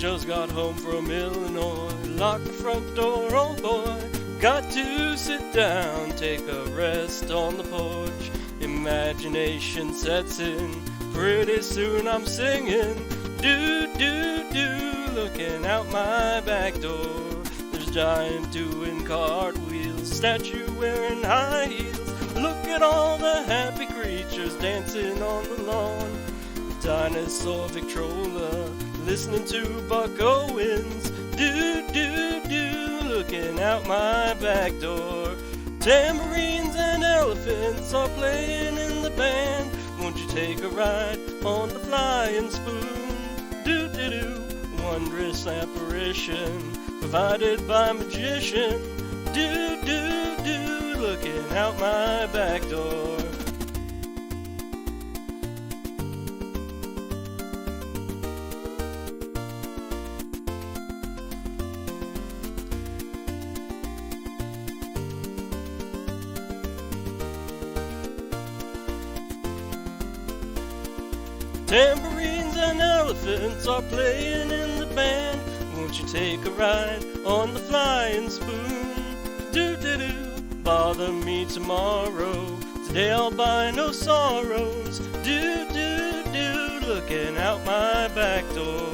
Just got home from Illinois, locked the front door, oh boy. Got to sit down, take a rest on the porch. Imagination sets in, pretty soon I'm singing. Do, do, do, looking out my back door. There's a giant doing cartwheels, statue wearing high heels. Look at all the happy creatures dancing on the lawn. Dinosaur Victrola, listening to Buck Owens. Do, do, do, looking out my back door. Tambourines and elephants are playing in the band. Won't you take a ride on the flying spoon? Do, do, do, wondrous apparition provided by magician. Do, do, do, looking out my back door. Tambourines and elephants are playing in the band. Won't you take a ride on the flying spoon? Do-do-do, bother me tomorrow. Today I'll buy no sorrows. Do-do-do, looking out my back door.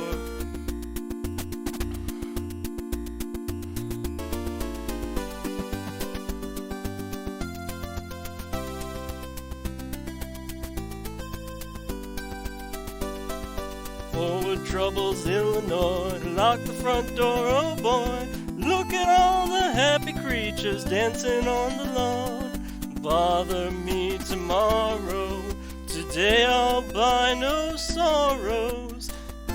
Forward troubles, Illinois, lock the front door, oh boy. Look at all the happy creatures dancing on the lawn. Bother me tomorrow, today I'll buy no sorrows.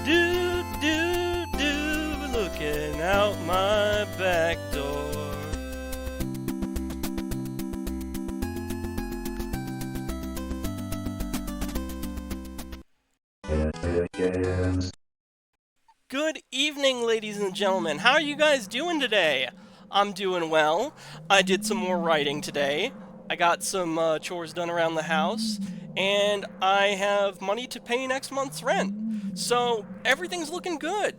Do, do, do, looking out my back door. Good evening, ladies and gentlemen. How are you guys doing today? I'm doing well. I did some more writing today. I got some chores done around the house, and I have money to pay next month's rent. So everything's looking good.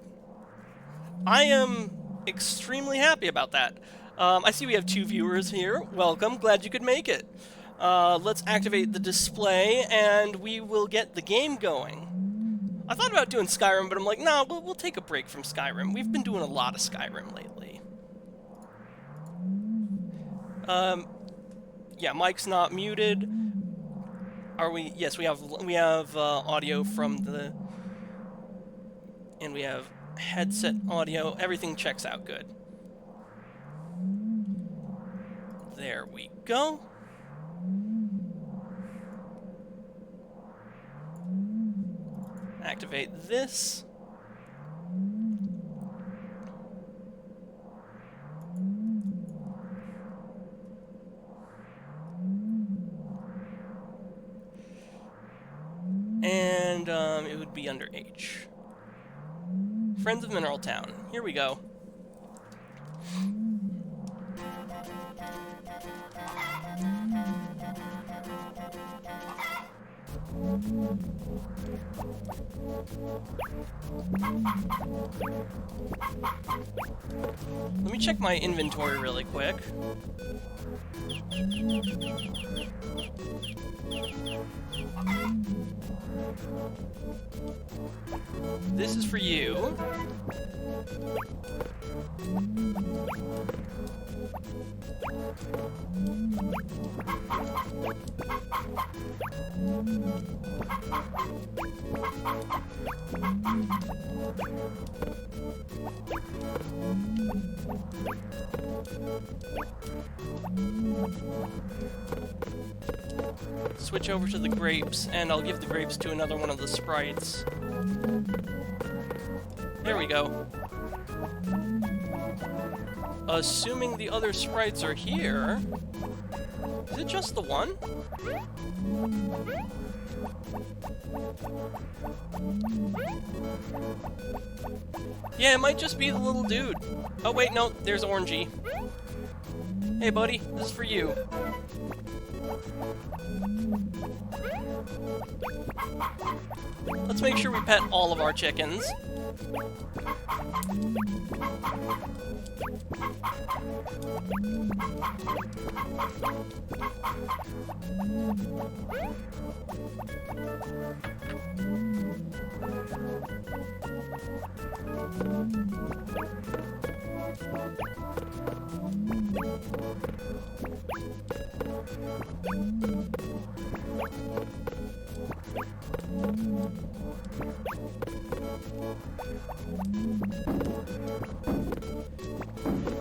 I am extremely happy about that. I see we have 2 viewers here. Welcome. Glad you could make it. Let's activate the display, and we will get the game going. I thought about doing Skyrim, but I'm like, nah, we'll take a break from Skyrim. We've been doing a lot of Skyrim lately. Yeah, mic's not muted. Are we? Yes, we have audio from the, and we have headset audio. Everything checks out good. There we go. Activate this. And it would be under H. Friends of Mineral Town. Here we go. Let me check my inventory really quick. This is for you. Switch over to the grapes, and I'll give the grapes to another one of the sprites. There we go. Assuming the other sprites are here... Is it just the one? Yeah, it might just be the little dude. Oh wait, no, there's Orangey. Hey buddy, this is for you. Let's make sure we pet all of our chickens.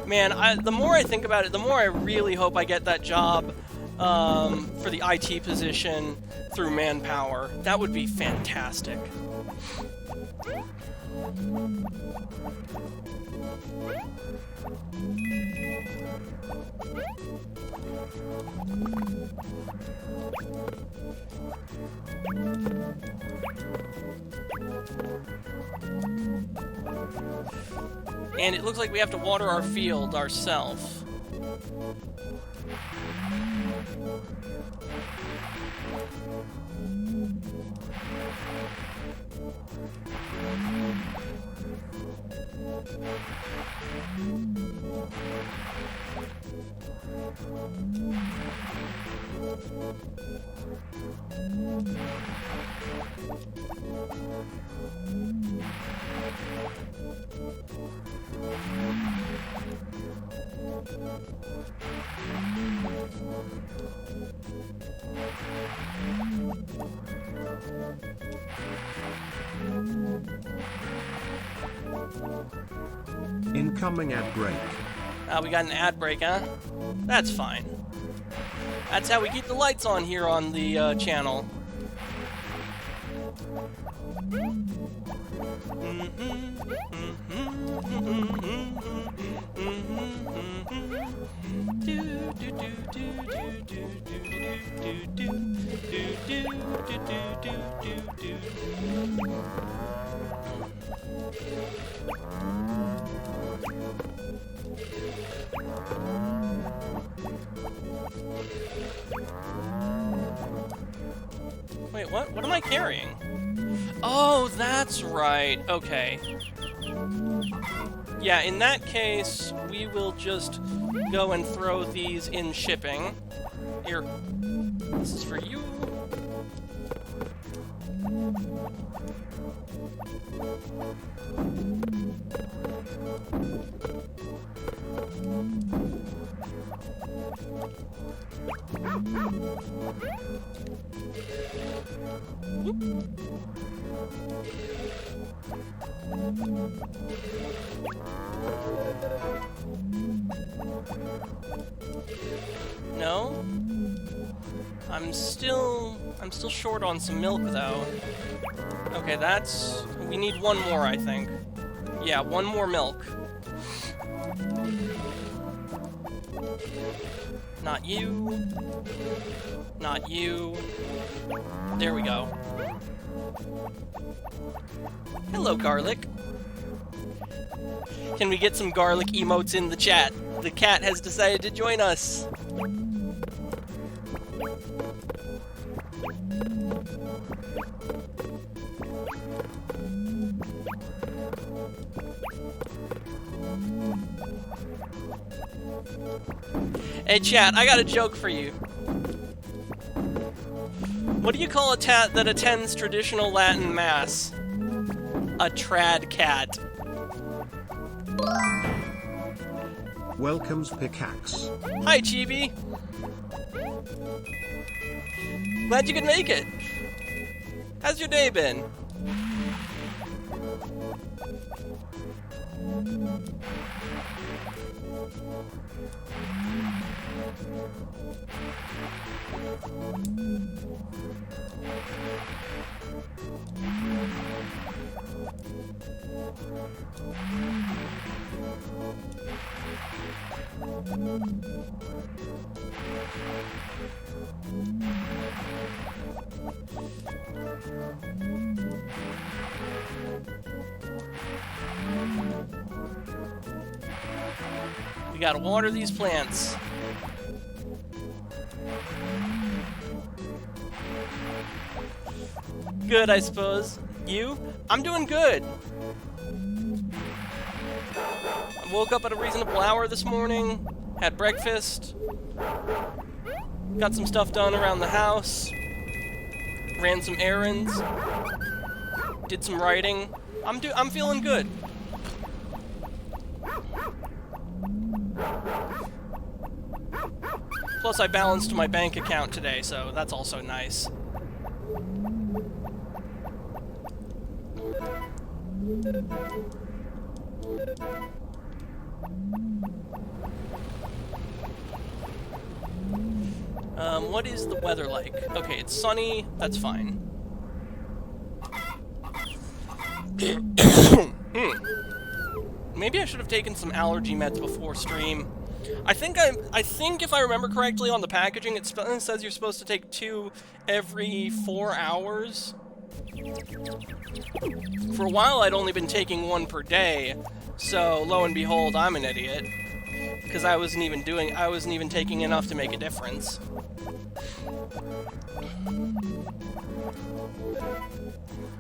Man, the more I think about it, the more I really hope I get that job for the IT position through Manpower. That would be fantastic. And it looks like we have to water our field ourselves. Incoming ad break. We got an ad break, huh? That's fine. That's how we keep the lights on here on the channel. Wait, what? What am I carrying? Oh, that's right. Okay. Yeah, in that case, we will just go and throw these in shipping. Here. This is for you. No? I'm still short on some milk though. Okay, we need one more, I think. Yeah, one more milk. Not you. Not you. There we go. Hello, garlic. Can we get some garlic emotes in the chat? The cat has decided to join us. Hey chat, I got a joke for you. What do you call a cat that attends traditional Latin mass? A trad cat. Welcomes Pickaxe. Hi Chibi. Glad you could make it. How's your day been? We gotta water these plants. Good, I suppose. You? I'm doing good. I woke up at a reasonable hour this morning, had breakfast, got some stuff done around the house, ran some errands, did some writing. I'm feeling good. Plus, I balanced my bank account today, so that's also nice. What is the weather like? Okay, it's sunny. That's fine. Maybe I should have taken some allergy meds before stream. I think if I remember correctly on the packaging, it says you're supposed to take 2 every 4 hours. For a while, I'd only been taking 1 per day, so lo and behold, I'm an idiot. Because I wasn't even taking enough to make a difference.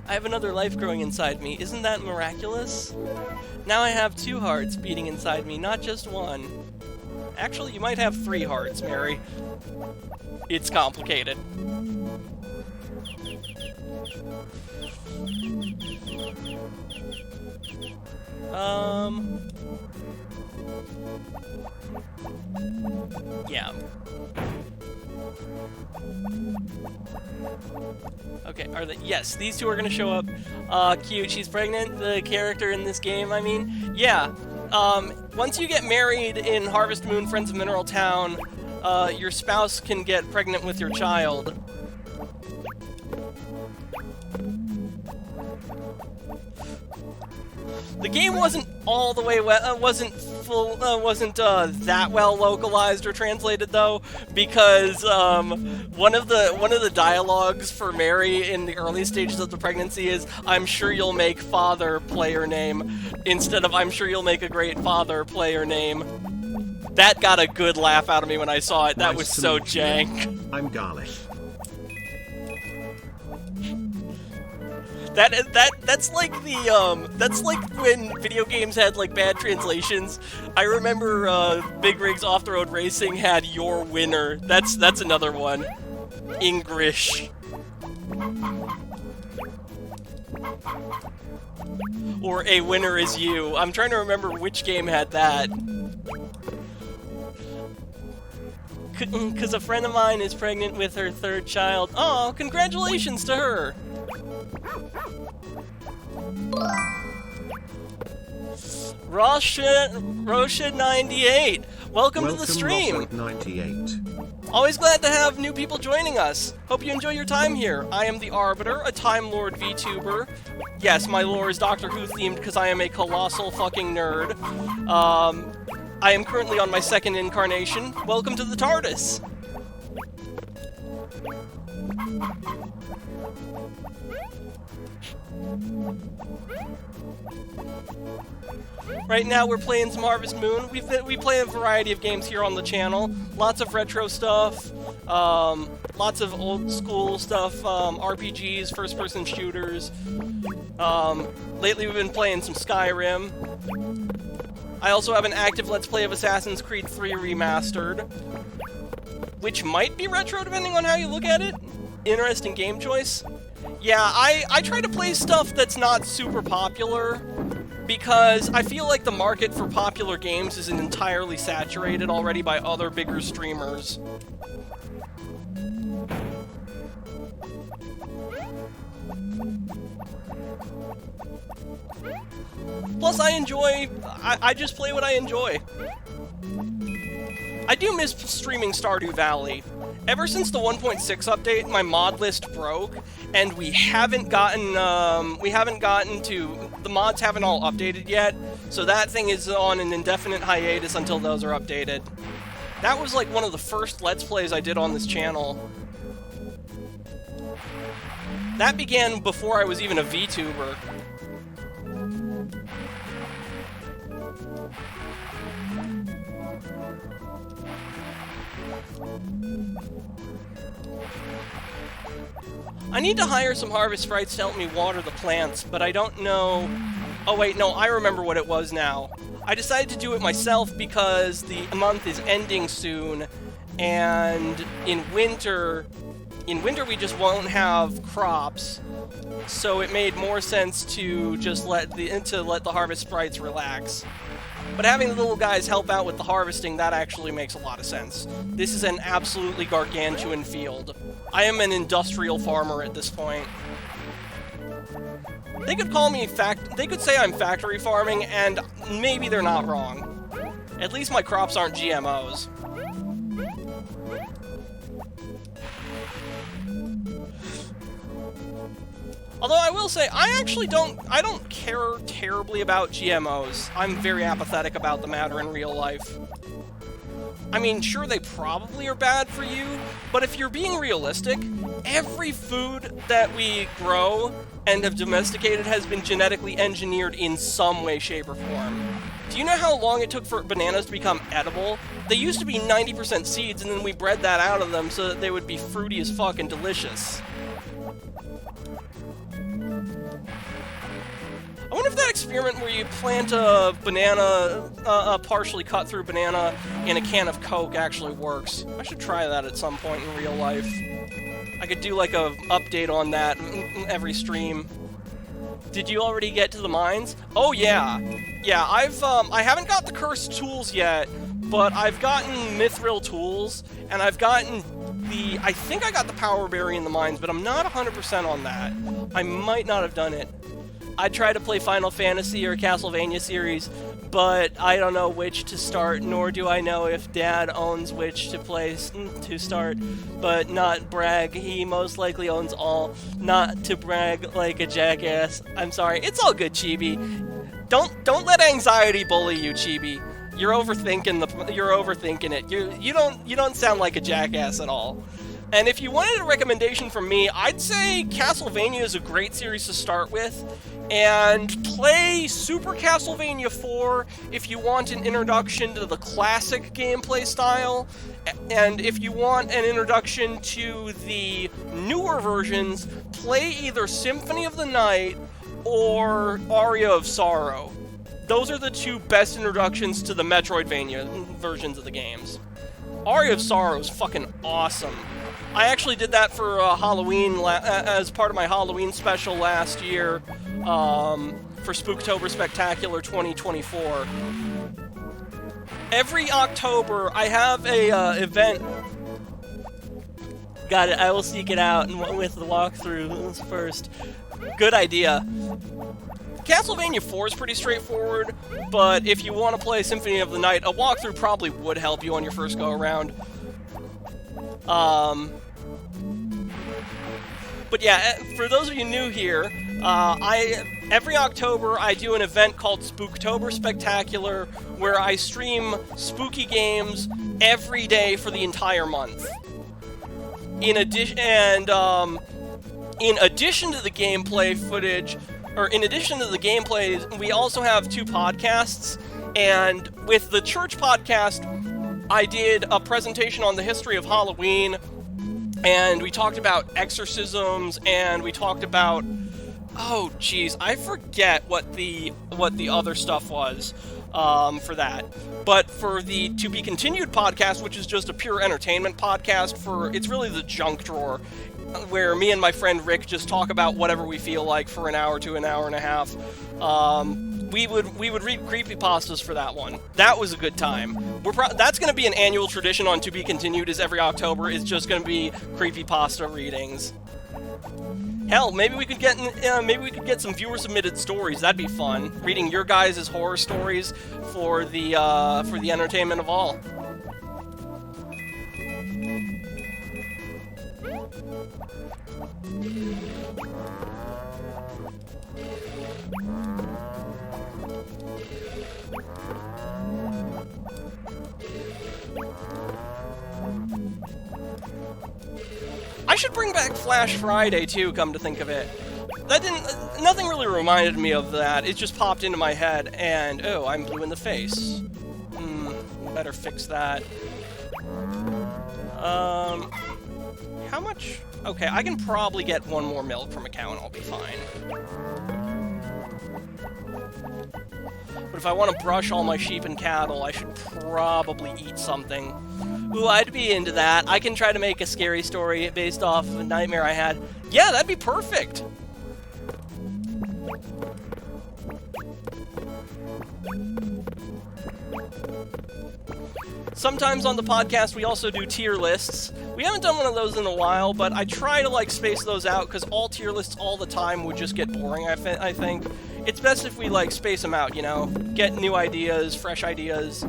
I have another life growing inside me. Isn't that miraculous? Now I have 2 hearts beating inside me, not just 1. Actually, you might have 3 hearts, Mary. It's complicated. Yeah. Okay, yes, these 2 are gonna show up. Cute, she's pregnant, the character in this game, I mean. Yeah, once you get married in Harvest Moon Friends of Mineral Town, your spouse can get pregnant with your child. The game wasn't all the way wasn't that well localized or translated though, because one of the dialogues for Mary in the early stages of the pregnancy is, "I'm sure you'll make father player name," instead of "I'm sure you'll make a great father player name." That got a good laugh out of me when I saw it. That was so jank. I'm Garlic. That's like that's like when video games had like bad translations. I remember Big Rigs Off the Road Racing had "Your Winner." That's another one. English. Or "A Winner Is You." I'm trying to remember which game had that. Because a friend of mine is pregnant with her 3rd child. Oh, congratulations to her! Rosha98, welcome to the stream. 98. Always glad to have new people joining us. Hope you enjoy your time here. I am the Arbiter, a Time Lord VTuber. Yes, my lore is Doctor Who themed because I am a colossal fucking nerd. I am currently on my 2nd incarnation. Welcome to the TARDIS. Right now we're playing some Harvest Moon. We play a variety of games here on the channel. Lots of retro stuff, lots of old school stuff, RPGs, first-person shooters. Lately we've been playing some Skyrim. I also have an active Let's Play of Assassin's Creed 3 Remastered, which might be retro depending on how you look at it. Interesting game choice. Yeah, I try to play stuff that's not super popular, because I feel like the market for popular games is entirely saturated already by other bigger streamers. Plus, I just play what I enjoy. I do miss streaming Stardew Valley. Ever since the 1.6 update, my mod list broke, and the mods haven't all updated yet, so that thing is on an indefinite hiatus until those are updated. That was like one of the first Let's Plays I did on this channel. That began before I was even a VTuber. I need to hire some harvest sprites to help me water the plants, but I don't know... Oh wait, no, I remember what it was now. I decided to do it myself because the month is ending soon, and in winter we just won't have crops, so it made more sense to just let the harvest sprites relax. But having the little guys help out with the harvesting, that actually makes a lot of sense. This is an absolutely gargantuan field. I am an industrial farmer at this point. They could call me they could say I'm factory farming, and maybe they're not wrong. At least my crops aren't GMOs. Although I will say, I don't care terribly about GMOs. I'm very apathetic about the matter in real life. I mean, sure, they probably are bad for you, but if you're being realistic, every food that we grow and have domesticated has been genetically engineered in some way, shape, or form. Do you know how long it took for bananas to become edible? They used to be 90% seeds, and then we bred that out of them so that they would be fruity as fuck and delicious. I wonder if that experiment where you plant a banana, a partially cut through banana in a can of Coke actually works. I should try that at some point in real life. I could do like a update on that every stream. Did you already get to the mines? Oh yeah. Yeah, I haven't got the cursed tools yet, but I've gotten mithril tools, and I've gotten I think I got the power berry in the mines, but I'm not 100% on that. I might not have done it. I tried to play Final Fantasy or Castlevania series, but I don't know which to start, nor do I know if Dad owns which to start. But not brag, he most likely owns all. Not to brag like a jackass. I'm sorry, it's all good, Chibi. Don't let anxiety bully you, Chibi. You're overthinking it. You don't sound like a jackass at all. And if you wanted a recommendation from me, I'd say Castlevania is a great series to start with, and play Super Castlevania 4 if you want an introduction to the classic gameplay style, and if you want an introduction to the newer versions, play either Symphony of the Night or Aria of Sorrow. Those are the two best introductions to the Metroidvania versions of the games. Aria of Sorrow is fucking awesome. I actually did that for Halloween, as part of my Halloween special last year, for Spooktober Spectacular 2024. Every October, I have a event. Got it, I will seek it out and with the walkthrough first. Good idea. Castlevania 4 is pretty straightforward, but if you want to play Symphony of the Night, a walkthrough probably would help you on your first go-around. But yeah, for those of you new here, every October I do an event called Spooktober Spectacular, where I stream spooky games every day for the entire month. In addition to the gameplay footage, or in addition to the gameplays, we also have two podcasts, and with the church podcast, I did a presentation on the history of Halloween, and we talked about exorcisms, and we talked about... Oh, jeez, I forget what the other stuff was for that. But for the To Be Continued podcast, which is just a pure entertainment podcast, it's really the junk drawer, where me and my friend Rick just talk about whatever we feel like for an hour to an hour and a half. We would read creepypastas for that one. That was a good time. That's going to be an annual tradition on To Be Continued, is every October is just going to be creepypasta readings. Hell, maybe we could get some viewer submitted stories. That'd be fun. Reading your guys' horror stories for the entertainment of all. I should bring back Flash Friday too, come to think of it. Nothing really reminded me of that. It just popped into my head, and oh, I'm blue in the face. Better fix that. How much? Okay, I can probably get one more milk from a cow and I'll be fine. But if I want to brush all my sheep and cattle, I should probably eat something. Ooh, I'd be into that. I can try to make a scary story based off of a nightmare I had. Yeah, that'd be perfect! Sometimes on the podcast we also do tier lists. We haven't done one of those in a while, but I try to like space those out because all tier lists all the time would just get boring, I think. It's best if we like space them out, you know? Get new ideas, fresh ideas.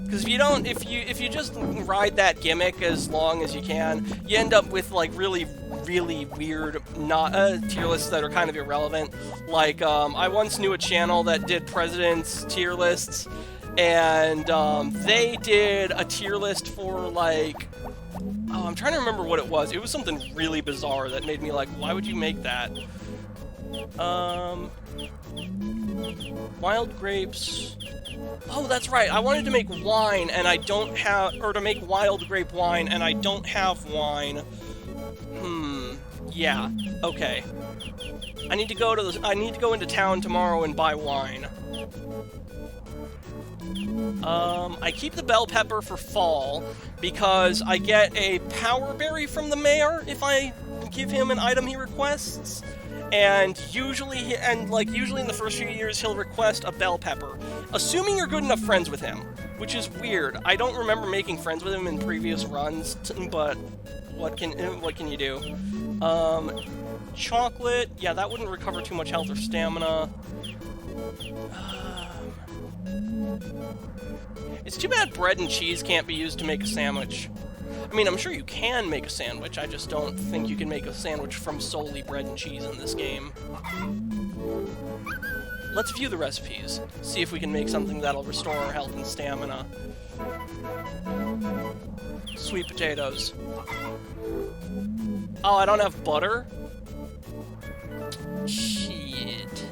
Because if you don't, if you just ride that gimmick as long as you can, you end up with like really weird tier lists that are kind of irrelevant. Like I once knew a channel that did presidents tier lists, and they did a tier list for like, oh, I'm trying to remember what it was. It was something really bizarre that made me like, why would you make that? Wild grapes. Oh, that's right. I wanted to make wine, and I don't have, or to make wild grape wine, and I don't have wine. Yeah. Okay. I need to go into town tomorrow and buy wine. I keep the bell pepper for fall because I get a power berry from the mayor if I give him an item he requests. And usually in the first few years, he'll request a bell pepper, assuming you're good enough friends with him, which is weird. I don't remember making friends with him in previous runs, but what can you do? Chocolate, yeah, that wouldn't recover too much health or stamina. It's too bad bread and cheese can't be used to make a sandwich. I mean, I'm sure you can make a sandwich, I just don't think you can make a sandwich from solely bread and cheese in this game. Let's view the recipes, see if we can make something that'll restore our health and stamina. Sweet potatoes. Oh, I don't have butter? Shit.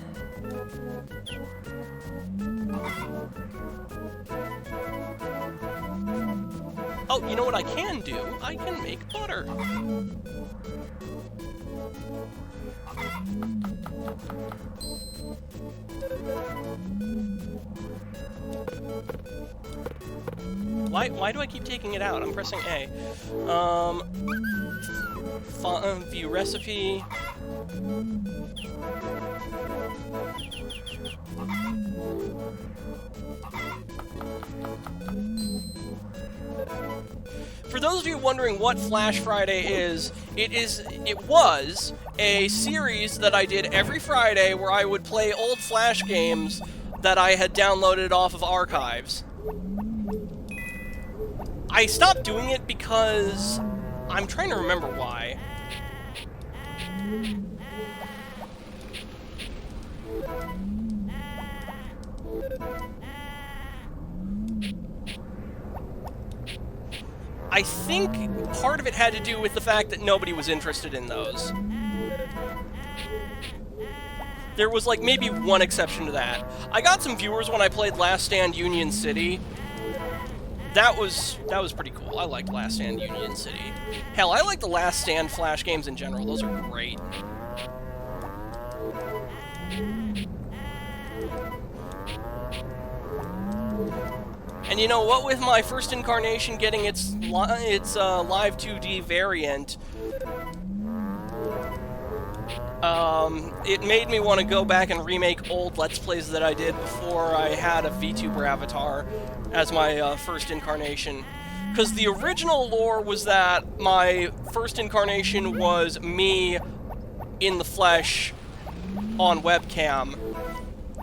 Oh, you know what I can do? I can make butter. Why do I keep taking it out? I'm pressing A. View recipe. For those of you wondering what Flash Friday is, it was a series that I did every Friday where I would play old Flash games that I had downloaded off of archives. I stopped doing it because I'm trying to remember why. I think part of it had to do with the fact that nobody was interested in those. There was like maybe one exception to that. I got some viewers when I played Last Stand Union City. That was pretty cool. I liked Last Stand Union City. Hell, I like the Last Stand Flash games in general. Those are great. And you know what, with my first incarnation getting its live 2D variant, it made me want to go back and remake old Let's Plays that I did before I had a VTuber avatar as my first incarnation. Because the original lore was that my first incarnation was me in the flesh on webcam.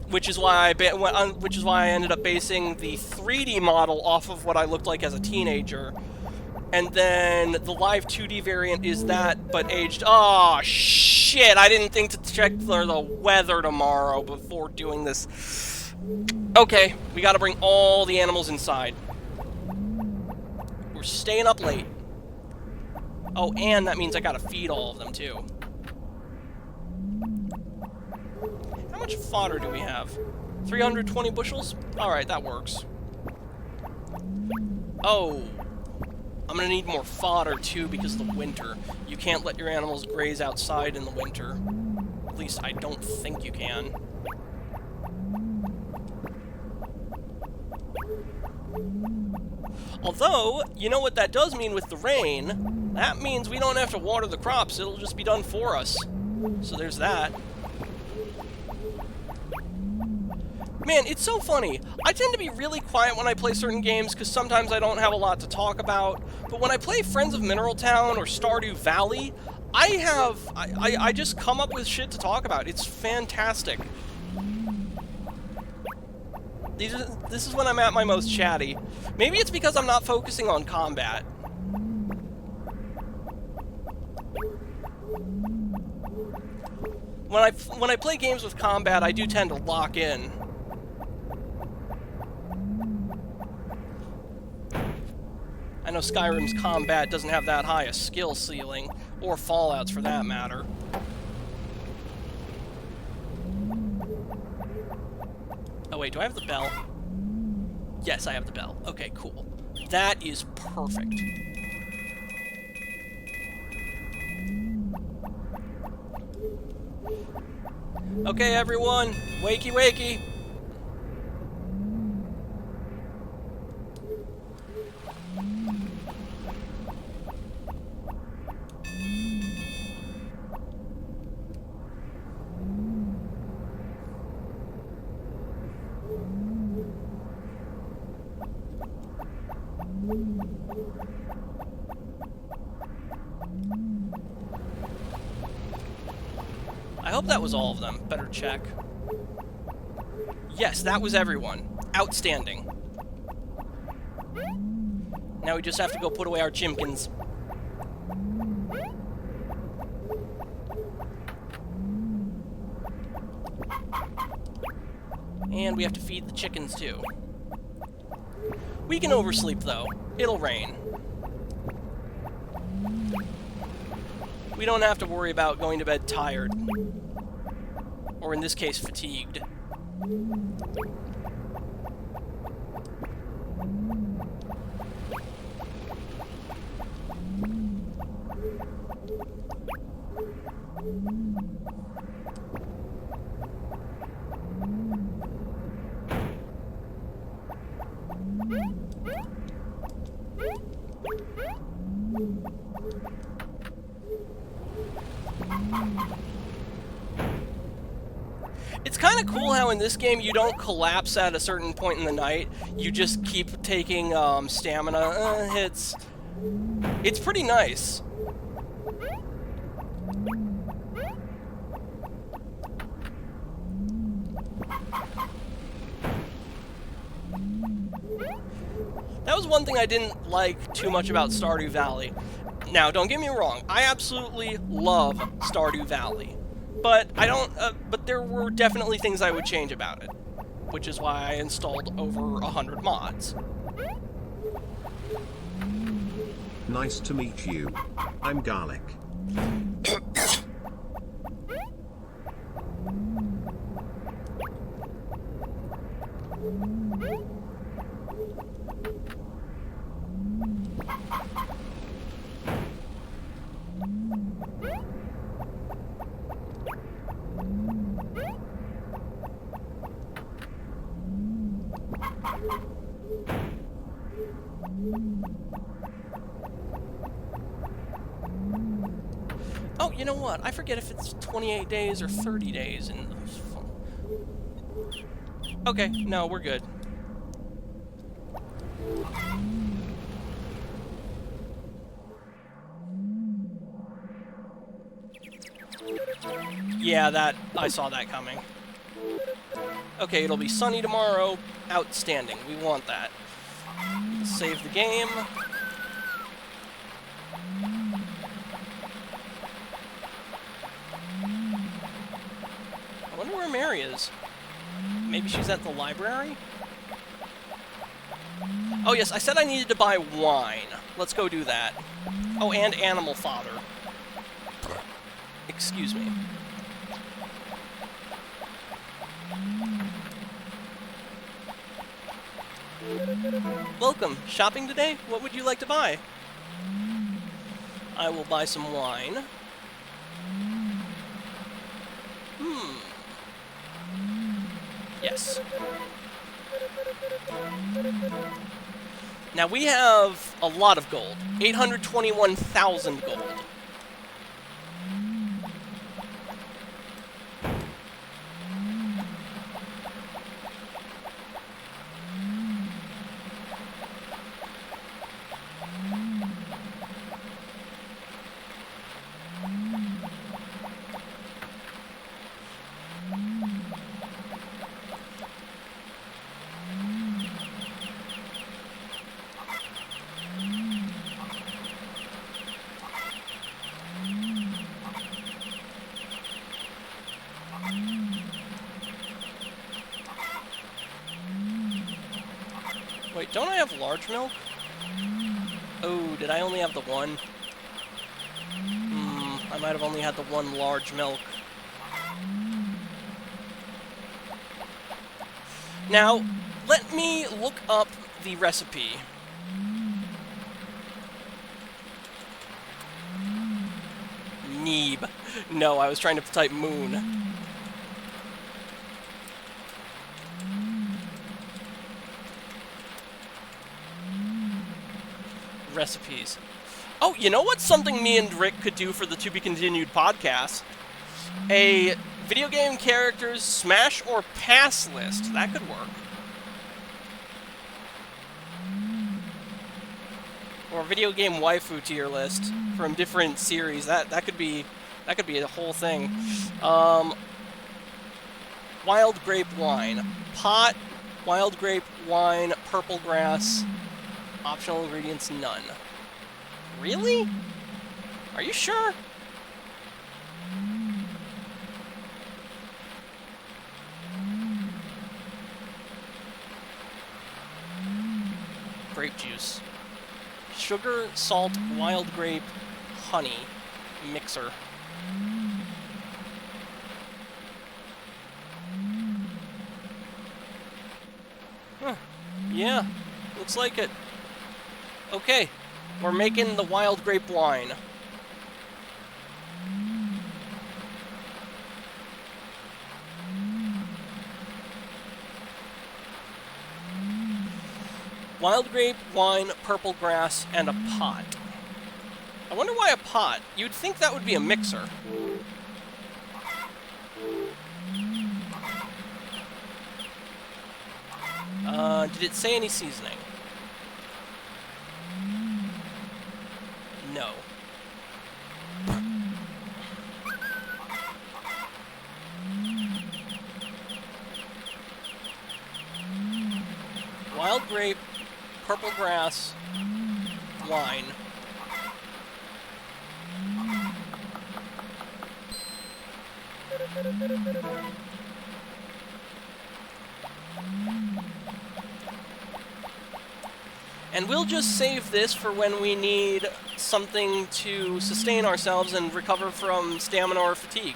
Which is why I ended up basing the 3D model off of what I looked like as a teenager. And then the live 2D variant is that, but aged... Oh, shit! I didn't think to check for the weather tomorrow before doing this. Okay, we gotta bring all the animals inside. We're staying up late. Oh, and that means I gotta feed all of them, too. How much fodder do we have? 320 bushels? Alright, that works. Oh, I'm gonna need more fodder too because of the winter. You can't let your animals graze outside in the winter. At least I don't think you can. Although, you know what that does mean with the rain? That means we don't have to water the crops, it'll just be done for us. So there's that. Man, it's so funny. I tend to be really quiet when I play certain games because sometimes I don't have a lot to talk about. But when I play Friends of Mineral Town or Stardew Valley, I just come up with shit to talk about. It's fantastic. This is when I'm at my most chatty. Maybe it's because I'm not focusing on combat. When I play games with combat, I do tend to lock in. I know Skyrim's combat doesn't have that high a skill ceiling, or Fallout's for that matter. Oh wait, do I have the bell? Yes, I have the bell. Okay, cool. That is perfect. Okay, everyone, wakey wakey. I hope that was all of them. Better check. Yes, that was everyone. Outstanding. Now we just have to go put away our chimkins. And we have to feed the chickens too. We can oversleep though. It'll rain. We don't have to worry about going to bed tired. Or in this case, fatigued. It's kind of cool how in this game you don't collapse at a certain point in the night. You just keep taking stamina hits. It's pretty nice. That was one thing I didn't like too much about Stardew Valley. Now, don't get me wrong, I absolutely love Stardew Valley. But but there were definitely things I would change about it, which is why I installed over 100 mods. Nice to meet you. I'm Garlic. Oh, you know what? I forget if it's 28 days or 30 days in those. Okay, no, we're good. Yeah, I saw that coming. Okay, it'll be sunny tomorrow. Outstanding. We want that. Save the game. I wonder where Mary is. Maybe she's at the library? Oh yes, I said I needed to buy wine. Let's go do that. Oh, and animal fodder. Excuse me. Welcome. Shopping today? What would you like to buy? I will buy some wine. Yes. Now we have a lot of gold. 821,000 gold. Wait, don't I have large milk? Oh, did I only have the one? I might have only had the one large milk. Now, let me look up the recipe. Neeb. No, I was trying to type moon. Recipes. Oh, you know what's something me and Rick could do for the To Be Continued podcast? A video game characters smash or pass list. That could work. Or a video game waifu tier list from different series. That could be a whole thing. Wild grape wine. Pot, wild grape wine, purple grass. Optional ingredients, none. Really? Are you sure? Grape juice. Sugar, salt, wild grape, honey. Mixer. Huh. Yeah, looks like it. Okay, we're making the wild grape wine. Wild grape, wine, purple grass, and a pot. I wonder why a pot? You'd think that would be a mixer. Did it say any seasoning? No. Wild grape, purple grass, wine. And we'll just save this for when we need something to sustain ourselves and recover from stamina or fatigue.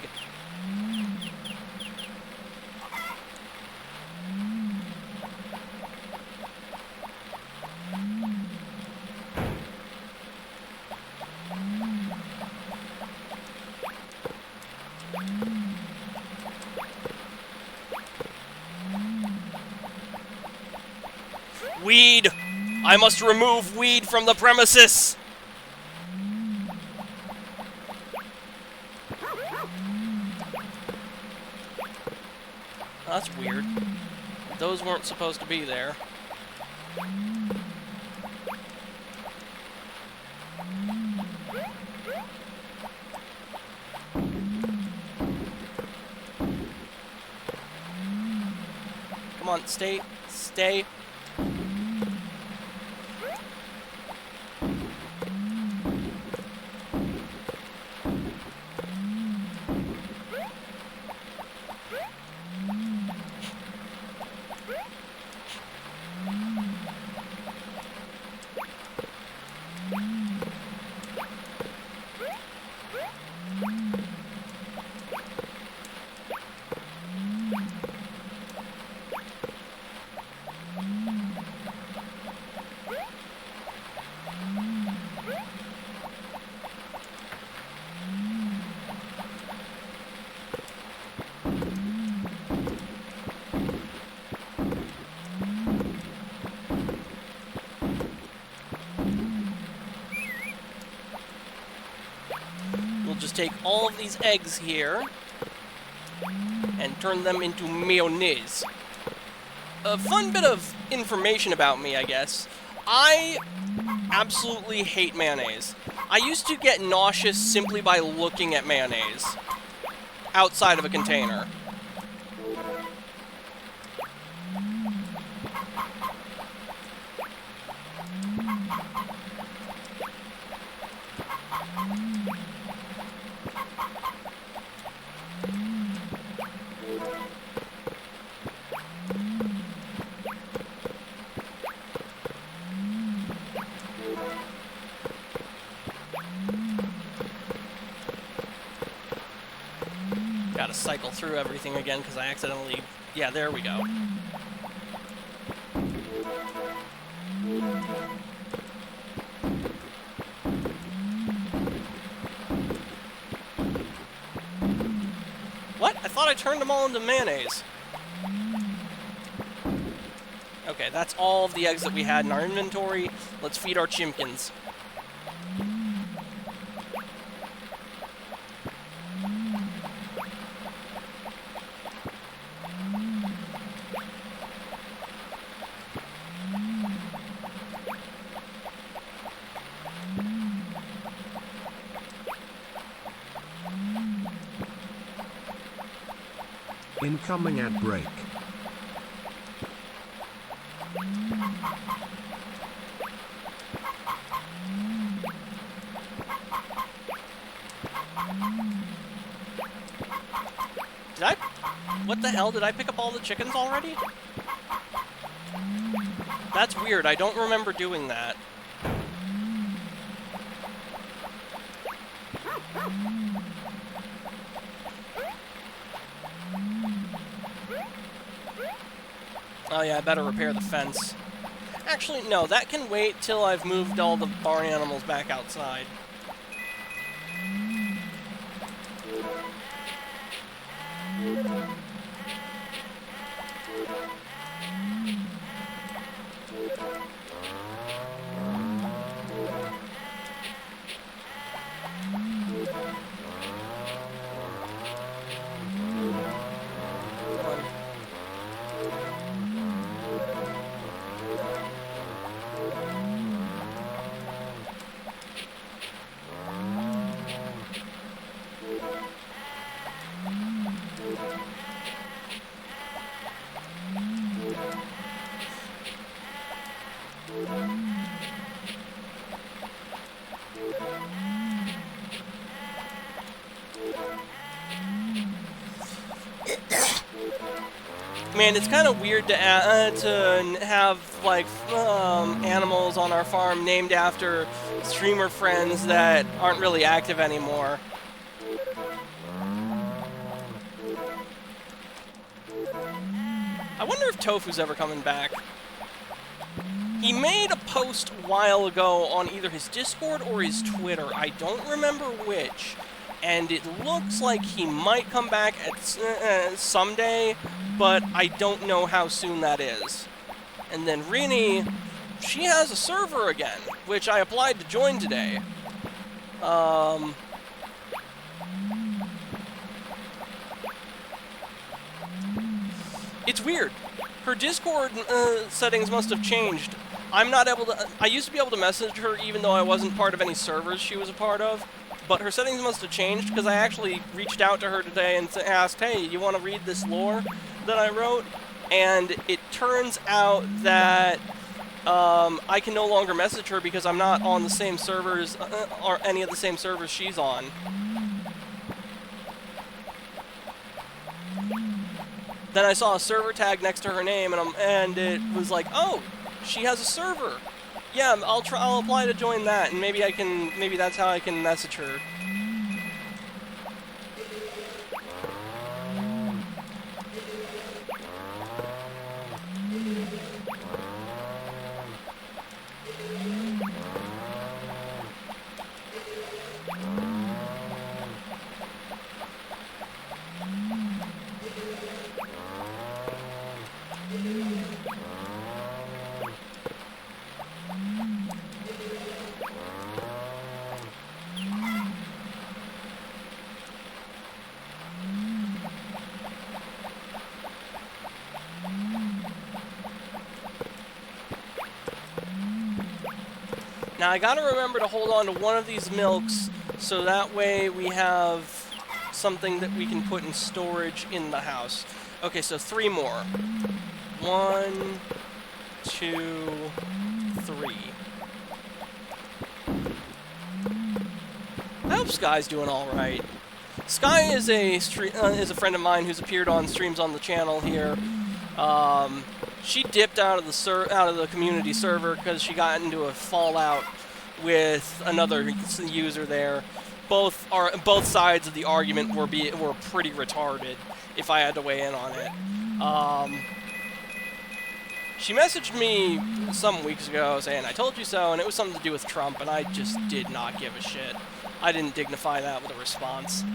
Weed! I must remove weed from the premises! That's weird. Those weren't supposed to be there. Come on, stay. Stay. just take all of these eggs here and turn them into mayonnaise. A fun bit of information about me, I guess. I absolutely hate mayonnaise. I used to get nauseous simply by looking at mayonnaise outside of a container. Gotta cycle through everything again because I accidentally... Yeah, there we go. What? I thought I turned them all into mayonnaise. Okay, that's all of the eggs that we had in our inventory. Let's feed our chimkins. Incoming ad break. Did I... What the hell? Did I pick up all the chickens already? That's weird. I don't remember doing that. Oh yeah, I better repair the fence. Actually, no, that can wait till I've moved all the barn animals back outside. Man, it's kind of weird to have like animals on our farm named after streamer friends that aren't really active anymore. I wonder if Tofu's ever coming back. He made a post a while ago on either his Discord or his Twitter. I don't remember which. And it looks like he might come back at someday, but I don't know how soon that is. And then Rini, she has a server again, which I applied to join today. It's weird. Her Discord settings must have changed. I'm not able to... I used to be able to message her even though I wasn't part of any servers she was a part of. But her settings must have changed because I actually reached out to her today and asked, hey, you want to read this lore that I wrote? And it turns out that I can no longer message her because I'm not on the same servers or any of the same servers she's on. Then I saw a server tag next to her name, and it was like, oh, she has a server. Yeah, I'll apply to join that, and maybe that's how I can message her. Now I gotta remember to hold on to one of these milks so that way we have something that we can put in storage in the house. Okay, so 3 more. 1, 2, 3. I hope Sky's doing all right. Sky is a friend of mine who's appeared on streams on the channel here. She dipped out of the community server because she got into a fallout with another user there. Both sides of the argument were pretty retarded, if I had to weigh in on it. She messaged me some weeks ago saying, "I told you so," and it was something to do with Trump, and I just did not give a shit. I didn't dignify that with a response.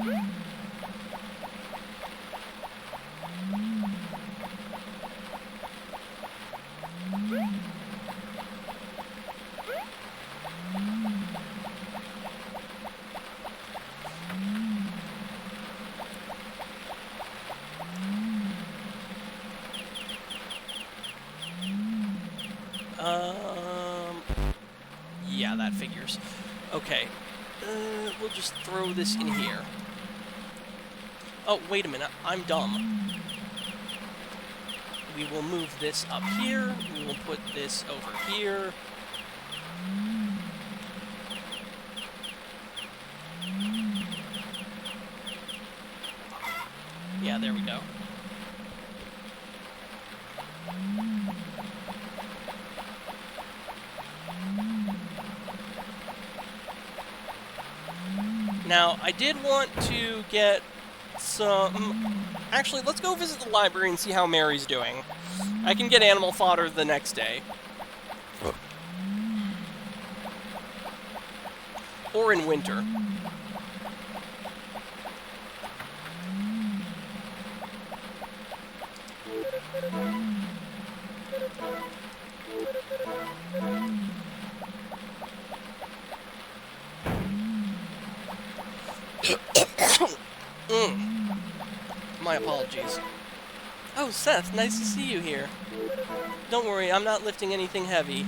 Yeah, that figures. Okay. We'll just throw this in here. Oh, wait a minute. I'm dumb. We will move this up here. We will put this over here. Yeah, there we go. Now, I did want to get some... Actually, let's go visit the library and see how Mary's doing. I can get animal fodder the next day. Or in winter. My apologies. Oh, Seth, nice to see you here. Don't worry, I'm not lifting anything heavy.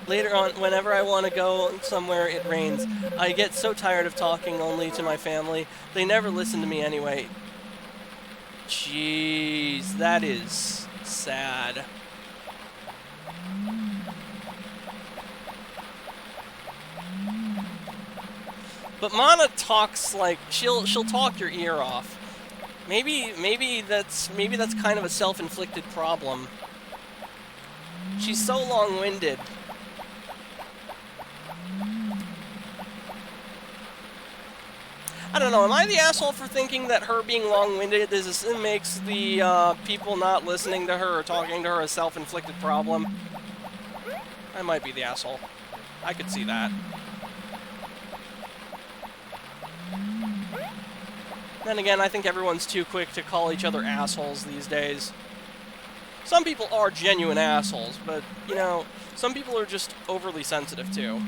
Later on, whenever I want to go somewhere, it rains. I get so tired of talking only to my family. They never listen to me anyway. Jeez, that is sad. But Mana talks like she'll talk your ear off. Maybe that's kind of a self-inflicted problem. She's so long-winded. I don't know, am I the asshole for thinking that her being long-winded makes the people not listening to her or talking to her a self-inflicted problem? I might be the asshole. I could see that. Then again, I think everyone's too quick to call each other assholes these days. Some people are genuine assholes, but, you know, some people are just overly sensitive too.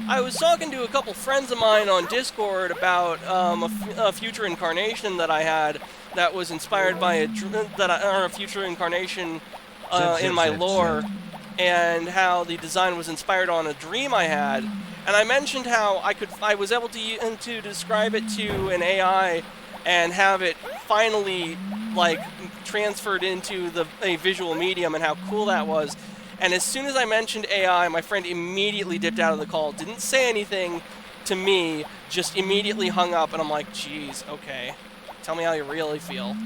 I was talking to a couple friends of mine on Discord about a future incarnation that I had that was inspired by a future incarnation in my lore, and how the design was inspired on a dream I had. And I mentioned how I was able to describe it to an AI and have it finally like transferred into a visual medium, and how cool that was. And as soon as I mentioned AI, my friend immediately dipped out of the call. Didn't say anything to me, just immediately hung up, and I'm like, geez, okay. Tell me how you really feel.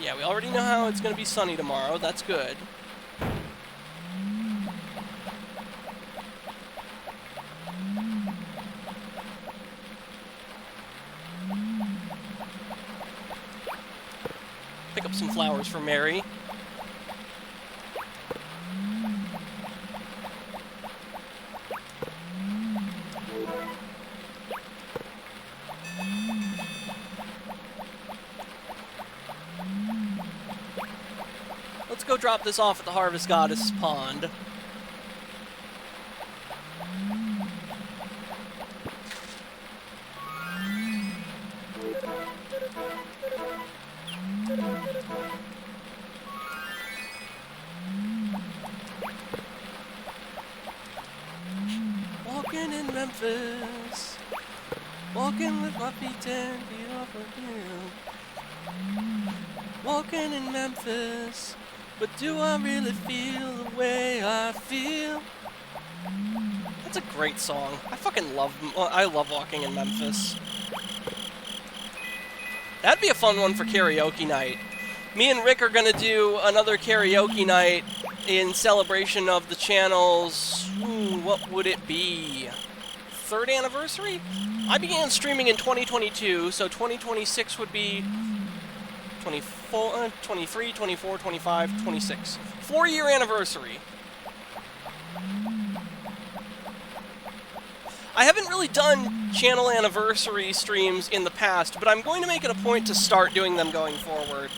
Yeah, we already know how it's going to be sunny tomorrow. That's good. Pick up some flowers for Mary. let's go drop this off at the Harvest Goddess Pond. Walking in Memphis, walking with my feet 10 feet off a hill. Walking in Memphis, but do I really feel the way I feel? That's a great song. I fucking love. I love Walking in Memphis. That'd be a fun one for karaoke night. Me and Rick are gonna do another karaoke night in celebration of the channel's, what would it be? 3rd anniversary? I began streaming in 2022, so 2026 would be 24, 23, 24, 25, 26. 4-year anniversary. I haven't really done channel anniversary streams in the past, but I'm going to make it a point to start doing them going forward.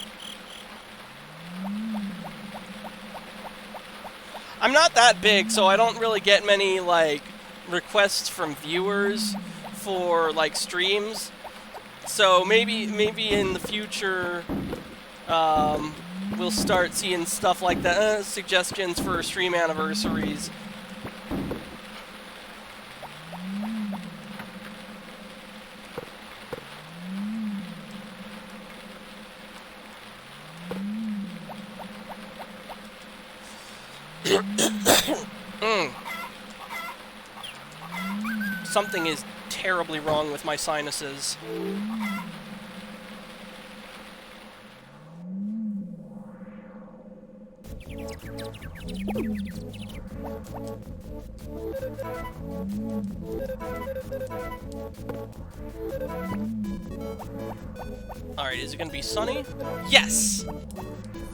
I'm not that big, so I don't really get many, like, requests from viewers for, like, streams. So maybe in the future, we'll start seeing stuff like that, suggestions for stream anniversaries. Something is terribly wrong with my sinuses. Alright, is it gonna be sunny? Yes!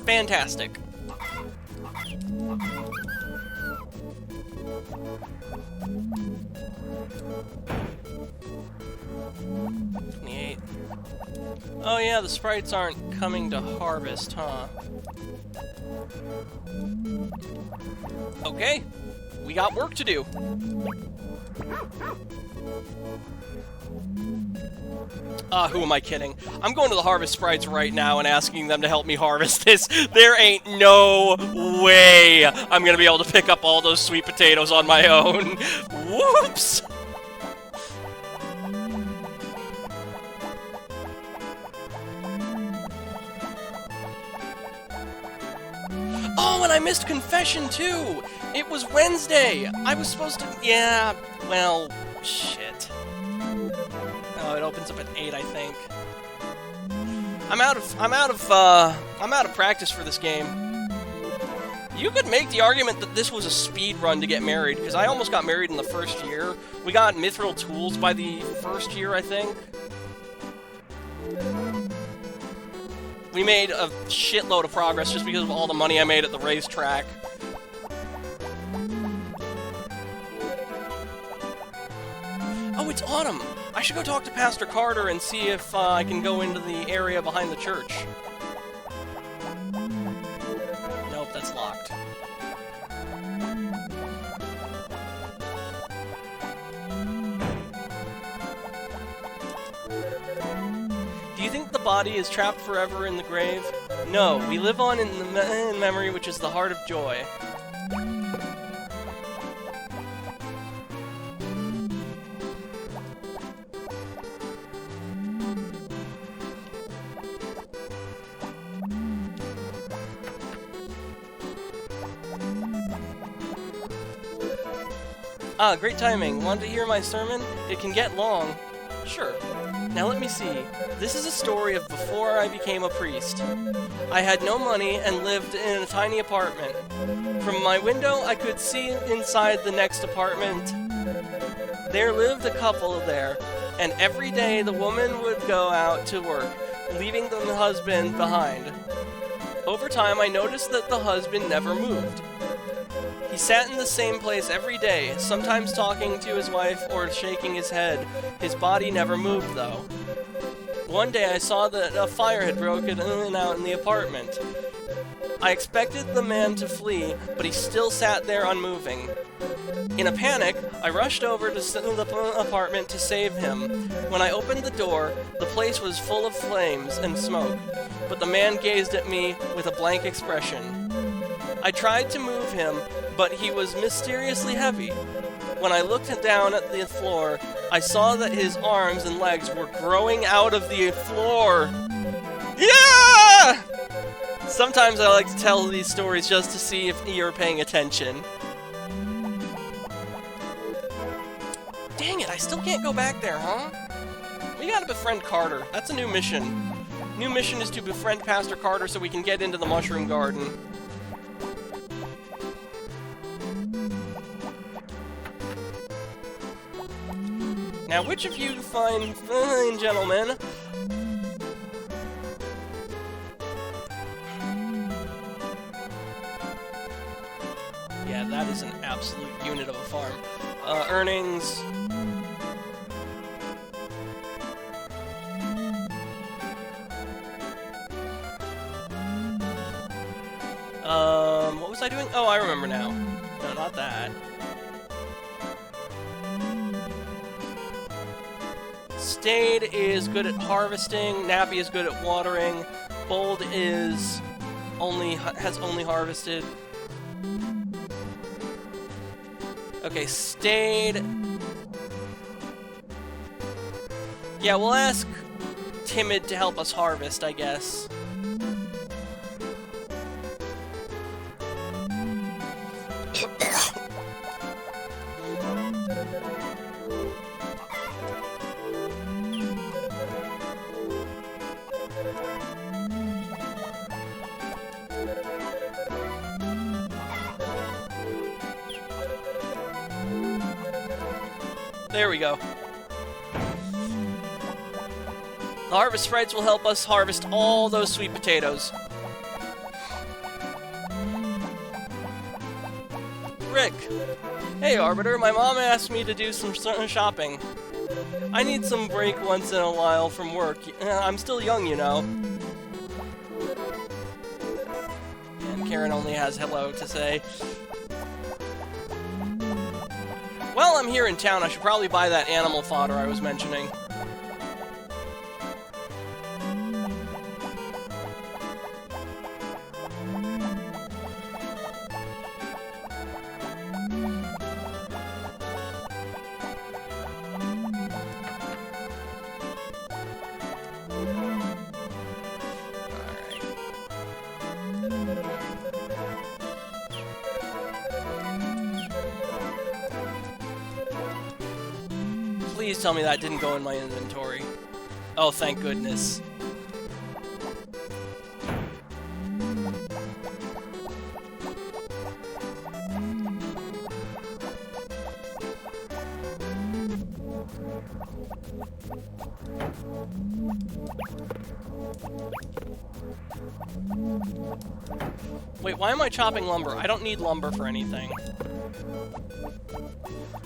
Fantastic. Oh yeah, the sprites aren't coming to harvest, huh? Okay, we got work to do. Who am I kidding? I'm going to the harvest sprites right now and asking them to help me harvest this. There ain't no way I'm gonna be able to pick up all those sweet potatoes on my own. Whoops! Oh, and I missed confession, too! It was Wednesday! I was supposed to... Yeah, well, shit. Oh, it opens up at 8, I think. I'm out of practice for this game. You could make the argument that this was a speed run to get married, because I almost got married in the first year. We got mithril tools by the first year, I think. We made a shitload of progress just because of all the money I made at the racetrack. Oh, it's autumn! I should go talk to Pastor Carter and see if I can go into the area behind the church. Nope, that's locked. Do you think the body is trapped forever in the grave? No, we live on in memory, which is the heart of joy. Ah, great timing. Want to hear my sermon? It can get long. Sure. Now let me see. This is a story of before I became a priest. I had no money and lived in a tiny apartment. From my window, I could see inside the next apartment. There lived a couple there, and every day the woman would go out to work, leaving the husband behind. Over time, I noticed that the husband never moved. He sat in the same place every day, sometimes talking to his wife or shaking his head. His body never moved, though. One day I saw that a fire had broken in and out in the apartment. I expected the man to flee, but he still sat there unmoving. In a panic, I rushed over to the apartment to save him. When I opened the door, the place was full of flames and smoke, but the man gazed at me with a blank expression. I tried to move him, but he was mysteriously heavy. When I looked down at the floor, I saw that his arms and legs were growing out of the floor. Yeah! Sometimes I like to tell these stories just to see if you're paying attention. Dang it, I still can't go back there, huh? We gotta befriend Carter. That's a new mission. New mission is to befriend Pastor Carter so we can get into the Mushroom Garden. Now, which of you fine gentlemen yeah, that is an absolute unit of a farm. Earnings. What was I doing? Oh, I remember now. No, not that. Stade is good at harvesting. Nappy is good at watering. Bold is has only harvested. Okay, Stade. Yeah, we'll ask Timid to help us harvest, I guess. There we go. The harvest sprites will help us harvest all those sweet potatoes. Rick. Hey, Arbiter, my mom asked me to do some shopping. I need some break once in a while from work. I'm still young, you know. And Karen only has hello to say. Well, I'm here in town. I should probably buy that animal fodder I was mentioning. Please tell me that didn't go in my inventory. Oh, thank goodness. Wait, why am I chopping lumber? I don't need lumber for anything.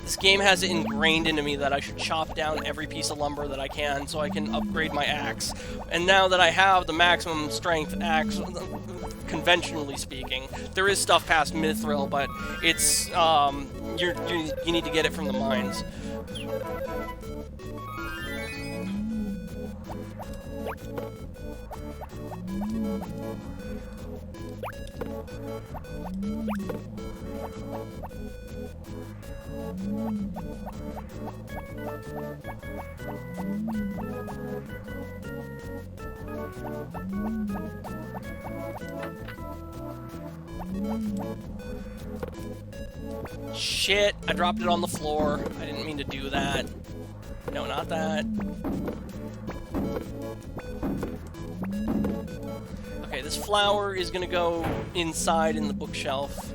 This game has it ingrained into me that I should chop down every piece of lumber that I can so I can upgrade my axe. And now that I have the maximum strength axe, conventionally speaking, there is stuff past Mithril, but it's, you need to get it from the mines. Shit, I dropped it on the floor. I didn't mean to do that. No, not that. Okay, this flower is gonna go inside in the bookshelf.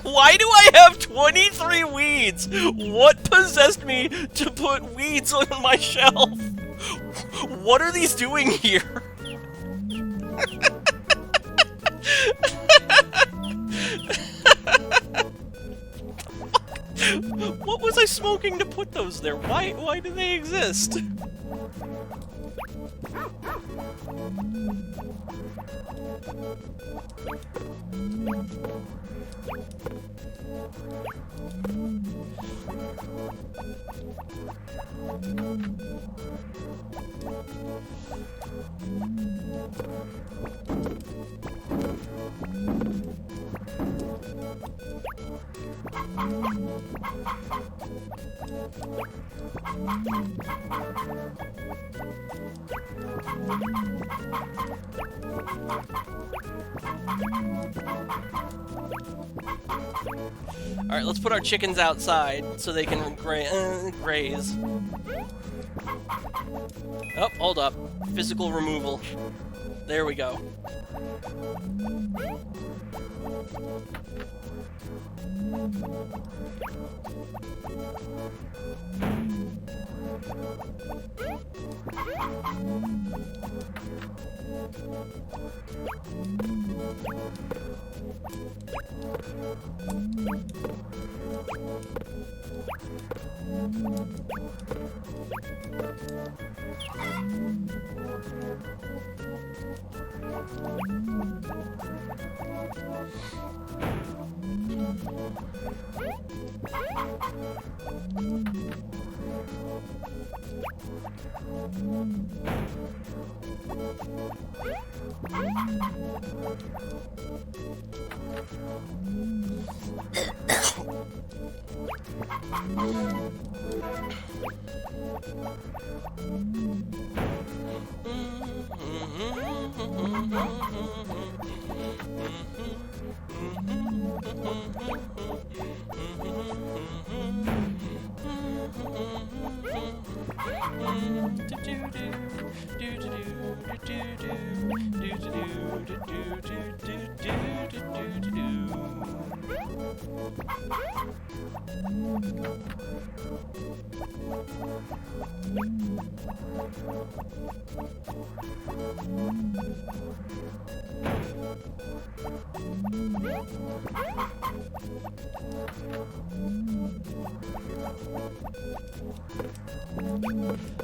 Why do I have 23 weeds? What possessed me to put weeds on my shelf? What are these doing here? smoking to put those there? Why do they exist? Alright, let's put our chickens outside so they can graze. Oh, hold up. Physical removal. There we go.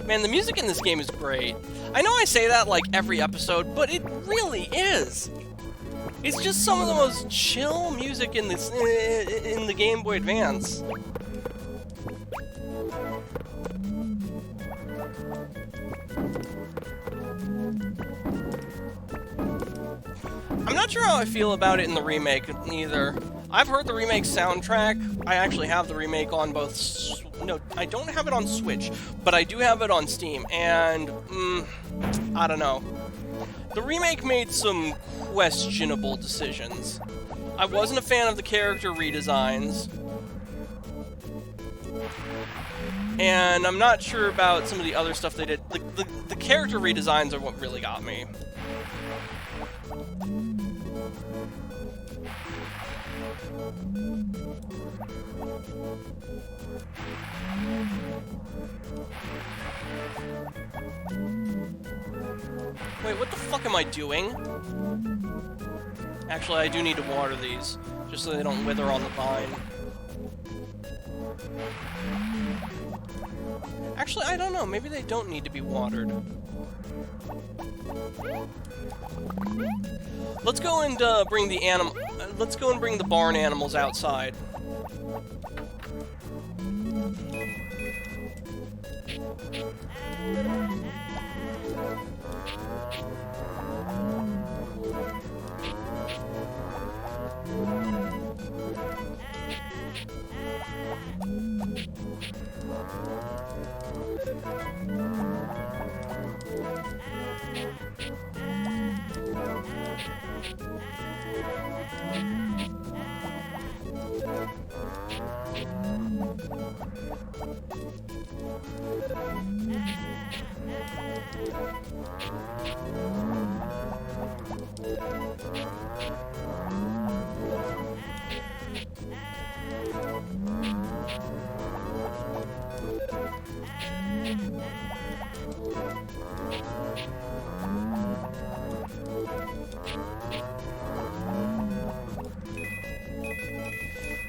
Man, the music in this game is great. I know I say that like every episode, but it really is. It's just some of the most chill music in this in the Game Boy Advance. I'm not sure how I feel about it in the remake either. I've heard the remake soundtrack. I actually have the remake on both. No, I don't have it on Switch, but I do have it on Steam, and I don't know. The remake made some questionable decisions. I wasn't a fan of the character redesigns, and I'm not sure about some of the other stuff they did. The character redesigns are what really got me. Wait, what the fuck am I doing? Actually, I do need to water these, just so they don't wither on the vine. Actually, I don't know. Maybe they don't need to be watered. Let's go and bring the let's go and bring the barn animals outside.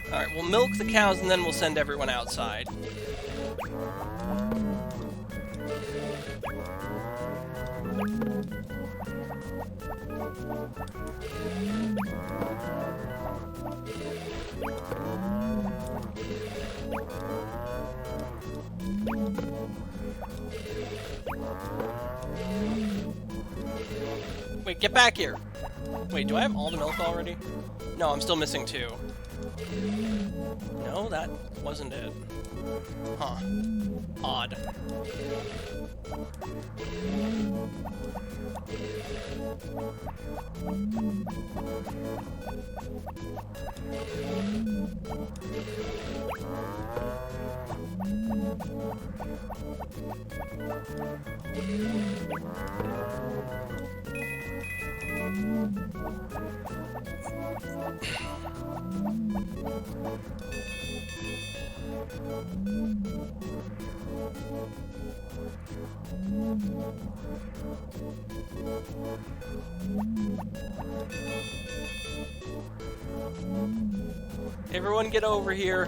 Alright, we'll milk the cows and then we'll send everyone outside. Wait, get back here! Wait, do I have all the milk already? No, I'm still missing 2. No, that wasn't it. Huh. Odd. Everyone get over here.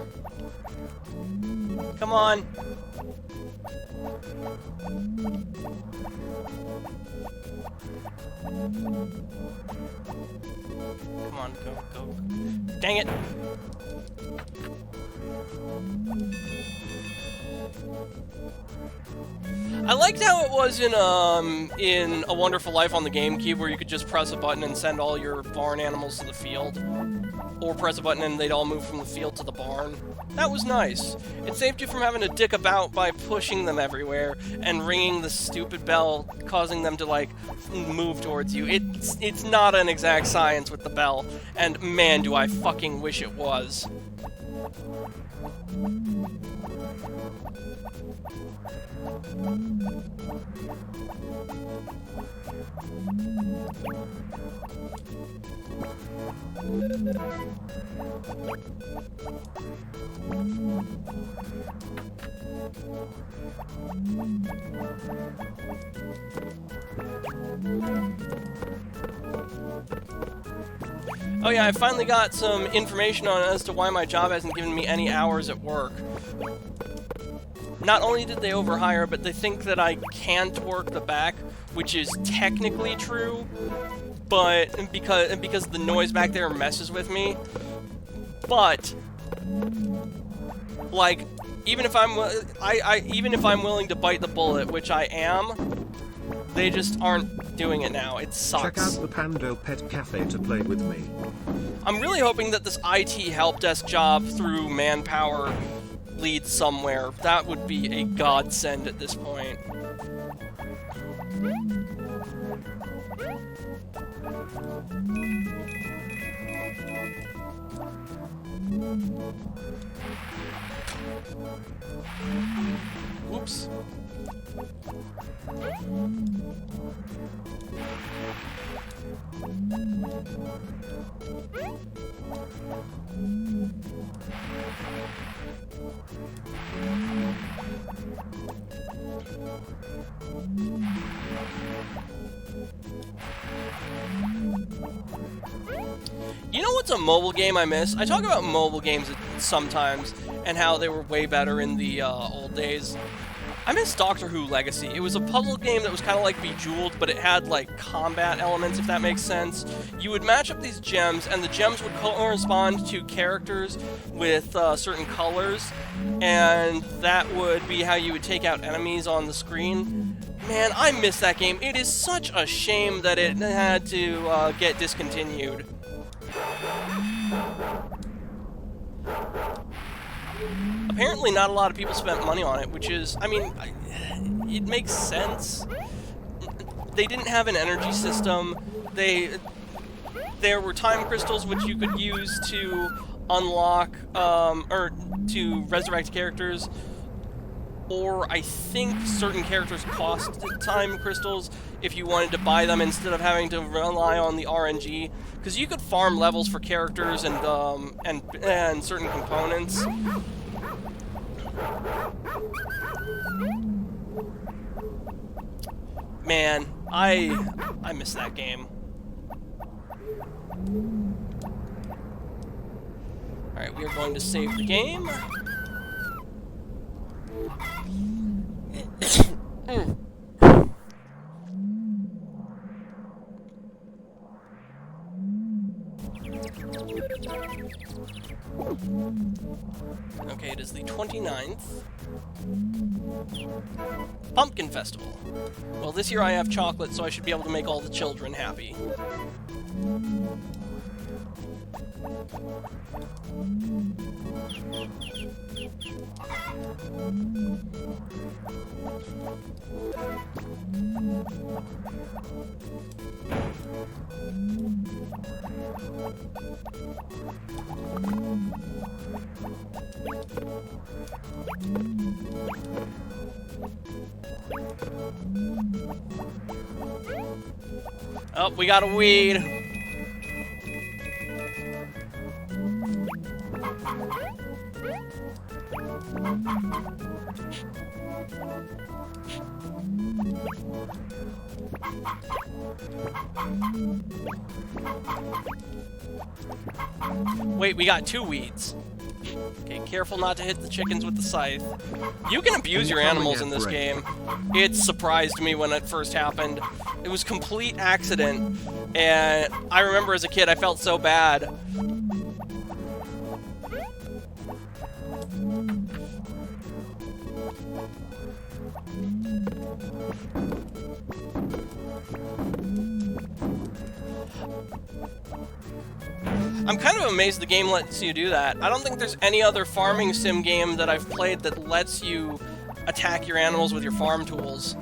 Come on. Come on, go. Dang it. I liked how it was in A Wonderful Life on the GameCube, where you could just press a button and send all your barn animals to the field. Or press a button and they'd all move from the field to the barn. That was nice. It saved you from having to dick about by pushing them everywhere and ringing the stupid bell, causing them to, like, move towards you. It's not an exact science with the bell, and man, do I fucking wish it was. Oh yeah, I finally got some information on as to why my job hasn't given me any hours at work. Not only did they overhire, but they think that I can't work the back, which is technically true, but because the noise back there messes with me. But like, even if I'm willing to bite the bullet, which I am, they just aren't doing it now. It sucks. Check out the Pando Pet Cafe to play with me. I'm really hoping that this IT help desk job through Manpower leads somewhere. That would be a godsend at this point. Oops. You know what's a mobile game I miss? I talk about mobile games sometimes and how they were way better in the old days. I miss Doctor Who Legacy. It was a puzzle game that was kind of like Bejeweled, but it had like combat elements, if that makes sense. You would match up these gems, and the gems would correspond to characters with certain colors, and that would be how you would take out enemies on the screen. Man, I miss that game. It is such a shame that it had to get discontinued. Apparently not a lot of people spent money on it, which is, I mean, it makes sense. They didn't have an energy system. There were time crystals which you could use to unlock, or to resurrect characters, or I think certain characters cost time crystals if you wanted to buy them instead of having to rely on the RNG, because you could farm levels for characters and certain components. Man, I miss that game. Alright, we are going to save the game. Okay, it is the 29th. Pumpkin Festival. Well, this year I have chocolate, so I should be able to make all the children happy. Oh, we got a weed. Wait, we got 2 weeds. Okay, careful not to hit the chickens with the scythe. You can abuse your animals in this game. It surprised me when it first happened. It was complete accident, and I remember as a kid I felt so bad. I'm kind of amazed the game lets you do that. I don't think there's any other farming sim game that I've played that lets you attack your animals with your farm tools.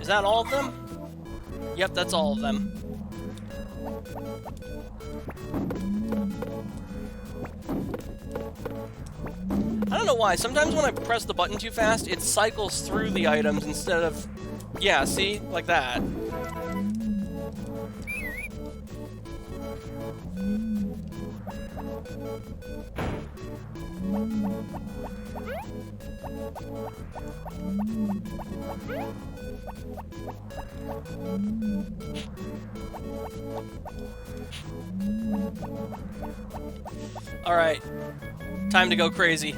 Is that all of them? Yep, that's all of them. I don't know why. Sometimes when I press the button too fast, it cycles through the items instead of... Yeah, see? Like that. Alright. Time to go crazy.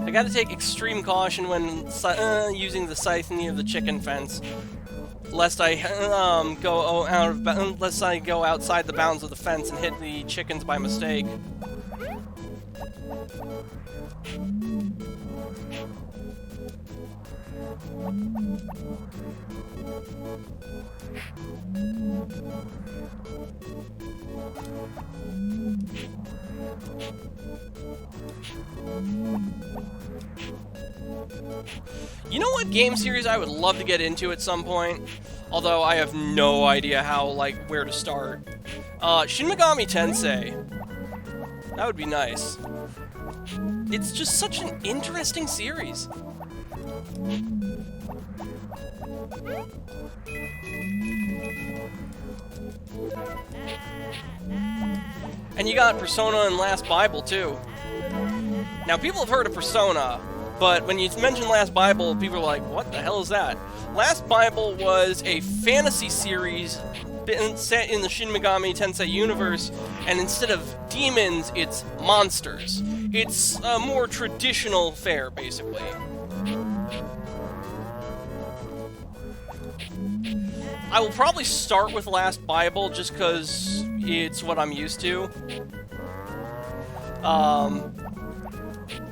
I gotta take extreme caution when using the scythe near the chicken fence, lest I lest I go outside the bounds of the fence and hit the chickens by mistake. You know what game series I would love to get into at some point? Although I have no idea how, where to start. Shin Megami Tensei. That would be nice. It's just such an interesting series. And you got Persona and Last Bible, too. Now, people have heard of Persona. But when you mention Last Bible, people are like, what the hell is that? Last Bible was a fantasy series set in the Shin Megami Tensei universe, and instead of demons, it's monsters. It's a more traditional fare, basically. I will probably start with Last Bible, just because it's what I'm used to.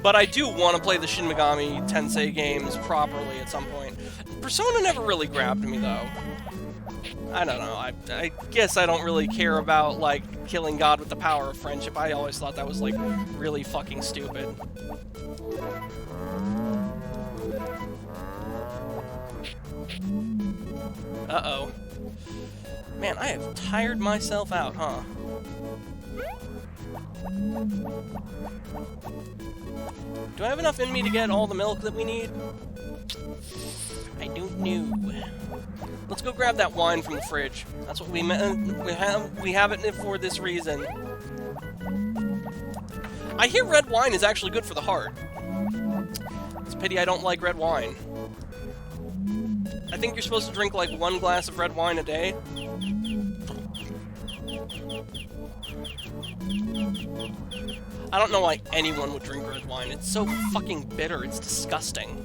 But I do want to play the Shin Megami Tensei games properly at some point. Persona never really grabbed me, though. I don't know, I guess I don't really care about, like, killing God with the power of friendship. I always thought that was, like, really fucking stupid. Uh-oh. Man, I have tired myself out, huh? Do I have enough in me to get all the milk that we need? I don't know. Let's go grab that wine from the fridge. That's what we have it for this reason. I hear red wine is actually good for the heart. It's a pity I don't like red wine. I think you're supposed to drink like 1 glass of red wine a day. I don't know why anyone would drink red wine. It's so fucking bitter. It's disgusting.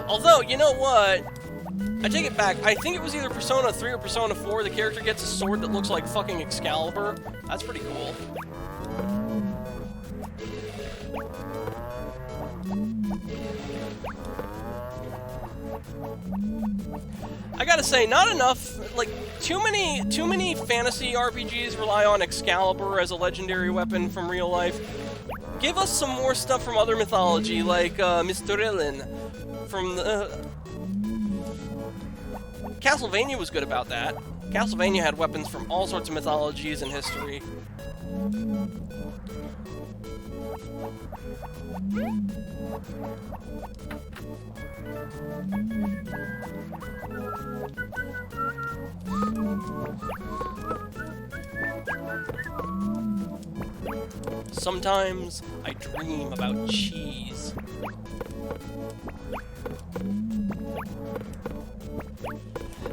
Although, you know what? I take it back. I think it was either Persona 3 or Persona 4. The character gets a sword that looks like fucking Excalibur. That's pretty cool. I gotta say, not enough. Like, too many fantasy RPGs rely on Excalibur as a legendary weapon from real life. Give us some more stuff from other mythology, like Mistrilin from the. Castlevania was good about that. Castlevania had weapons from all sorts of mythologies and history. Sometimes I dream about cheese.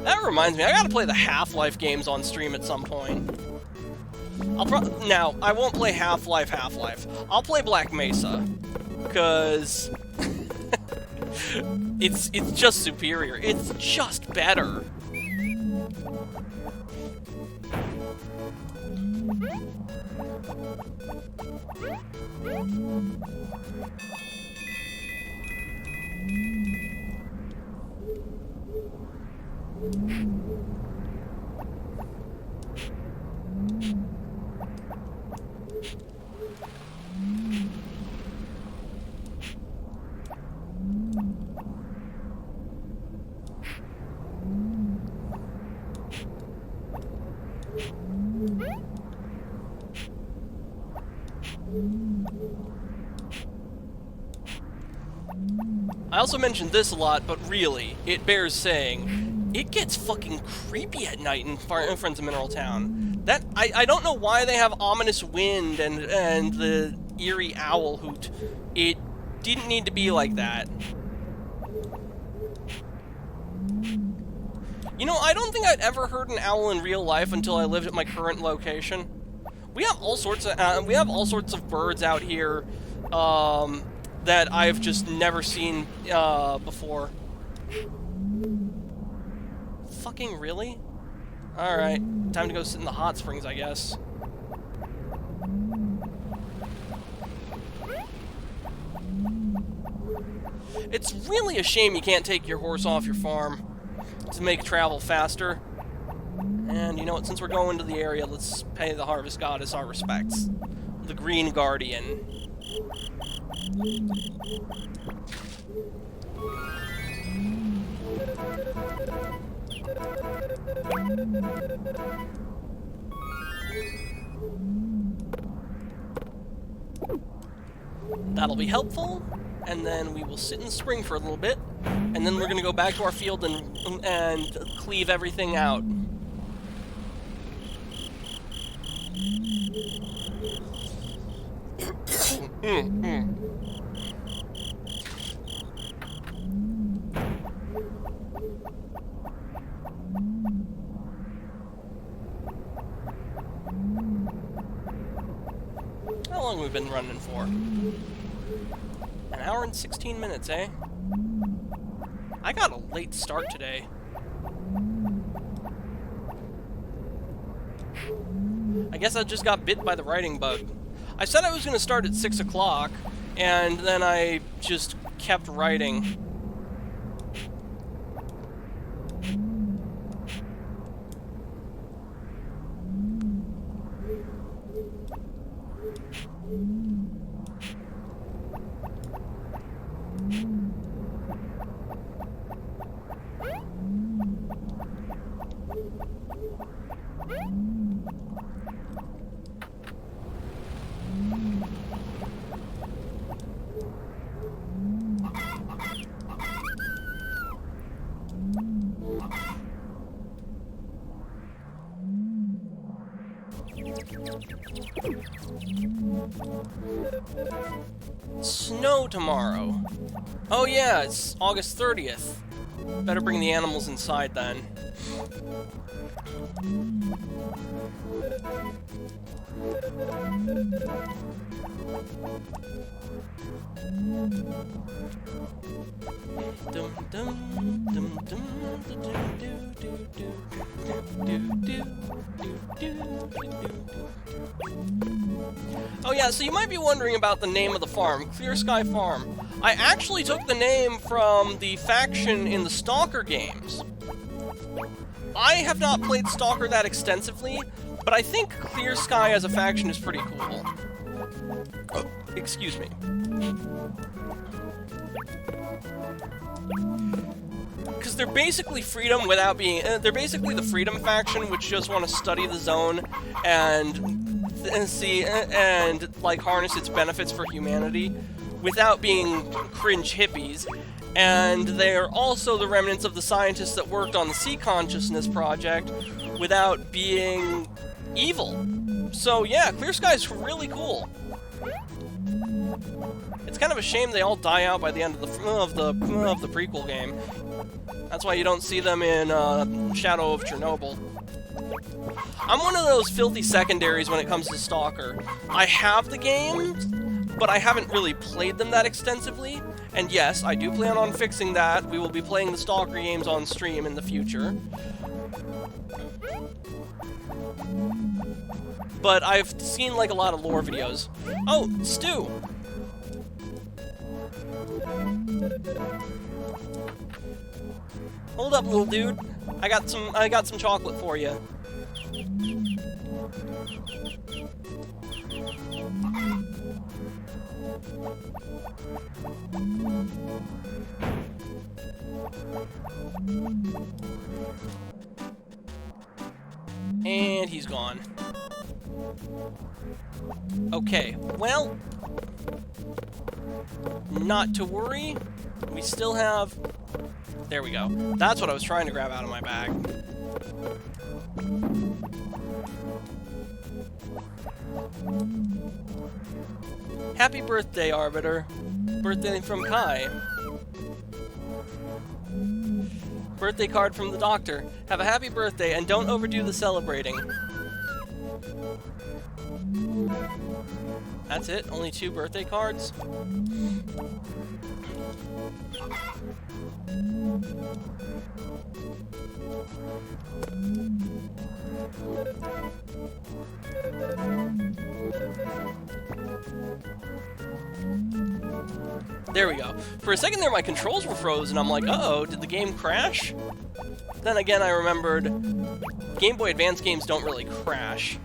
That reminds me, I gotta play the Half-Life games on stream at some point. Now, I won't play Half-Life. I'll play Black Mesa, because it's just superior. It's just better. I also mentioned this a lot, but really, it bears saying, it gets fucking creepy at night in Friends of Mineral Town. That I don't know why they have ominous wind and the eerie owl hoot. It didn't need to be like that. You know, I don't think I'd ever heard an owl in real life until I lived at my current location. We have all sorts of birds out here that I've just never seen before. Fucking really? Alright, time to go sit in the hot springs, I guess. It's really a shame you can't take your horse off your farm to make travel faster. And you know what, since we're going to the area, let's pay the Harvest Goddess our respects. The Green Guardian. That'll be helpful, and then we will sit in the spring for a little bit, and then we're gonna go back to our field and cleave everything out. How long have we been running for? An hour and 16 minutes, eh? I got a late start today. I guess I just got bit by the writing bug. I said I was going to start at 6 o'clock, and then I just kept writing. Snow tomorrow. Oh yeah, it's August 30th. Better bring the animals inside then. Oh yeah, so you might be wondering about the name of the farm, Clear Sky Farm. I actually took the name from the faction in the Stalker games. I have not played Stalker that extensively, but I think Clear Sky as a faction is pretty cool. Oh, excuse me. Because they're basically freedom without being... they're basically the freedom faction, which just want to study the zone and see and like harness its benefits for humanity without being cringe hippies. And they're also the remnants of the scientists that worked on the Sea Consciousness project without being evil. So yeah, Clear Sky's really cool. It's kind of a shame they all die out by the end of the prequel game. That's why you don't see them in Shadow of Chernobyl. I'm one of those filthy secondaries when it comes to Stalker. I have the games, but I haven't really played them that extensively. And yes, I do plan on fixing that. We will be playing the Stalker games on stream in the future. But I've seen like a lot of lore videos. Oh, Stu! Hold up, little dude. I got some chocolate for you. And he's gone. Okay, well, not to worry. We still have... There we go. That's what I was trying to grab out of my bag. Happy birthday, Arbiter. Birthday from Kai. Birthday card from the doctor. Have a happy birthday and don't overdo the celebrating. That's it? Only 2 birthday cards? There we go. For a second there, my controls were frozen. I'm like, uh-oh, did the game crash? Then again, I remembered Game Boy Advance games don't really crash.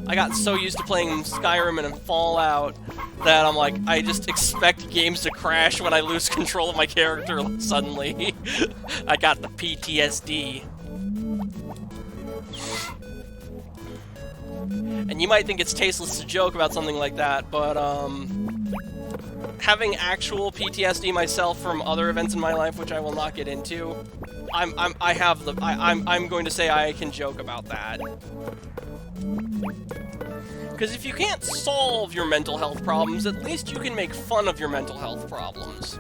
I got so used to playing Skyrim and Fallout that I'm like, I just expect games to crash when I lose control of my character suddenly. I got the PTSD. And you might think it's tasteless to joke about something like that, but having actual PTSD myself from other events in my life, which I will not get into, I'm going to say I can joke about that. Because if you can't solve your mental health problems, at least you can make fun of your mental health problems.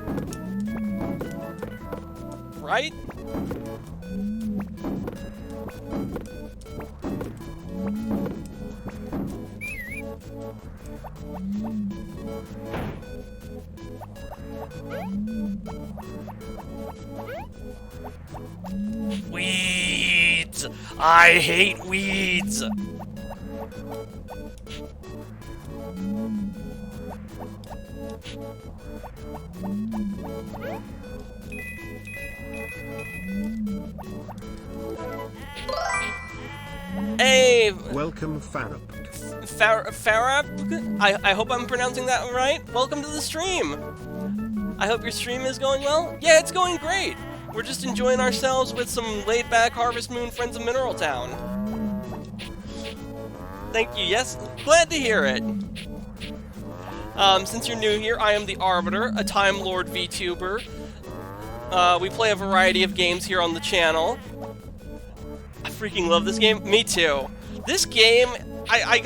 Right? Weeds! I hate weeds! Hey! Welcome, Farab. Farab? I hope I'm pronouncing that right. Welcome to the stream! I hope your stream is going well? Yeah, it's going great! We're just enjoying ourselves with some laid-back Harvest Moon Friends of Mineral Town. Thank you, yes, glad to hear it. Since you're new here, I am the Arbiter, a Time Lord VTuber. We play a variety of games here on the channel. I freaking love this game. Me too. This game, I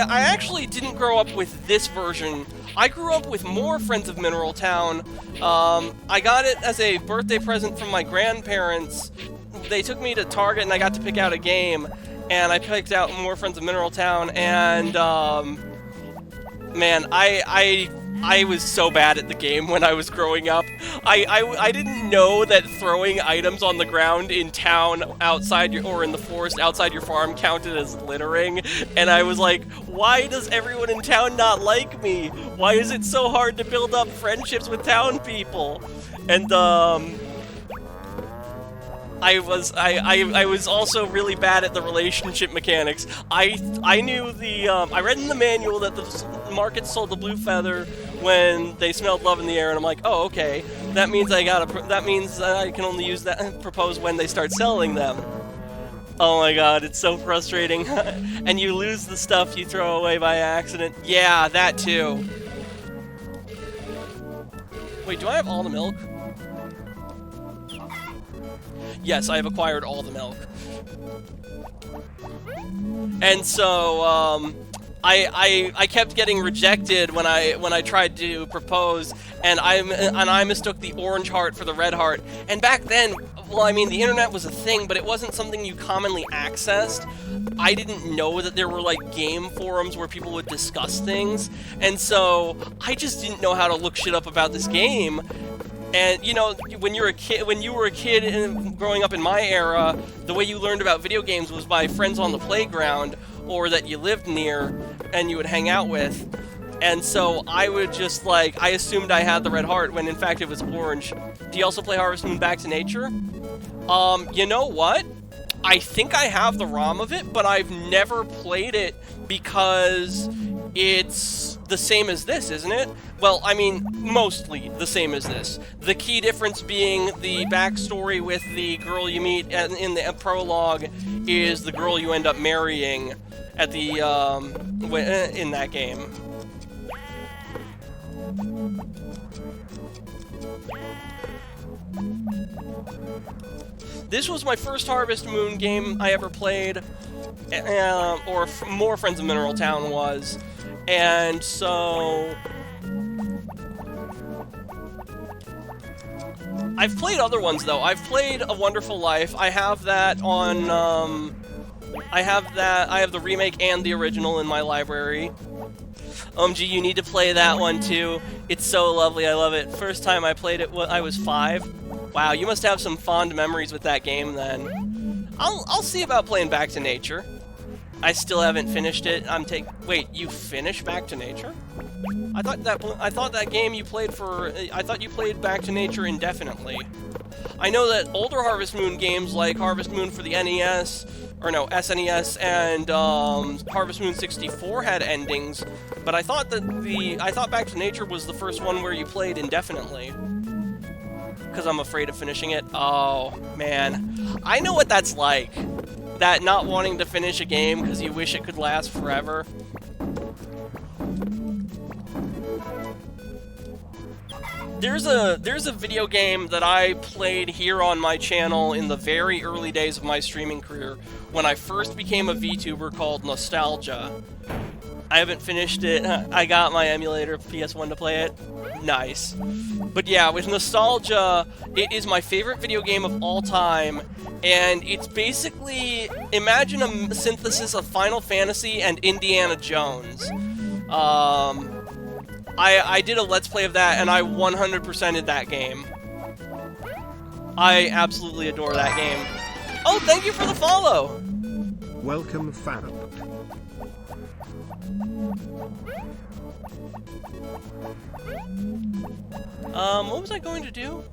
actually didn't grow up with this version. I grew up with more Friends of Mineral Town. I got it as a birthday present from my grandparents. They took me to Target and I got to pick out a game. And I picked out more Friends of Mineral Town, and man, I was so bad at the game when I was growing up. I didn't know that throwing items on the ground in town outside or in the forest outside your farm counted as littering, and I was like, why does everyone in town not like me? Why is it so hard to build up friendships with town people? And I was also really bad at the relationship mechanics. I knew the I read in the manual that the markets sold the blue feather when they smelled love in the air, and I'm like, oh, okay. That means I can only use that propose when they start selling them. Oh my god, it's so frustrating. And you lose the stuff you throw away by accident. Yeah, that too. Wait, do I have all the milk? Yes, I have acquired all the milk. And so, I kept getting rejected when I tried to propose, and I mistook the orange heart for the red heart. And back then, well, I mean, the internet was a thing, but it wasn't something you commonly accessed. I didn't know that there were, like, game forums where people would discuss things, and so I just didn't know how to look shit up about this game. And, you know, when you were a kid and growing up in my era, the way you learned about video games was by friends on the playground, or that you lived near and you would hang out with. And so I would just, like, I assumed I had the red heart when in fact it was orange. Do you also play Harvest Moon Back to Nature? You know what? I think I have the ROM of it, but I've never played it because it's the same as this, isn't it? Well, I mean, mostly the same as this. The key difference being the backstory with the girl you meet in the prologue is the girl you end up marrying at the, in that game. This was my first Harvest Moon game I ever played, or more Friends of Mineral Town was, and so I've played other ones though. I've played A Wonderful Life. I have that on, I have the remake and the original in my library. OMG, you need to play that one too. It's so lovely, I love it. First time I played it, I was 5. Wow, you must have some fond memories with that game then. I'll see about playing Back to Nature. I still haven't finished it. Wait, you finished Back to Nature? I thought that game you played for. I thought you played Back to Nature indefinitely. I know that older Harvest Moon games like Harvest Moon for the NES, or no, SNES, and Harvest Moon 64 had endings, but I thought Back to Nature was the first one where you played indefinitely. Because I'm afraid of finishing it. Oh, man. I know what that's like. That not wanting to finish a game because you wish it could last forever. There's a video game that I played here on my channel in the very early days of my streaming career when I first became a VTuber called Nostalgia. I haven't finished it. I got my emulator PS1 to play it. Nice. But yeah, with Nostalgia, it is my favorite video game of all time, and it's basically, imagine a synthesis of Final Fantasy and Indiana Jones. I did a Let's Play of that, and I 100%ed that game. I absolutely adore that game. Oh, thank you for the follow! Welcome, Fab. What was I going to do?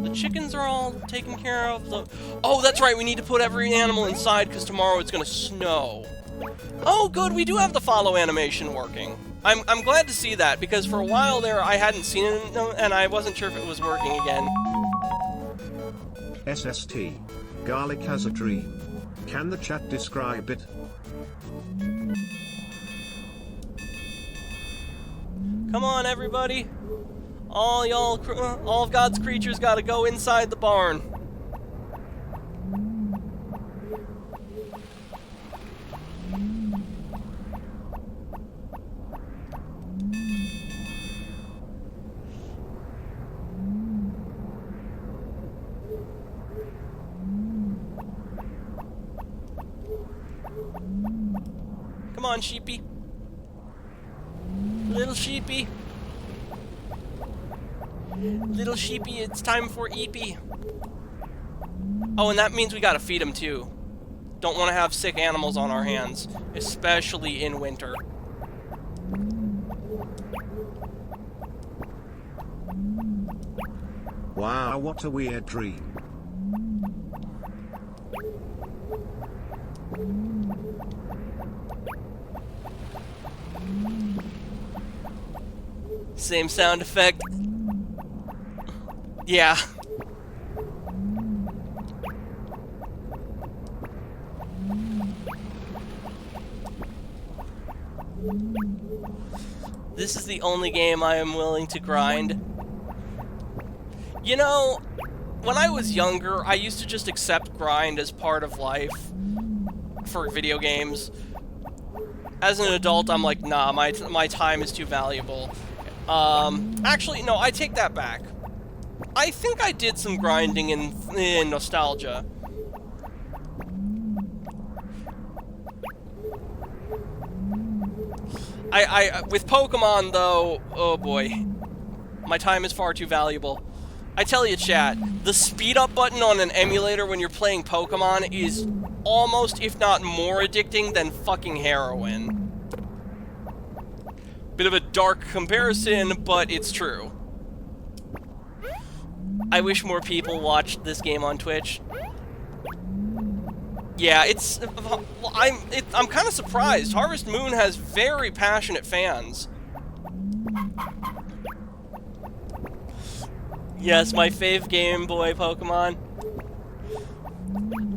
The chickens are all taken care of. Oh, that's right, we need to put every animal inside because tomorrow it's gonna snow. Oh, good, we do have the follow animation working. I'm glad to see that, because for a while there I hadn't seen it, and I wasn't sure if it was working again. SST. Garlic has a dream. Can the chat describe it? Come on, everybody. All of God's creatures gotta go inside the barn. Come on, sheepy. Little sheepy. Little sheepy, it's time for Eepy. Oh, and that means we gotta feed them too. Don't want to have sick animals on our hands, especially in winter. Wow, what a weird dream. Same sound effect. Yeah. This is the only game I am willing to grind. You know, when I was younger, I used to just accept grind as part of life for video games. As an adult, I'm like, nah, my time is too valuable. Actually, no, I take that back. I think I did some grinding in Nostalgia. With Pokemon, though, oh boy. My time is far too valuable. I tell you, chat, the speed up button on an emulator when you're playing Pokemon is almost, if not more addicting than fucking heroin. Bit of a dark comparison, but it's true. I wish more people watched this game on Twitch. Yeah, I'm kind of surprised. Harvest Moon has very passionate fans. Yes, my fave Game Boy Pokemon.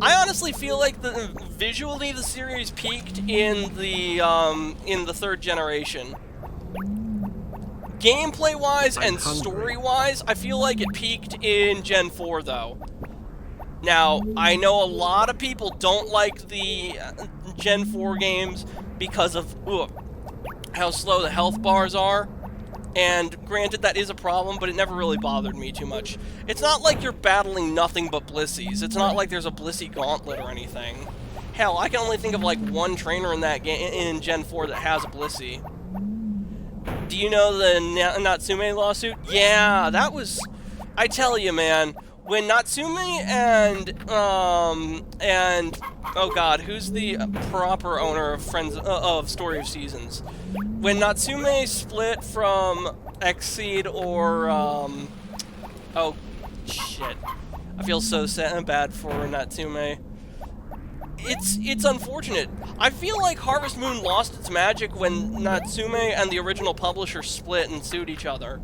I honestly feel like visually the series peaked in the third generation. Gameplay-wise and story-wise, I feel like it peaked in Gen 4, though. Now, I know a lot of people don't like the Gen 4 games because of how slow the health bars are. And granted, that is a problem, but it never really bothered me too much. It's not like you're battling nothing but Blissies. It's not like there's a Blissey gauntlet or anything. Hell, I can only think of like one trainer in that game in Gen 4 that has a Blissey. Do you know the Natsume lawsuit? Yeah, that was... I tell you, man, when Natsume and oh god, who's the proper owner of Story of Seasons? When Natsume split from Xseed or oh shit, I feel so sad and bad for Natsume. It's unfortunate. I feel like Harvest Moon lost its magic when Natsume and the original publisher split and sued each other.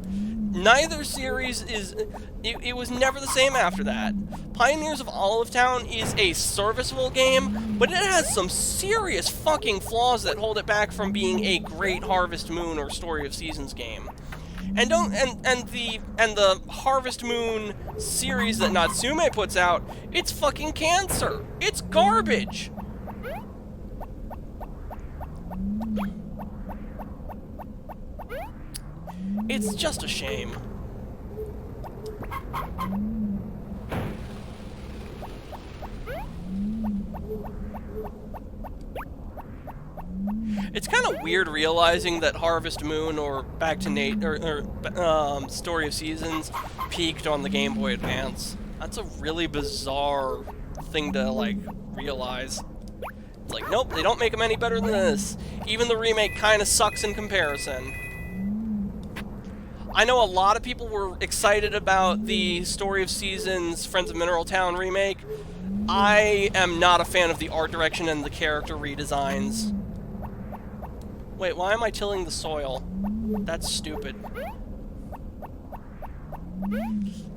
Neither series is... It was never the same after that. Pioneers of Olive Town is a serviceable game, but it has some serious fucking flaws that hold it back from being a great Harvest Moon or Story of Seasons game. And the Harvest Moon series that Natsume puts out, it's fucking cancer. It's garbage. It's just a shame. It's kind of weird realizing that Harvest Moon or Back to Nate or Story of Seasons peaked on the Game Boy Advance. That's a really bizarre thing to like realize. It's like, nope, they don't make them any better than this. Even the remake kind of sucks in comparison. I know a lot of people were excited about the Story of Seasons Friends of Mineral Town remake. I am not a fan of the art direction and the character redesigns. Wait, why am I tilling the soil? That's stupid.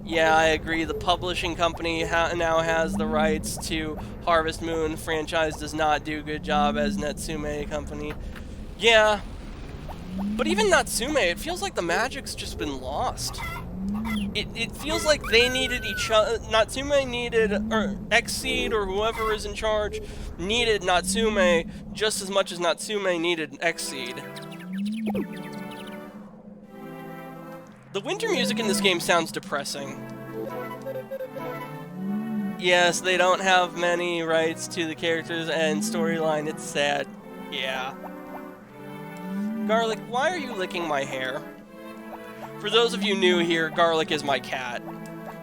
Yeah, I agree. The publishing company now has the rights to Harvest Moon. Franchise does not do a good job as Natsume company. Yeah. But even Natsume, it feels like the magic's just been lost. It feels like they needed each other. Natsume needed, or Xseed or whoever is in charge, needed Natsume just as much as Natsume needed Xseed. The winter music in this game sounds depressing. Yes, they don't have many rights to the characters and storyline. It's sad. Yeah. Garlic, why are you licking my hair? For those of you new here, Garlic is my cat.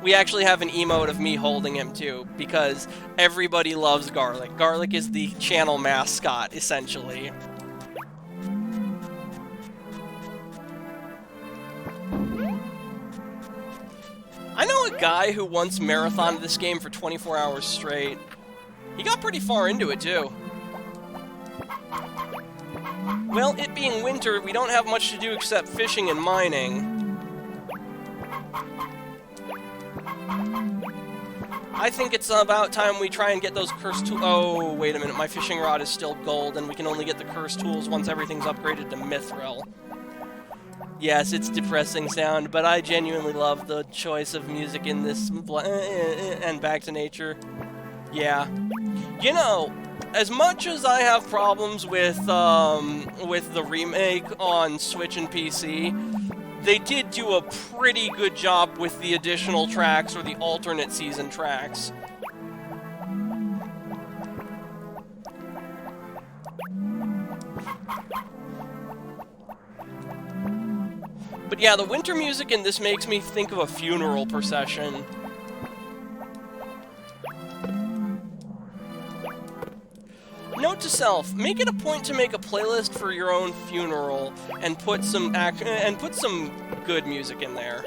We actually have an emote of me holding him too, because everybody loves Garlic. Garlic is the channel mascot, essentially. I know a guy who once marathoned this game for 24 hours straight. He got pretty far into it too. Well, it being winter, we don't have much to do except fishing and mining. I think it's about time we try and get those cursed tools. Oh, wait a minute, my fishing rod is still gold, and we can only get the cursed tools once everything's upgraded to Mithril. Yes, it's depressing sound, but I genuinely love the choice of music in this and Back to Nature. Yeah. You know, as much as I have problems with the remake on Switch and PC, they did do a pretty good job with the additional tracks or the alternate season tracks. But yeah, the winter music in this makes me think of a funeral procession. Note to self, make it a point to make a playlist for your own funeral and put some good music in there.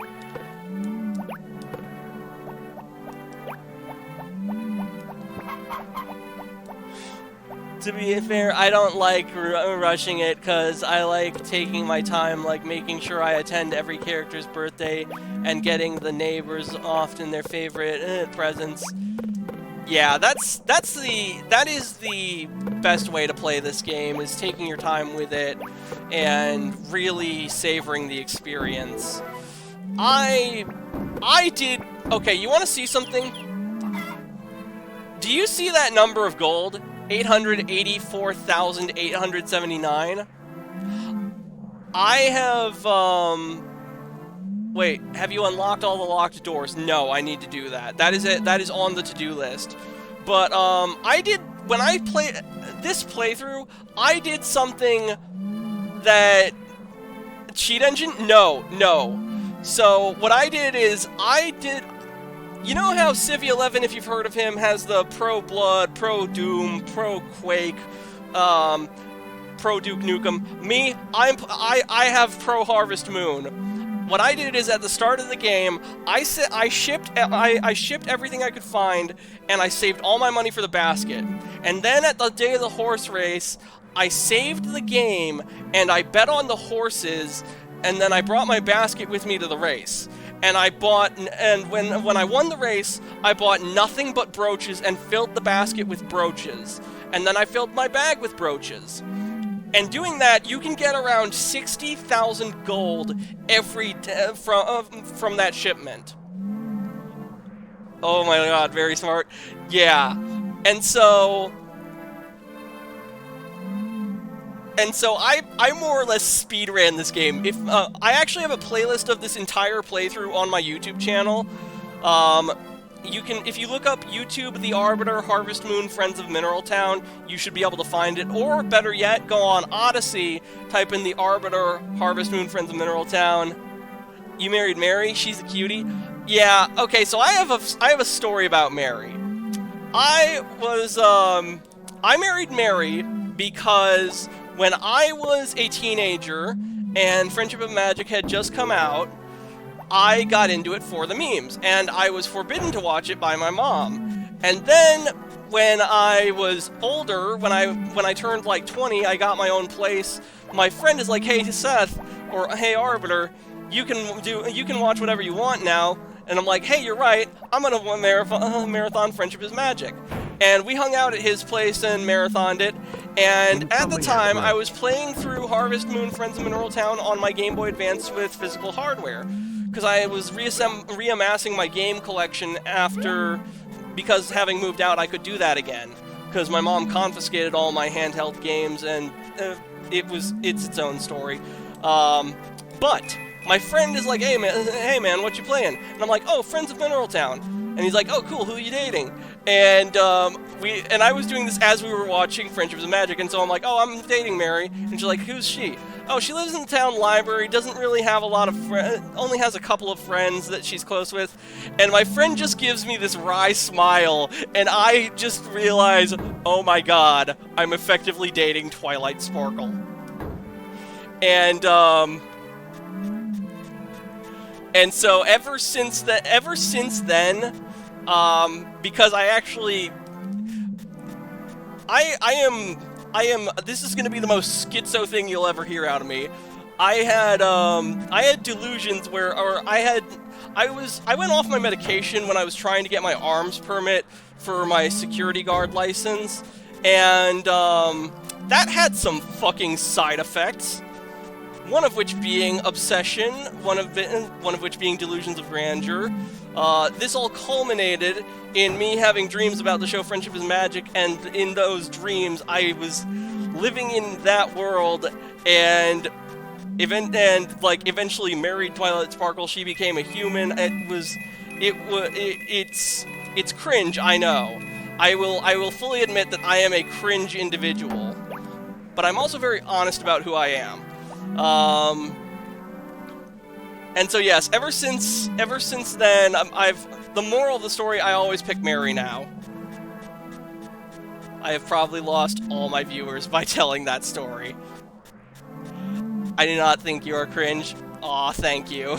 To be fair, I don't like rushing it because I like taking my time, like making sure I attend every character's birthday and getting the neighbors often their favorite presents. Yeah, that is the best way to play this game, is taking your time with it and really savoring the experience. I did... Okay, you want to see something? Do you see that number of gold? 884,879? I have, Wait, have you unlocked all the locked doors? No, I need to do that. That is it. That is on the to-do list. But, I did... When I played this playthrough, I did something that... Cheat engine? No. So, what I did is, you know how Civ 11, if you've heard of him, has the Pro Blood, Pro Doom, Pro Quake, Pro Duke Nukem? Me, I have Pro Harvest Moon. What I did is, at the start of the game, I shipped everything I could find, and I saved all my money for the basket. And then at the day of the horse race, I saved the game, and I bet on the horses and then I brought my basket with me to the race. And I bought, and when I won the race, I bought nothing but brooches and filled the basket with brooches. And then I filled my bag with brooches. And doing that, you can get around 60,000 gold every from that shipment. Oh my god, very smart. Yeah. And so I more or less speed ran this game. If I actually have a playlist of this entire playthrough on my YouTube channel. You can, if you look up YouTube, The Arbiter, Harvest Moon, Friends of Mineral Town, you should be able to find it. Or better yet, go on Odyssey, type in The Arbiter, Harvest Moon, Friends of Mineral Town. You married Mary? She's a cutie. Yeah. Okay. So I have a story about Mary. I married Mary because when I was a teenager and Friendship of Magic had just come out, I got into it for the memes, and I was forbidden to watch it by my mom. And then, when I was older, when I turned like 20, I got my own place. My friend is like, "Hey Seth," or "Hey Arbiter, you can watch whatever you want now." And I'm like, "Hey, you're right. I'm gonna marathon Friendship is Magic." And we hung out at his place and marathoned it. And at the time, I was playing through Harvest Moon, Friends of Mineral Town on my Game Boy Advance with physical hardware. Because I was reamassing my game collection because having moved out, I could do that again. Because my mom confiscated all my handheld games, and it's its own story. But my friend is like, hey man, what you playing? And I'm like, "Oh, Friends of Mineral Town." And he's like, "Oh, cool, who are you dating?" And I was doing this as we were watching Friendships of Magic, and so I'm like, "Oh, I'm dating Mary." And she's like, "Who's she?" "Oh, she lives in the town library, doesn't really have a lot of friends, only has a couple of friends that she's close with." And my friend just gives me this wry smile, and I just realize, oh my god, I'm effectively dating Twilight Sparkle. And so ever since then, because I am, this is going to be the most schizo thing you'll ever hear out of me. I had delusions where, I went off my medication when I was trying to get my arms permit for my security guard license, and, that had some fucking side effects. One of which being obsession, one of which being delusions of grandeur. This all culminated in me having dreams about the show Friendship is Magic, and in those dreams, I was living in that world, and eventually married Twilight Sparkle. She became a human. It's cringe, I know. I will fully admit that I am a cringe individual, but I'm also very honest about who I am. And so yes, ever since then, the moral of the story, I always pick Mary now. I have probably lost all my viewers by telling that story. I do not think you are cringe. Aw, thank you.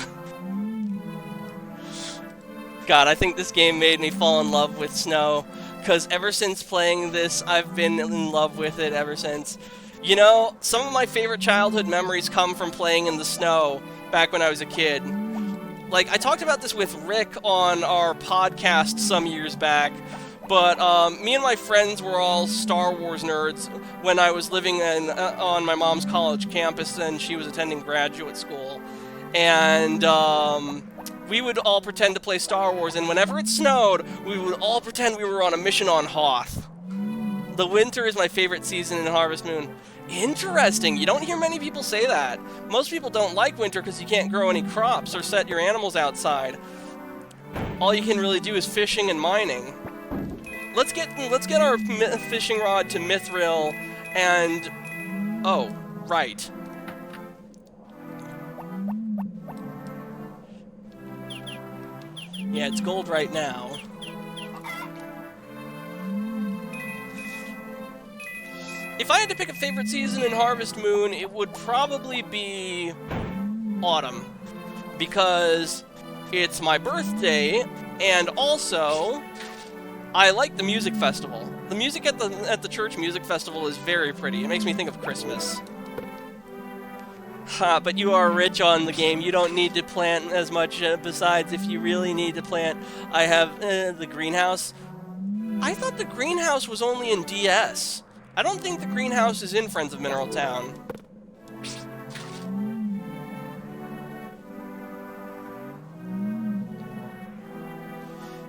God, I think this game made me fall in love with snow, because ever since playing this, I've been in love with it ever since. You know, some of my favorite childhood memories come from playing in the snow back when I was a kid. Like, I talked about this with Rick on our podcast some years back, but me and my friends were all Star Wars nerds when I was living on my mom's college campus and she was attending graduate school. And we would all pretend to play Star Wars, and whenever it snowed, we would all pretend we were on a mission on Hoth. The winter is my favorite season in Harvest Moon. Interesting, you don't hear many people say that. Most people don't like winter because you can't grow any crops or set your animals outside. All you can really do is fishing and mining. Let's get our fishing rod to Mithril, and... oh, right. Yeah, it's gold right now. If I had to pick a favorite season in Harvest Moon, it would probably be autumn, because it's my birthday, and also I like the music festival. The music at the church music festival is very pretty. It makes me think of Christmas. Ha, but you are rich on the game. You don't need to plant as much. Besides, if you really need to plant, I have the greenhouse. I thought the greenhouse was only in DS. I don't think the greenhouse is in Friends of Mineral Town.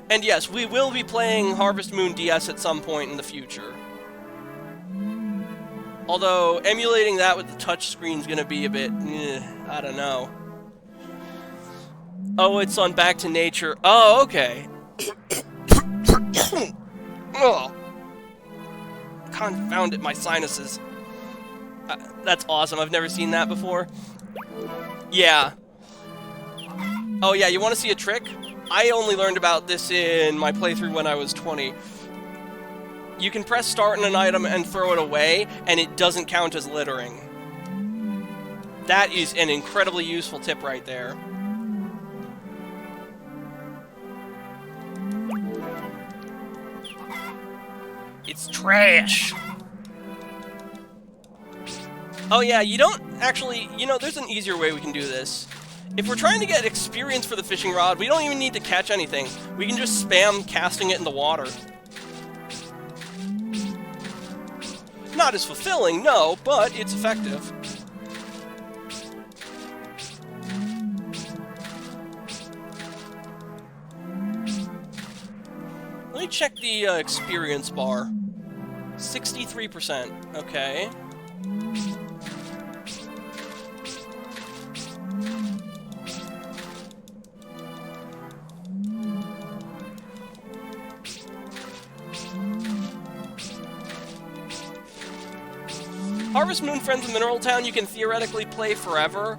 And yes, we will be playing Harvest Moon DS at some point in the future. Although, emulating that with the touchscreen is going to be a bit... I don't know. Oh, it's on Back to Nature. Oh, okay. Oh. Confound it, my sinuses. That's awesome. I've never seen that before. Yeah. Oh, yeah, you want to see a trick? I only learned about this in my playthrough when I was 20. You can press start on an item and throw it away, and it doesn't count as littering. That is an incredibly useful tip right there. It's trash! Oh yeah, you don't actually... You know, there's an easier way we can do this. If we're trying to get experience for the fishing rod, we don't even need to catch anything. We can just spam casting it in the water. Not as fulfilling, no, but it's effective. Let me check the experience bar. 63%, okay. Harvest Moon Friends of Mineral Town you can theoretically play forever.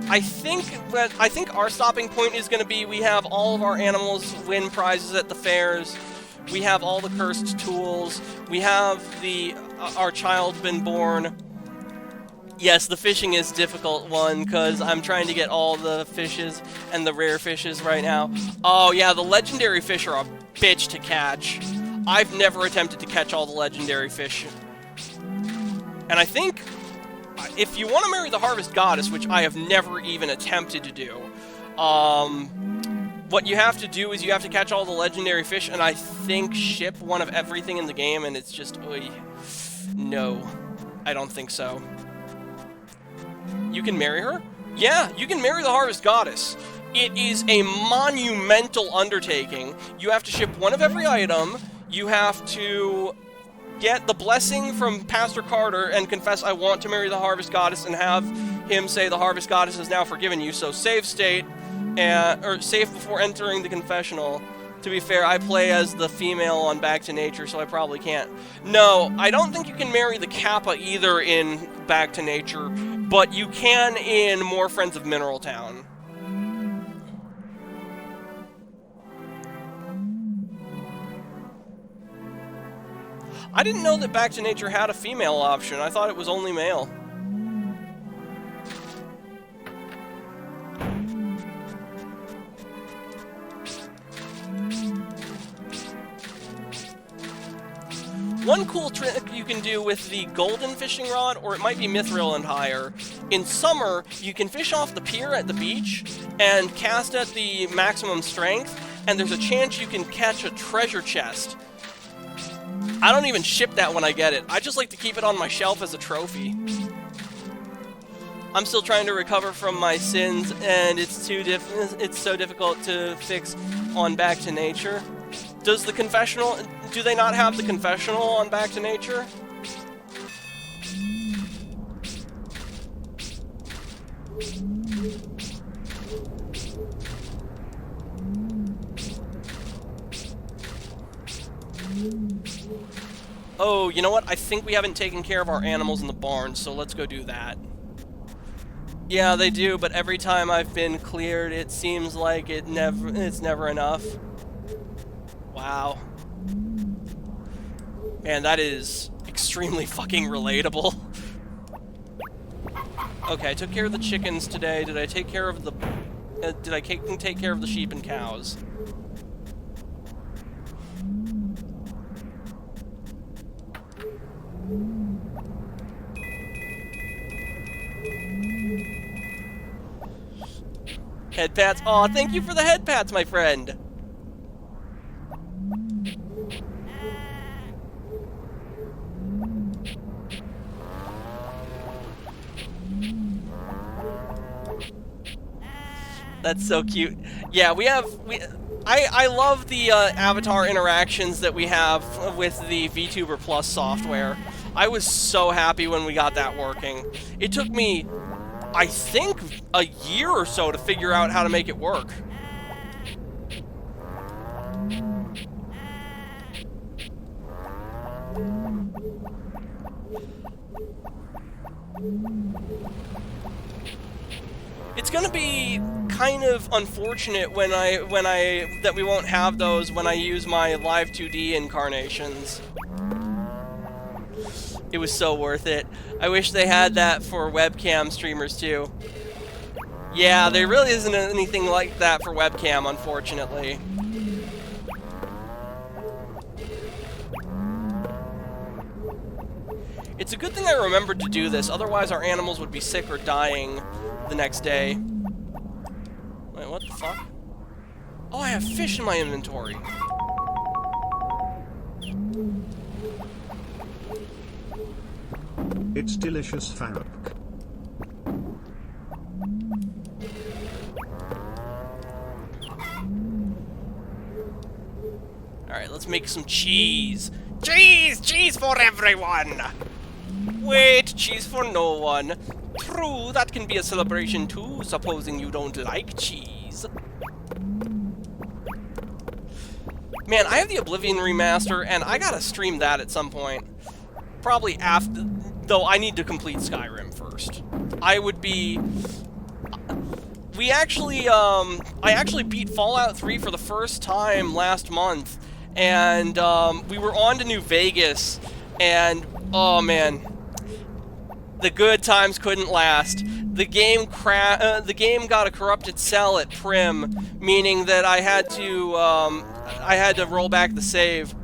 I think our stopping point is going to be we have all of our animals win prizes at the fairs. We have all the cursed tools. We have our child been born. Yes, the fishing is difficult one because I'm trying to get all the fishes and the rare fishes right now. Oh yeah, the legendary fish are a bitch to catch. I've never attempted to catch all the legendary fish. And I think, if you want to marry the Harvest Goddess, which I have never even attempted to do, what you have to do is you have to catch all the legendary fish, and I think ship one of everything in the game, and it's just, oy. No, I don't think so. You can marry her? Yeah, you can marry the Harvest Goddess. It is a monumental undertaking. You have to ship one of every item, you have to get the blessing from Pastor Carter and confess, I want to marry the Harvest Goddess, and have him say the Harvest Goddess has now forgiven you. So save state, or save before entering the confessional. To be fair, I play as the female on Back to Nature, so I probably can't. No, I don't think you can marry the Kappa either in Back to Nature, but you can in more Friends of Mineral Town. I didn't know that Back to Nature had a female option. I thought it was only male. One cool trick you can do with the golden fishing rod, or it might be mithril and higher, in summer, you can fish off the pier at the beach and cast at the maximum strength, and there's a chance you can catch a treasure chest. I don't even ship that when I get it. I just like to keep it on my shelf as a trophy. I'm still trying to recover from my sins, and it's so difficult to fix on Back to Nature. Does the confessional... Do they not have the confessional on Back to Nature? Oh, you know what? I think we haven't taken care of our animals in the barn, so let's go do that. Yeah, they do, but every time I've been cleared, it seems like it's never enough. Wow. Man, that is extremely fucking relatable. Okay, I took care of the chickens today. Did I take care of the... did I take care of the sheep and cows? Head pats. Aw, thank you for the head pats, my friend. That's so cute. Yeah, I love the avatar interactions that we have with the VTuber Plus software. I was so happy when we got that working. It took me, I think, a year or so to figure out how to make it work. It's gonna be kind of unfortunate that we won't have those when I use my Live 2D incarnations. It was so worth it. I wish they had that for webcam streamers too. Yeah, there really isn't anything like that for webcam, unfortunately. It's a good thing I remembered to do this, otherwise our animals would be sick or dying the next day. Wait, what the fuck? Oh, I have fish in my inventory. It's delicious, Faruk. Alright, let's make some cheese. Cheese! Cheese for everyone! Wait, cheese for no one. True, that can be a celebration too, supposing you don't like cheese. Man, I have the Oblivion remaster, and I gotta stream that at some point. Probably after... Though, I need to complete Skyrim first. I would be... I actually beat Fallout 3 for the first time last month, and we were on to New Vegas, and oh man, the good times couldn't last. The game got a corrupted cell at Prim, meaning that I had to roll back the save.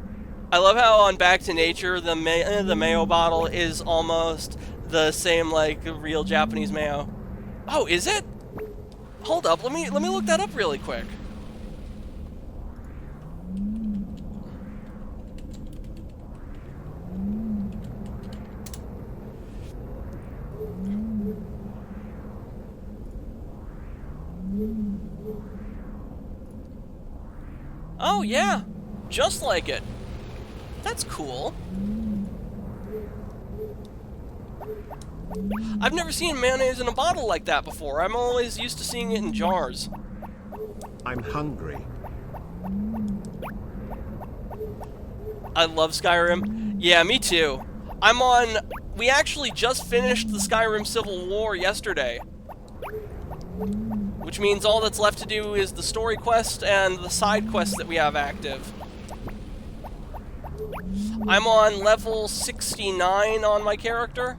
I love how on Back to Nature the mayo bottle is almost the same like real Japanese mayo. Oh, is it? Hold up, let me look that up really quick. Oh yeah, just like it. That's cool. I've never seen mayonnaise in a bottle like that before. I'm always used to seeing it in jars. I'm hungry. I love Skyrim. Yeah, me too. We actually just finished the Skyrim Civil War yesterday. Which means all that's left to do is the story quest and the side quests that we have active. I'm on level 69 on my character.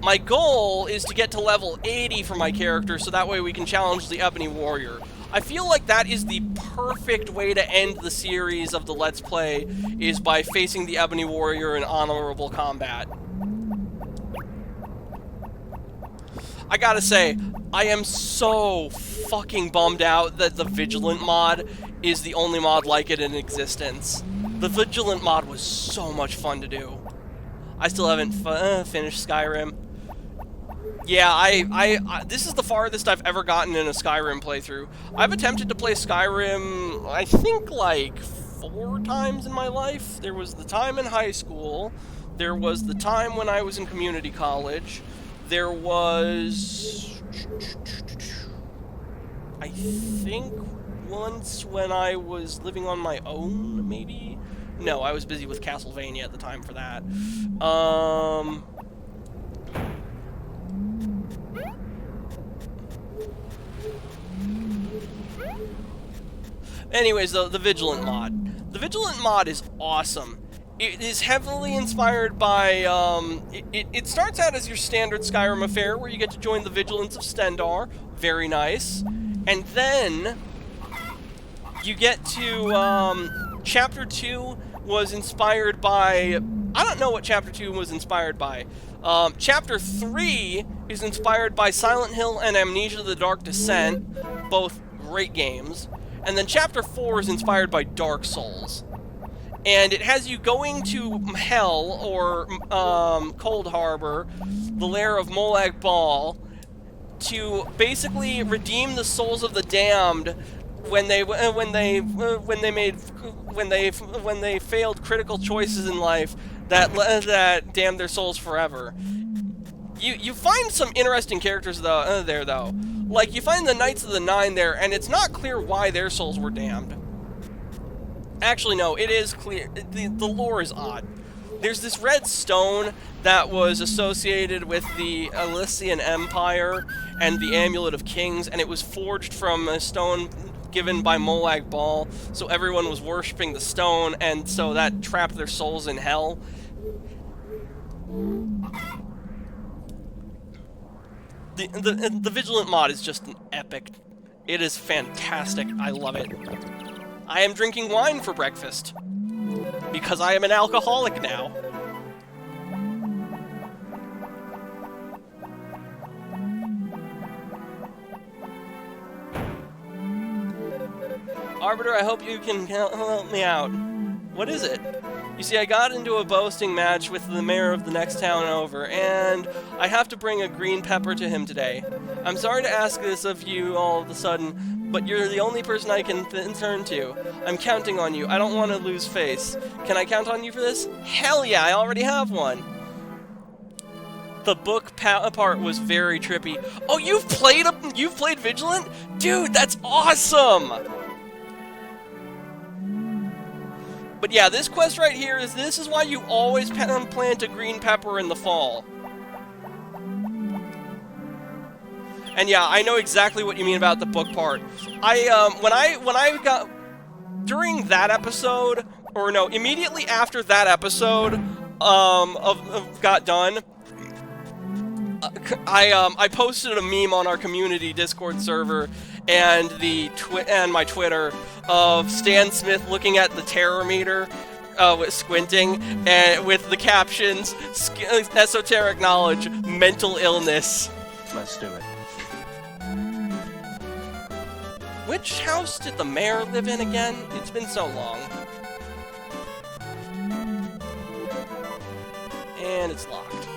My goal is to get to level 80 for my character, so that way we can challenge the Ebony Warrior. I feel like that is the perfect way to end the series of the Let's Play, is by facing the Ebony Warrior in honorable combat. I gotta say, I am so fucking bummed out that the Vigilant mod is the only mod like it in existence. The Vigilant mod was so much fun to do. I still haven't finished Skyrim. Yeah, this is the farthest I've ever gotten in a Skyrim playthrough. I've attempted to play Skyrim, I think, like 4 times in my life. There was the time in high school. There was the time when I was in community college. There was... I think once when I was living on my own, maybe? No, I was busy with Castlevania at the time for that. Anyways, though, the Vigilant mod. The Vigilant mod is awesome. It is heavily inspired by, it starts out as your standard Skyrim affair, where you get to join the Vigilance of Stendarr. Very nice. And then you get to, Chapter 2 was inspired by... I don't know what Chapter 2 was inspired by. Chapter 3 is inspired by Silent Hill and Amnesia: The Dark Descent, both great games. And then Chapter 4 is inspired by Dark Souls. And it has you going to Hell, or Cold Harbor, the lair of Molag Bal, to basically redeem the souls of the damned when they failed critical choices in life that damned their souls forever. You find some interesting characters there though. Like you find the Knights of the Nine there, and it's not clear why their souls were damned. Actually, no, it is clear. The lore is odd. There's this red stone that was associated with the Elysian Empire and the Amulet of Kings, and it was forged from a stone given by Molag Bal, so everyone was worshipping the stone, and so that trapped their souls in hell. The Vigilant mod is just an epic. It is fantastic. I love it. I am drinking wine for breakfast, because I am an alcoholic now. Arbiter, I hope you can help me out. What is it? You see, I got into a boasting match with the mayor of the next town over, and I have to bring a green pepper to him today. I'm sorry to ask this of you all of a sudden, but you're the only person I can turn to. I'm counting on you. I don't want to lose face. Can I count on you for this? Hell yeah, I already have one. The book part was very trippy. Oh, you've played Vigilant? Dude, that's awesome! But yeah, this quest right here this is why you always plant a green pepper in the fall. And yeah, I know exactly what you mean about the book part. When I got during that episode, or no, immediately after that episode got done, I posted a meme on our community Discord server and my Twitter of Stan Smith looking at the terror meter, squinting, and with the captions, esoteric knowledge, mental illness. Let's do it. Which house did the mayor live in again? It's been so long. And it's locked.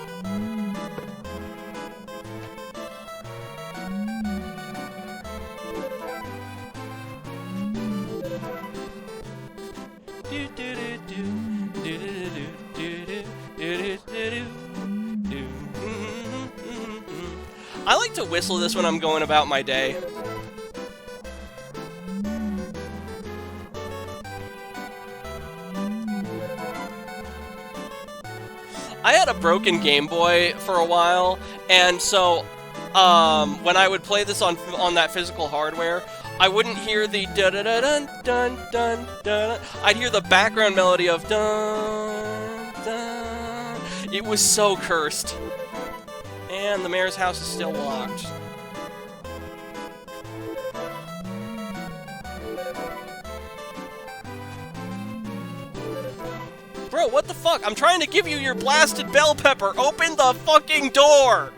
I like to whistle this when I'm going about my day. I had a broken Game Boy for a while, and so when I would play this on that physical hardware, I wouldn't hear the dun-dun-dun-dun-dun. I'd hear the background melody of dun-dun. It was so cursed. And the mayor's house is still locked. Bro, what the fuck? I'm trying to give you your blasted bell pepper. Open the fucking door!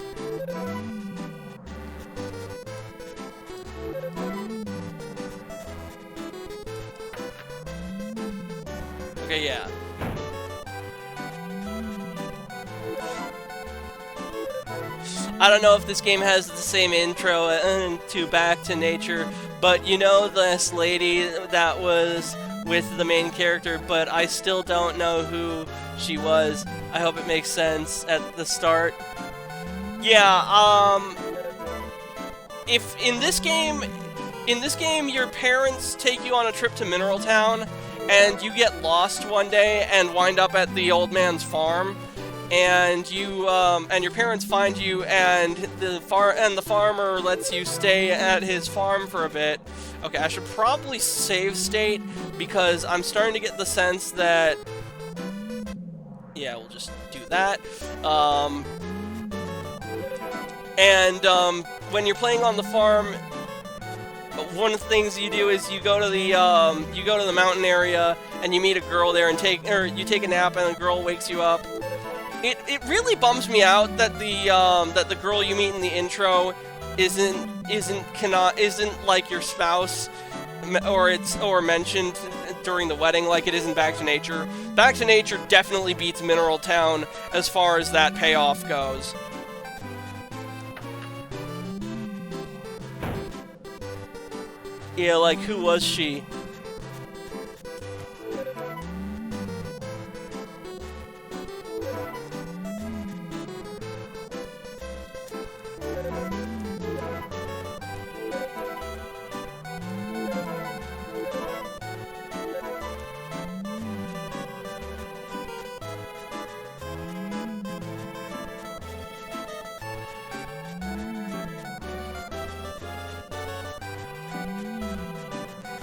Okay, yeah. I don't know if this game has the same intro to Back to Nature, but you know this lady that was with the main character, but I still don't know who she was. I hope it makes sense at the start. Yeah, if in this game your parents take you on a trip to Mineral Town, and you get lost one day and wind up at the old man's farm, and you and your parents find you, and the farmer lets you stay at his farm for a bit. Okay, I should probably save state because I'm starting to get the sense that, yeah, we'll just do that. When you're playing on the farm, one of the things you do is you go to the mountain area and you meet a girl there and you take a nap, and the girl wakes you up. It really bums me out that the girl you meet in the intro isn't like your spouse, or mentioned during the wedding like it is in Back to Nature. Back to Nature definitely beats Mineral Town as far as that payoff goes. Yeah, like, who was she?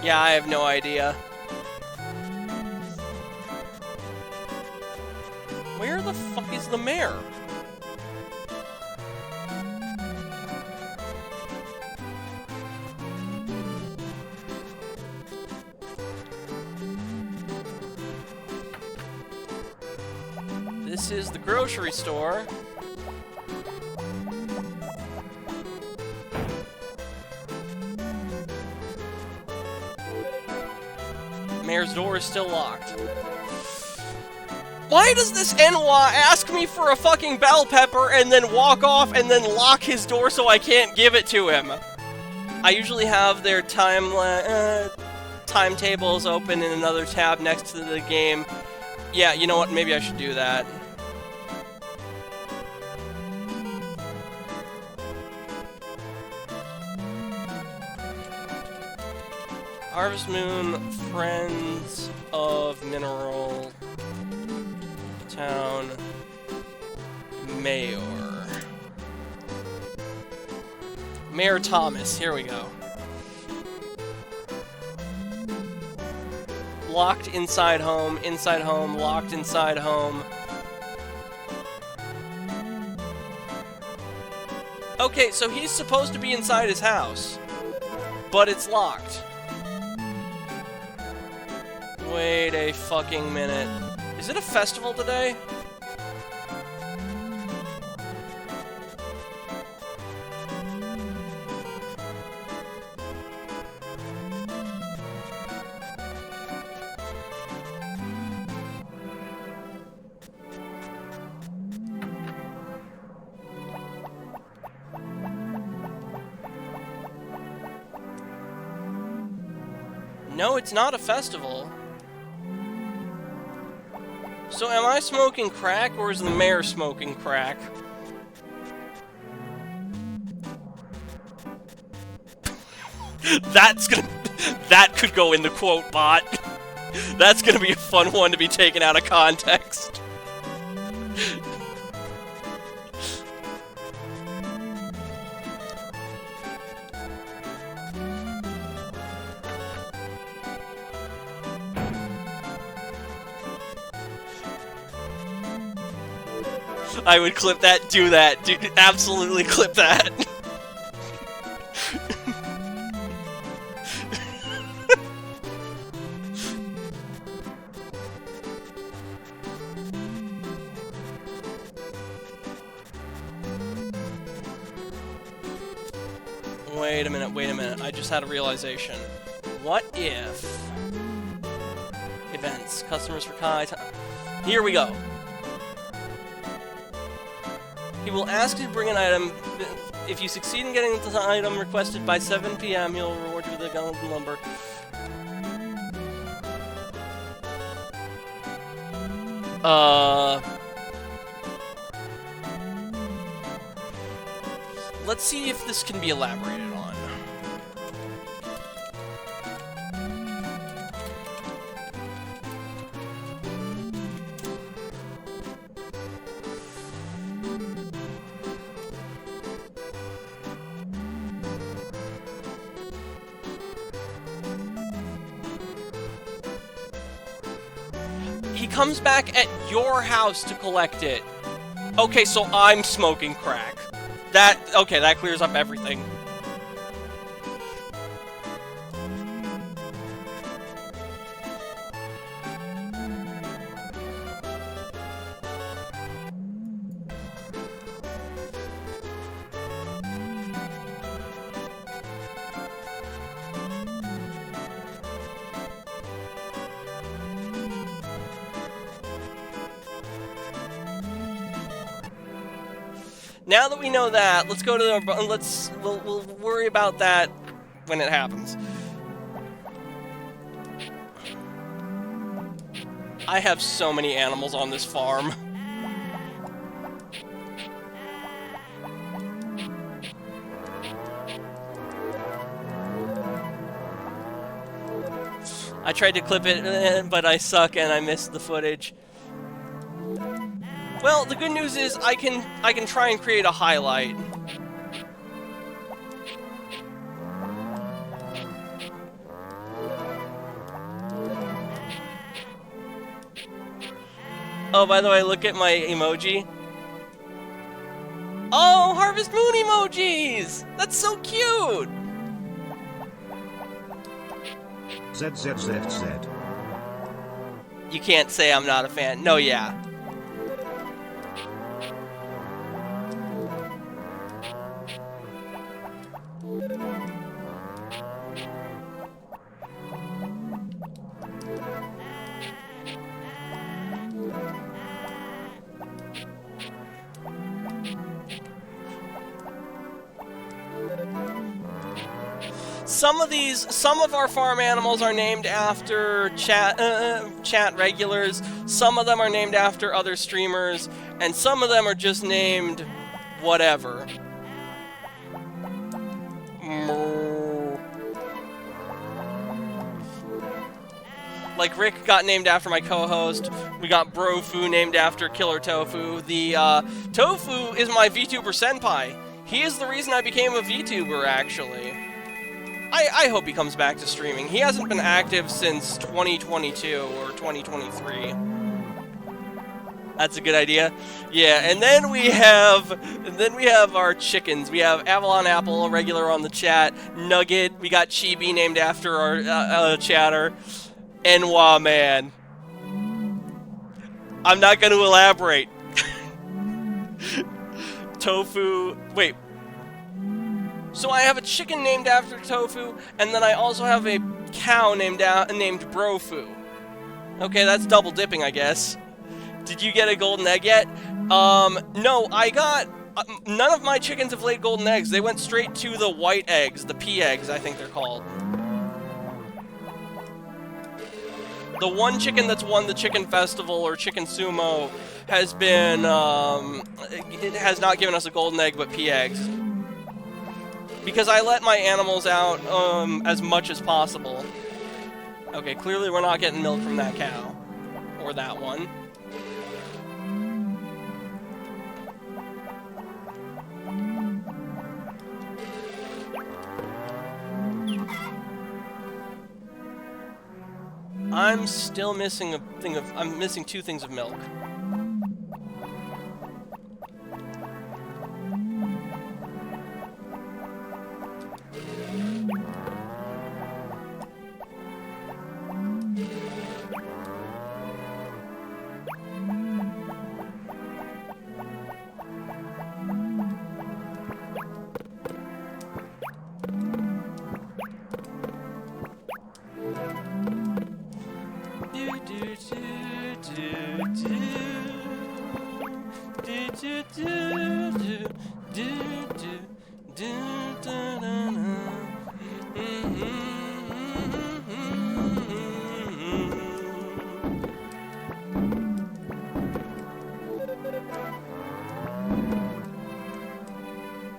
Yeah, I have no idea. Where the fuck is the mayor? This is the grocery store. Mayor's door is still locked. Why does this Enwa ask me for a fucking bell pepper and then walk off and then lock his door so I can't give it to him? I usually have their timetables open in another tab next to the game. Yeah, you know what? Maybe I should do that. Harvest Moon, Friends of Mineral Town, Mayor. Mayor Thomas, here we go. Locked inside home, locked inside home. Okay, so he's supposed to be inside his house, but it's locked. Wait a fucking minute. Is it a festival today? No, it's not a festival. So am I smoking crack, or is the mayor smoking crack? That could go in the quote bot. That's gonna be a fun one to be taken out of context. I would clip that, do that, dude, absolutely clip that. Wait a minute, I just had a realization. What if... Events, customers for Kai... Here we go. He will ask you to bring an item. If you succeed in getting the item requested by 7 PM, he'll reward you with a golden lumber. Let's see if this can be elaborated on. He comes back at your house to collect it. Okay, so I'm smoking crack. Okay, that clears up everything. Now that we know that, let's go to the... We'll worry about that when it happens. I have so many animals on this farm. I tried to clip it, but I suck and I missed the footage. Well, the good news is I can try and create a highlight. Oh, by the way, look at my emoji. Oh, Harvest Moon emojis! That's so cute! ZZZZ. You can't say I'm not a fan. No, yeah. Some of our farm animals are named after chat regulars, some of them are named after other streamers, and some of them are just named whatever. Like Rick got named after my co-host, we got Brofu named after Killer Tofu, the Tofu is my VTuber senpai. He is the reason I became a VTuber, actually. I hope he comes back to streaming. He hasn't been active since 2022 or 2023. That's a good idea. Yeah, and then we have our chickens. We have Avalon Apple, a regular on the chat. Nugget. We got Chibi named after our chatter. Enwa Man. I'm not going to elaborate. Tofu. Wait. So I have a chicken named after Tofu, and then I also have a cow named Brofu. Okay, that's double dipping, I guess. Did you get a golden egg yet? No, I got... none of my chickens have laid golden eggs. They went straight to the white eggs, the pea eggs, I think they're called. The one chicken that's won the chicken festival, or chicken sumo, has been, it has not given us a golden egg, but pea eggs. Because I let my animals out as much as possible. Okay, clearly we're not getting milk from that cow. Or that one. I'm still missing I'm missing 2 things of milk.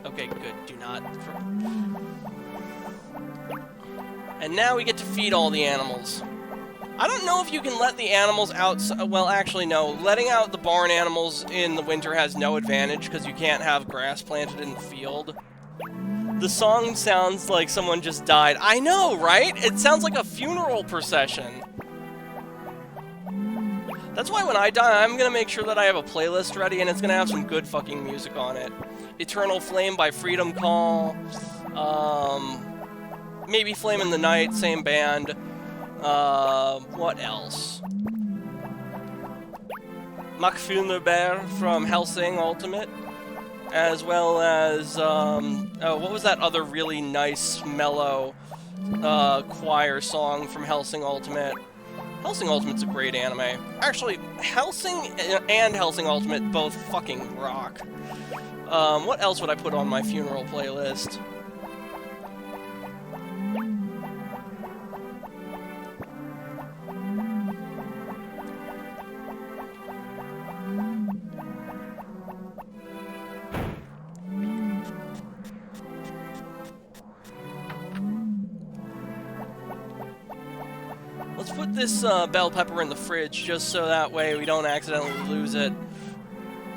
Okay, good. Do not... And now we get to feed all the animals. I don't know if you can let the animals out... Well, actually, no. Letting out the barn animals in the winter has no advantage, because you can't have grass planted in the field. The song sounds like someone just died. I know, right? It sounds like a funeral procession. That's why when I die, I'm gonna make sure that I have a playlist ready, and it's gonna have some good fucking music on it. Eternal Flame by Freedom Call. Maybe Flame in the Night, same band. What else? Macfilnerbear from Helsing Ultimate. As well as, oh, what was that other really nice, mellow, choir song from Helsing Ultimate? Helsing Ultimate's a great anime. Actually, Helsing and Helsing Ultimate both fucking rock. What else would I put on my funeral playlist? Let's put this bell pepper in the fridge just so that way we don't accidentally lose it.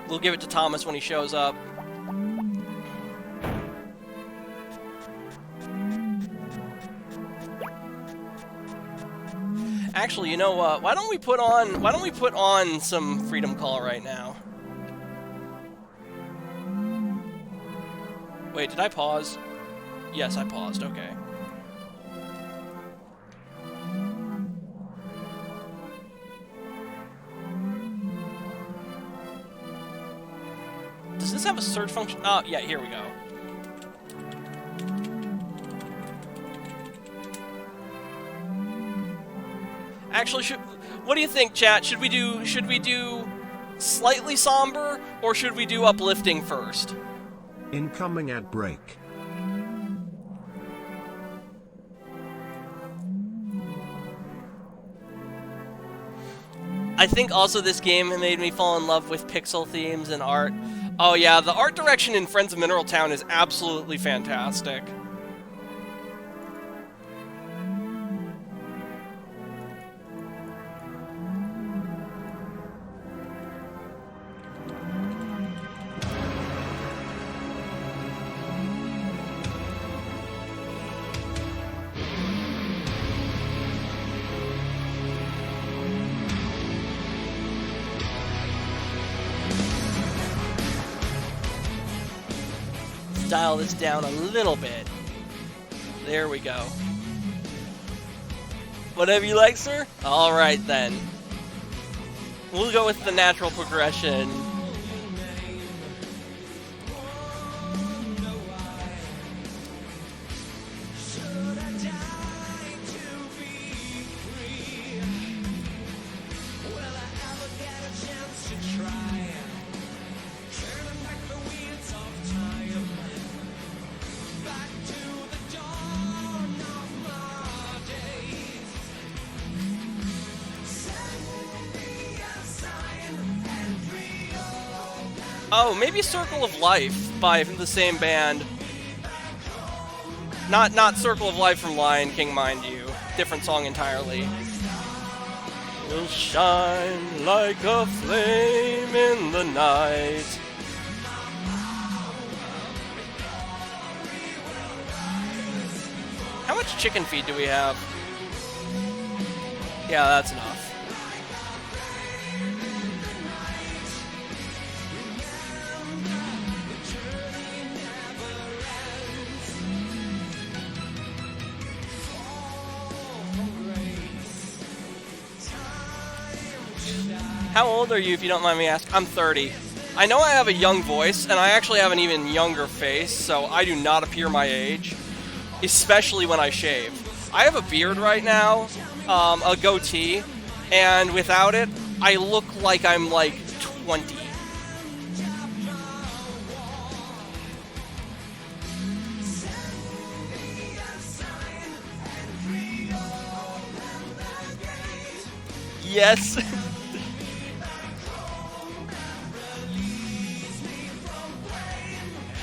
We'll give it to Thomas when he shows up. Actually, you know what? Why don't we put on some Freedom Call right now? Wait, did I pause? Yes, I paused. Okay. Does this have a search function? Oh, yeah, here we go. Actually, what do you think, chat? Should we do slightly somber, or should we do uplifting first? Incoming ad break. I think also this game made me fall in love with pixel themes and art. Oh yeah, the art direction in Friends of Mineral Town is absolutely fantastic. Dial this down a little bit. There we go. Whatever you like, sir? Alright then. We'll go with the natural progression. Oh, maybe Circle of Life by the same band. Not Circle of Life from Lion King, mind you. Different song entirely. Will shine like a flame in the night. How much chicken feed do we have? Yeah, that's enough. How old are you, if you don't mind me asking? I'm 30. I know I have a young voice, and I actually have an even younger face, so I do not appear my age, especially when I shave. I have a beard right now, a goatee, and without it, I look like I'm like 20. Yes.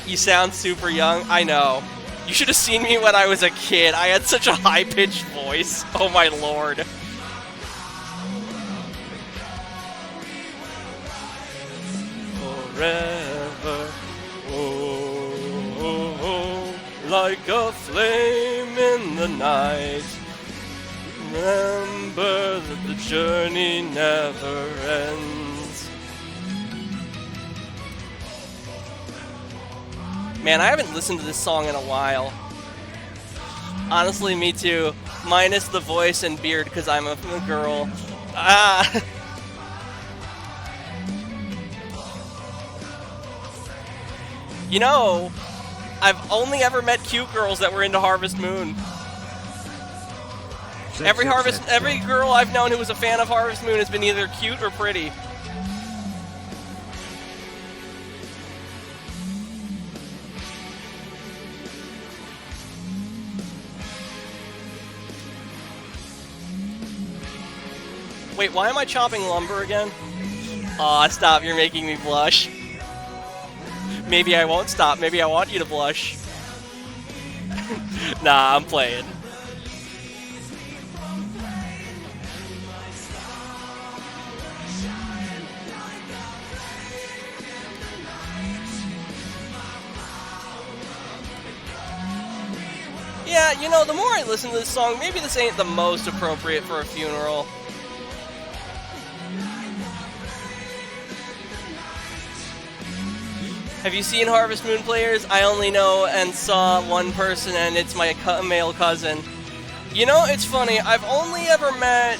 You sound super young. I know. You should have seen me when I was a kid. I had such a high-pitched voice. Oh my lord. Forever, oh, oh, oh, like a flame in the night. Remember that the journey never ends. Man, I haven't listened to this song in a while. Honestly, me too. Minus the voice and beard, because I'm a girl. Ah. You know, I've only ever met cute girls that were into Harvest Moon. Every girl I've known who was a fan of Harvest Moon has been either cute or pretty. Wait, why am I chopping lumber again? Aw, stop, you're making me blush. Maybe I won't stop, maybe I want you to blush. Nah, I'm playing. Yeah, you know, the more I listen to this song, maybe this ain't the most appropriate for a funeral. Have you seen Harvest Moon players? I only know and saw one person, and it's my male cousin. You know, it's funny, I've only ever met,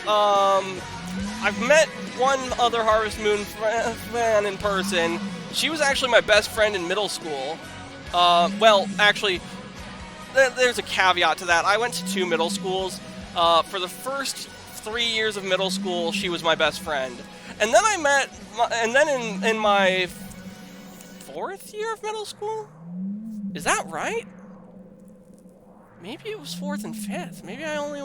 I've met one other Harvest Moon fan in person. She was actually my best friend in middle school. Well, actually, there's a caveat to that. I went to 2 middle schools. For the first 3 years of middle school, she was my best friend. And then I met, and then in my 4th year of middle school? Is that right? Maybe it was 4th and 5th. Maybe I only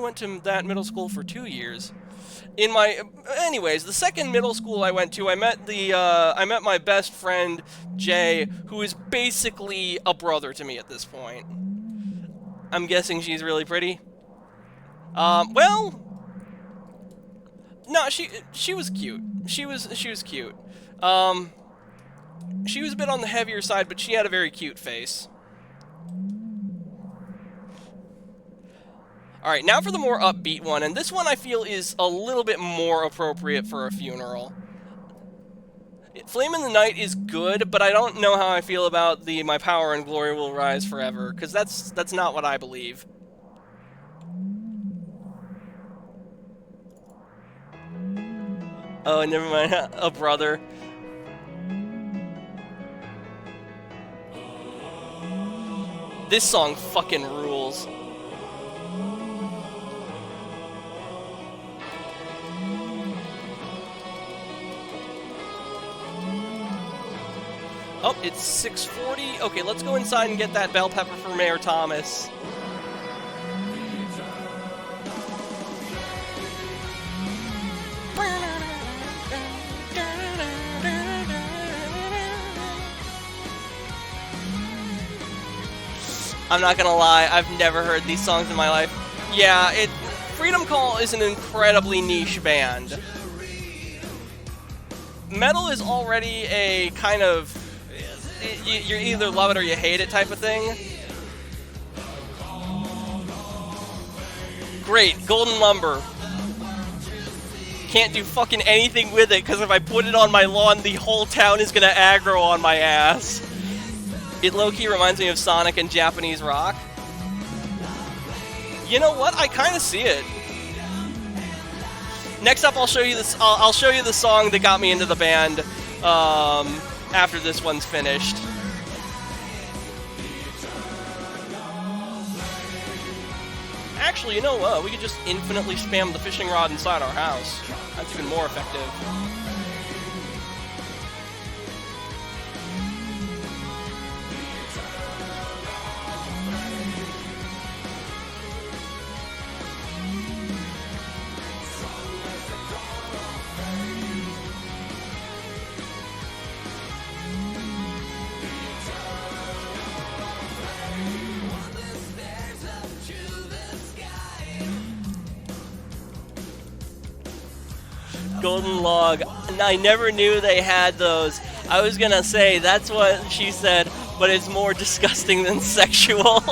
went to that middle school for 2 years. Anyways, the second middle school I went to, I met my best friend, Jay, who is basically a brother to me at this point. I'm guessing she's really pretty. Well, no, she was cute. She was cute. She was a bit on the heavier side, but she had a very cute face. Alright, now for the more upbeat one, and this one I feel is a little bit more appropriate for a funeral. Flame in the Night is good, but I don't know how I feel about the My Power and Glory Will Rise Forever, because that's not what I believe. Oh, never mind, a brother. This song fucking rules. Oh, it's 6:40. Okay, let's go inside and get that bell pepper for Mayor Thomas. I'm not gonna lie, I've never heard these songs in my life. Yeah, Freedom Call is an incredibly niche band. Metal is already a kind of, you either love it or you hate it type of thing. Great, Golden Lumber. Can't do fucking anything with it, because if I put it on my lawn, the whole town is gonna aggro on my ass. It low-key reminds me of Sonic and Japanese rock. You know what? I kind of see it. Next up, I'll show you this. I'll show you the song that got me into the band. After this one's finished. Actually, you know what? We could just infinitely spam the fishing rod inside our house. That's even more effective. Golden Log. I never knew they had those. I was gonna say, that's what she said, but it's more disgusting than sexual.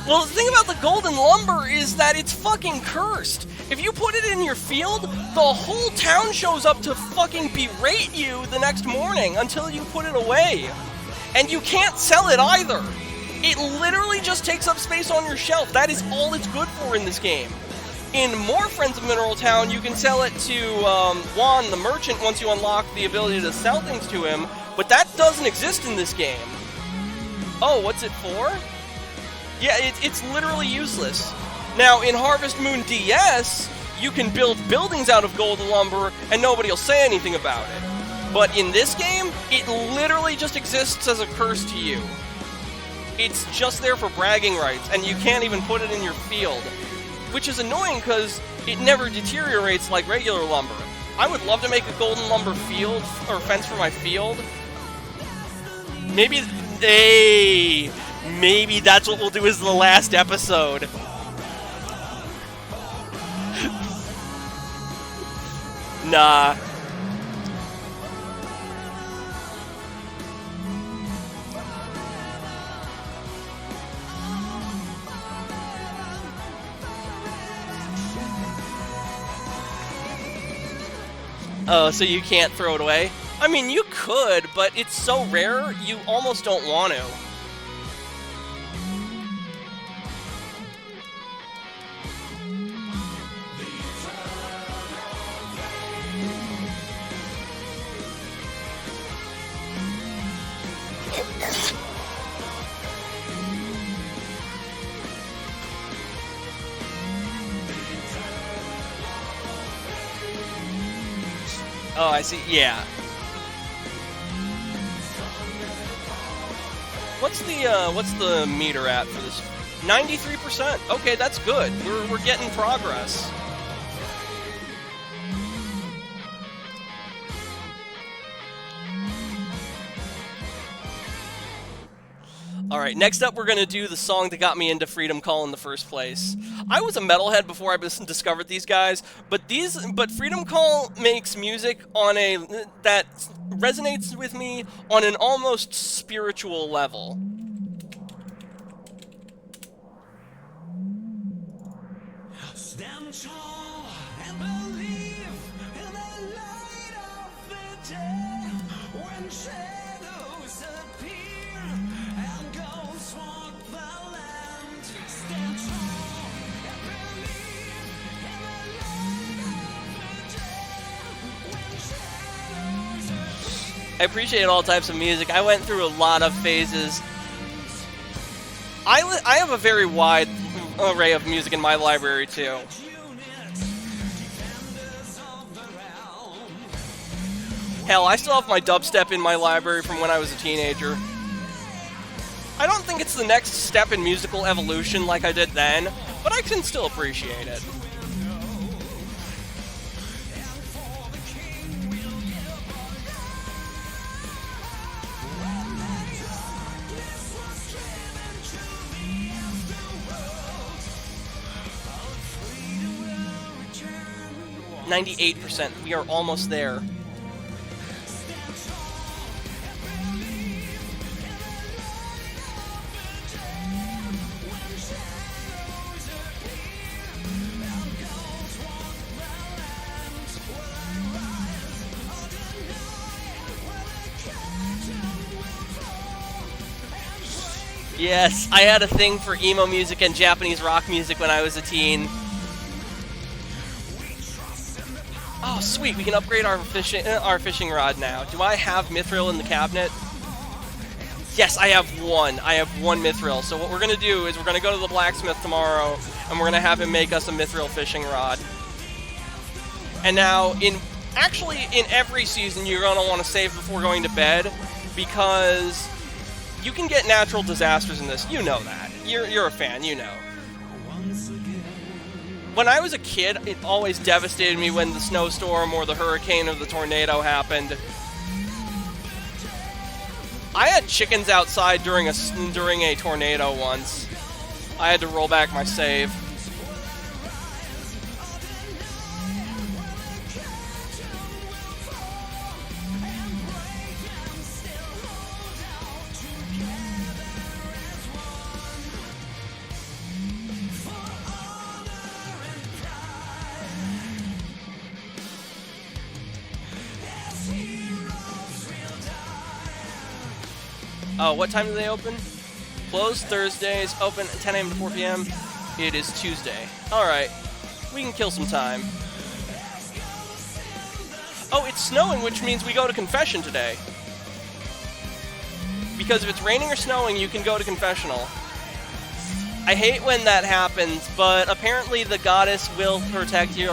Well, the thing about the Golden Lumber is that it's fucking cursed. If you put it in your field, the whole town shows up to fucking berate you the next morning until you put it away. And you can't sell it either. It literally just takes up space on your shelf. That is all it's good for in this game. In more Friends of Mineral Town, you can sell it to Juan, the merchant, once you unlock the ability to sell things to him, but that doesn't exist in this game. Oh, what's it for? Yeah, it's literally useless. Now, in Harvest Moon DS, you can build buildings out of Golden Lumber, and nobody will say anything about it. But in this game, it literally just exists as a curse to you. It's just there for bragging rights, and you can't even put it in your field. which is annoying because it never deteriorates like regular lumber. I would love to make a golden lumber field or fence for my field. Maybe, hey, maybe that's what we'll do as the last episode. Nah. Oh, so you can't throw it away? I mean, you could, but it's so rare, you almost don't want to. Oh, I see. Yeah. What's the meter at for this? 93%. Okay, that's good. We're getting progress. Alright, next up we're going to do the song that got me into Freedom Call in the first place. I was a metalhead before I discovered these guys, but Freedom Call makes music on that resonates with me on an almost spiritual level. Stand tall and believe in the light of the day when shadows appear and ghosts walk the land. Stand tall and believe in the light of the day when shadows appear. I appreciate all types of music. I went through a lot of phases. I have a very wide array of music in my library too. Hell, I still have my dubstep in my library from when I was a teenager. I don't think it's the next step in musical evolution like I did then, but I can still appreciate it. %. We are almost there. Yes, I had a thing for emo music and Japanese rock music when I was a teen. Oh, sweet, we can upgrade our fishing rod now. Do I have mithril in the cabinet? Yes, I have one. I have one mithril. So what we're going to do is we're going to go to the blacksmith tomorrow, and we're going to have him make us a mithril fishing rod. And now, in every season, you're going to want to save before going to bed, because you can get natural disasters in this. You know that. You're a fan, you know. When I was a kid, it always devastated me when the snowstorm or the hurricane or the tornado happened. I had chickens outside during a tornado once. I had to roll back my save. Oh, what time do they open? Closed Thursdays, open 10 a.m. to 4 p.m. It is Tuesday. Alright, we can kill some time. Oh, it's snowing, which means we go to confession today. Because if it's raining or snowing, you can go to confessional. I hate when that happens, but apparently the goddess will protect you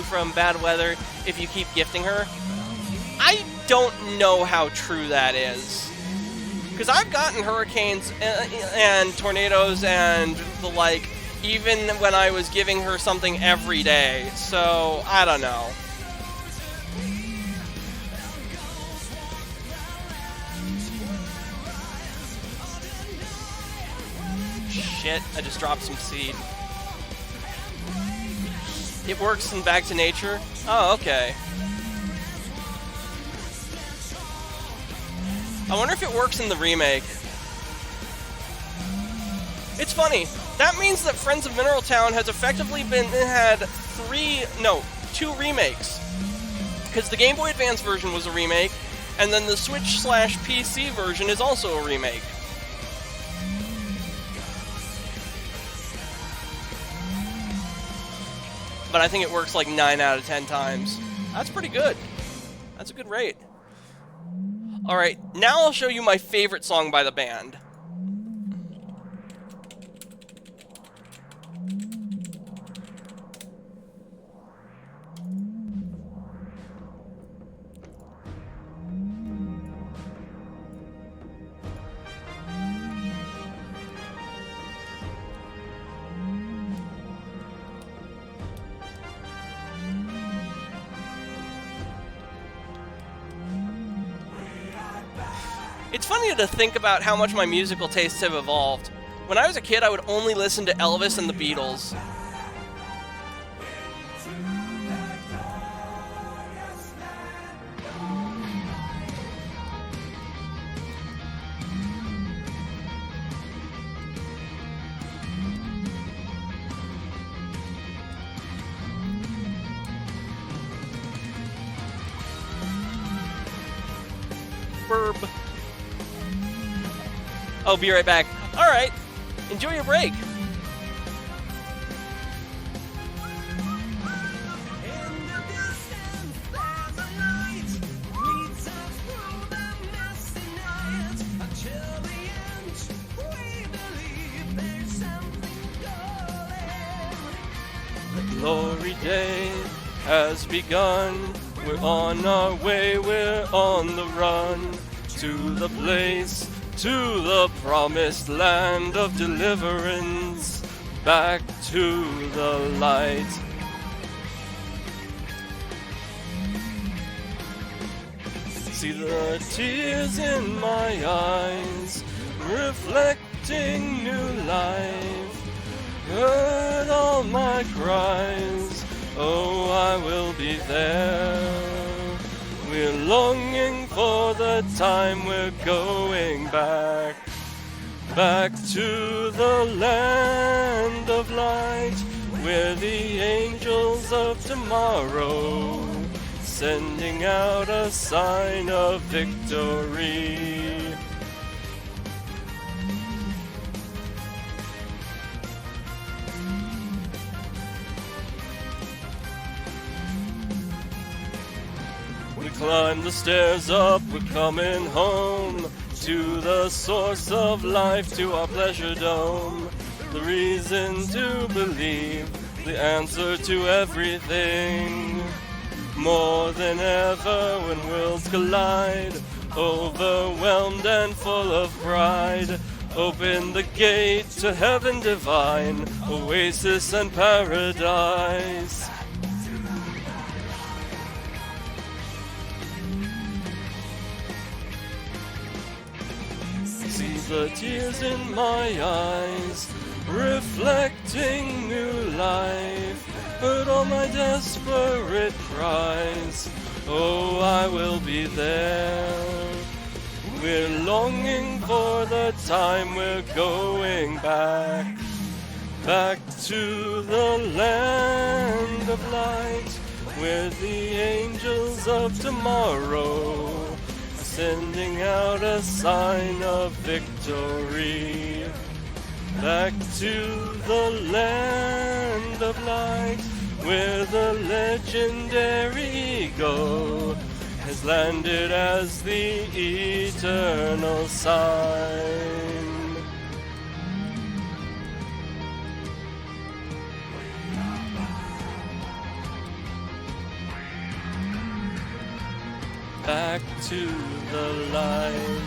from bad weather if you keep gifting her. I don't know how true that is. Because I've gotten hurricanes and tornadoes and the like even when I was giving her something every day. So, I don't know. Shit, I just dropped some seed. It works in Back to Nature? Oh, okay. I wonder if it works in the remake. It's funny. That means that Friends of Mineral Town has effectively had 2 remakes. Because the Game Boy Advance version was a remake, and then the Switch/PC version is also a remake. But I think it works like 9 out of 10 times. That's pretty good. That's a good rate. Alright, now I'll show you my favorite song by the band. It's funny to think about how much my musical tastes have evolved. When I was a kid, I would only listen to Elvis and the Beatles. Verb. I'll be right back. Alright, enjoy your break. In the distance, there's a light leads us through the misty night until the end. We believe there's something going. The glory day has begun. We're on our way, we're on the run to the place, to the promised land of deliverance, back to the light. See the tears in my eyes, reflecting new life. Heard all my cries, oh, I will be there. We're longing for the time we're going back, back to the land of light, where the angels of tomorrow sending out a sign of victory. We climb the stairs up, we're coming home to the source of life, to our pleasure dome. The reason to believe, the answer to everything. More than ever when worlds collide, overwhelmed and full of pride. Open the gate to heaven divine, oasis and paradise. See the tears in my eyes, reflecting new life. Heard all my desperate cries, oh, I will be there. We're longing for the time we're going back, back to the land of light, where the angels of tomorrow are sending out a sign of victory. Back to the land of light, where the legendary eagle has landed as the eternal sign. Back to the light.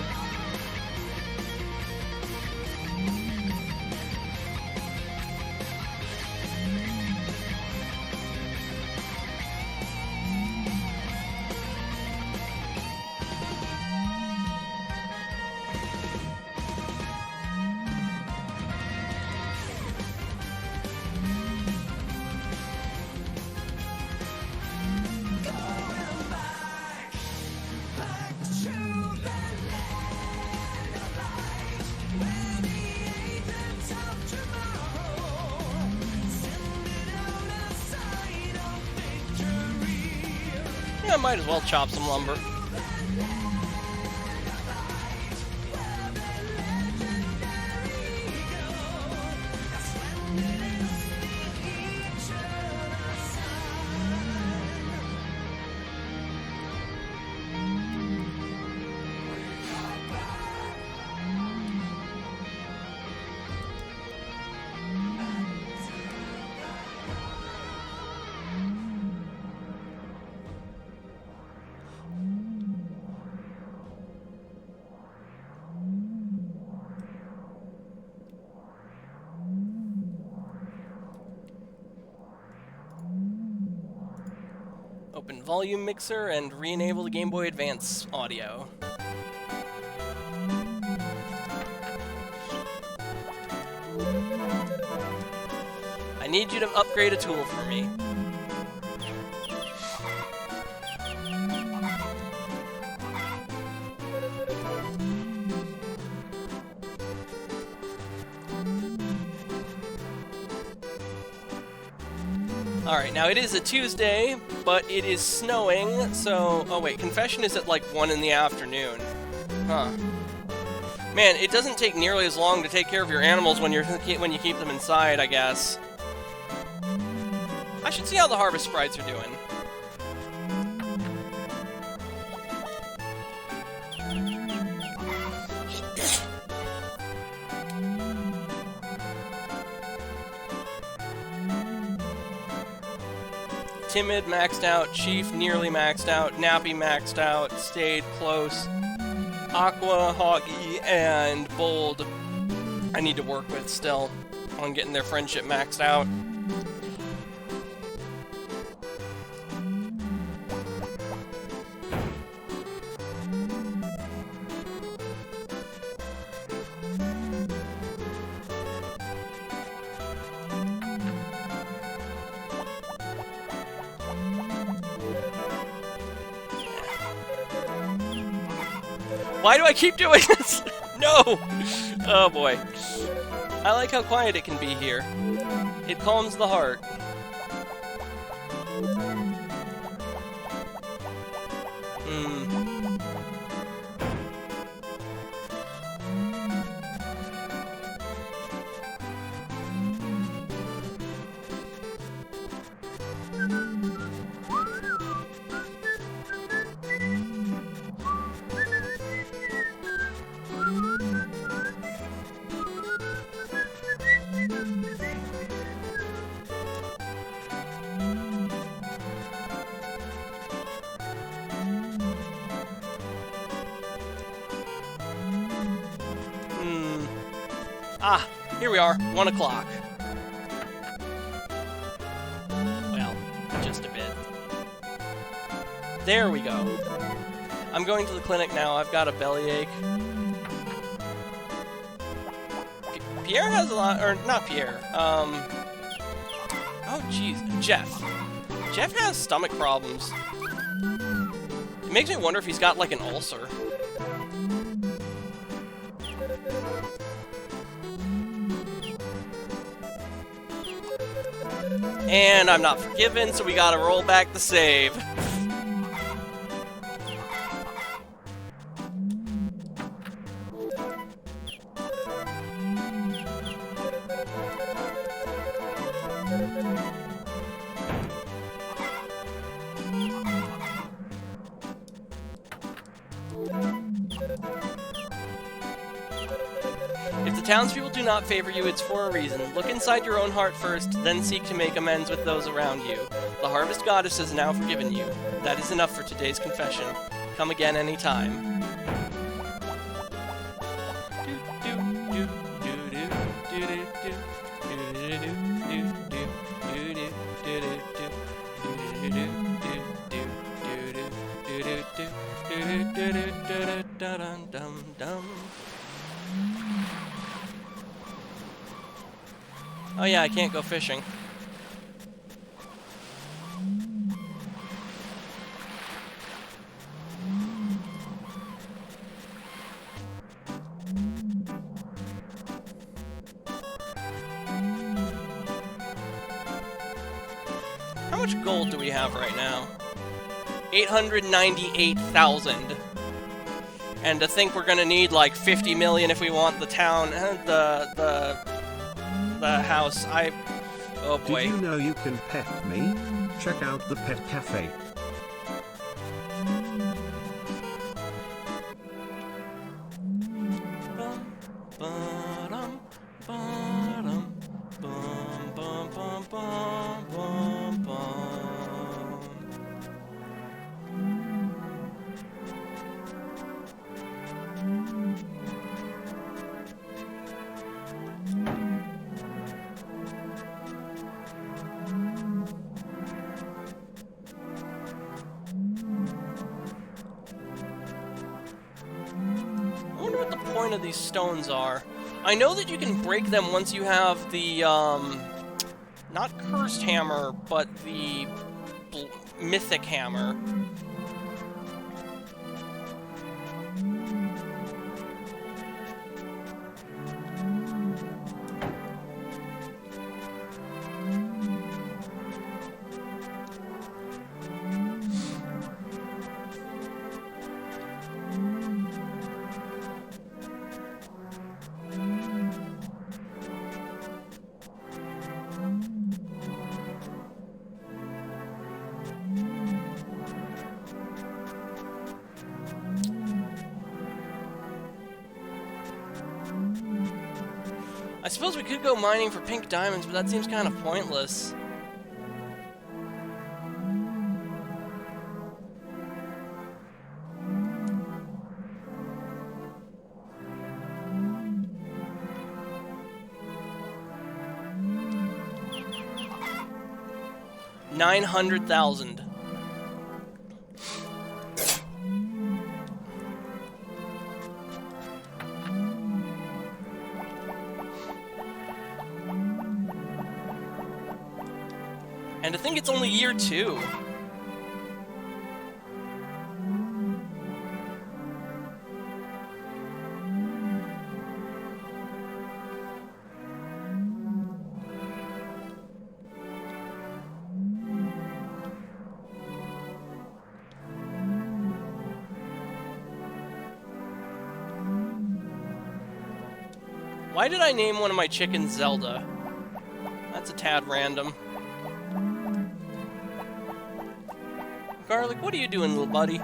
I might as well chop some lumber. Open volume mixer and re-enable the Game Boy Advance audio. I need you to upgrade a tool for me. Alright, now it is a Tuesday, but it is snowing, so... Oh wait, confession is at like 1 in the afternoon. Huh. Man, it doesn't take nearly as long to take care of your animals when you keep them inside, I guess. I should see how the harvest sprites are doing. Timid maxed out, Chief nearly maxed out, Nappy maxed out, stayed close. Aqua, Hoggy, and Bold I need to work with still on getting their friendship maxed out. Why do I keep doing this? No! Oh boy. I like how quiet it can be here. It calms the heart. Ah, here we are, 1 o'clock. Well, just a bit. There we go. I'm going to the clinic now, I've got a bellyache. Pierre has a lot, or not Pierre, oh jeez, Jeff. Jeff has stomach problems. It makes me wonder if he's got like an ulcer. And I'm not forgiven, so we gotta roll back the save. If the townspeople do not favor you, it's for a reason. Look inside your own heart first, then seek to make amends with those around you. The Harvest Goddess has now forgiven you. That is enough for today's confession. Come again anytime. Oh yeah, I can't go fishing. How much gold do we have right now? 898,000. And to think we're gonna need like 50 million if we want the town, the house. Oh boy. Did you know you can pet me? Check out the pet cafe. Bum, ba-dum, bum, bum, bum, bum, bum, bum. I wonder what the point of these stones are. I know that you can break them once you have the, not cursed hammer, but the mythic hammer. I suppose we could go mining for pink diamonds, but that seems kind of pointless. $900,000. And to think it's only year 2. Why did I name one of my chickens Zelda? That's a tad random. Garlic, what are you doing, little buddy?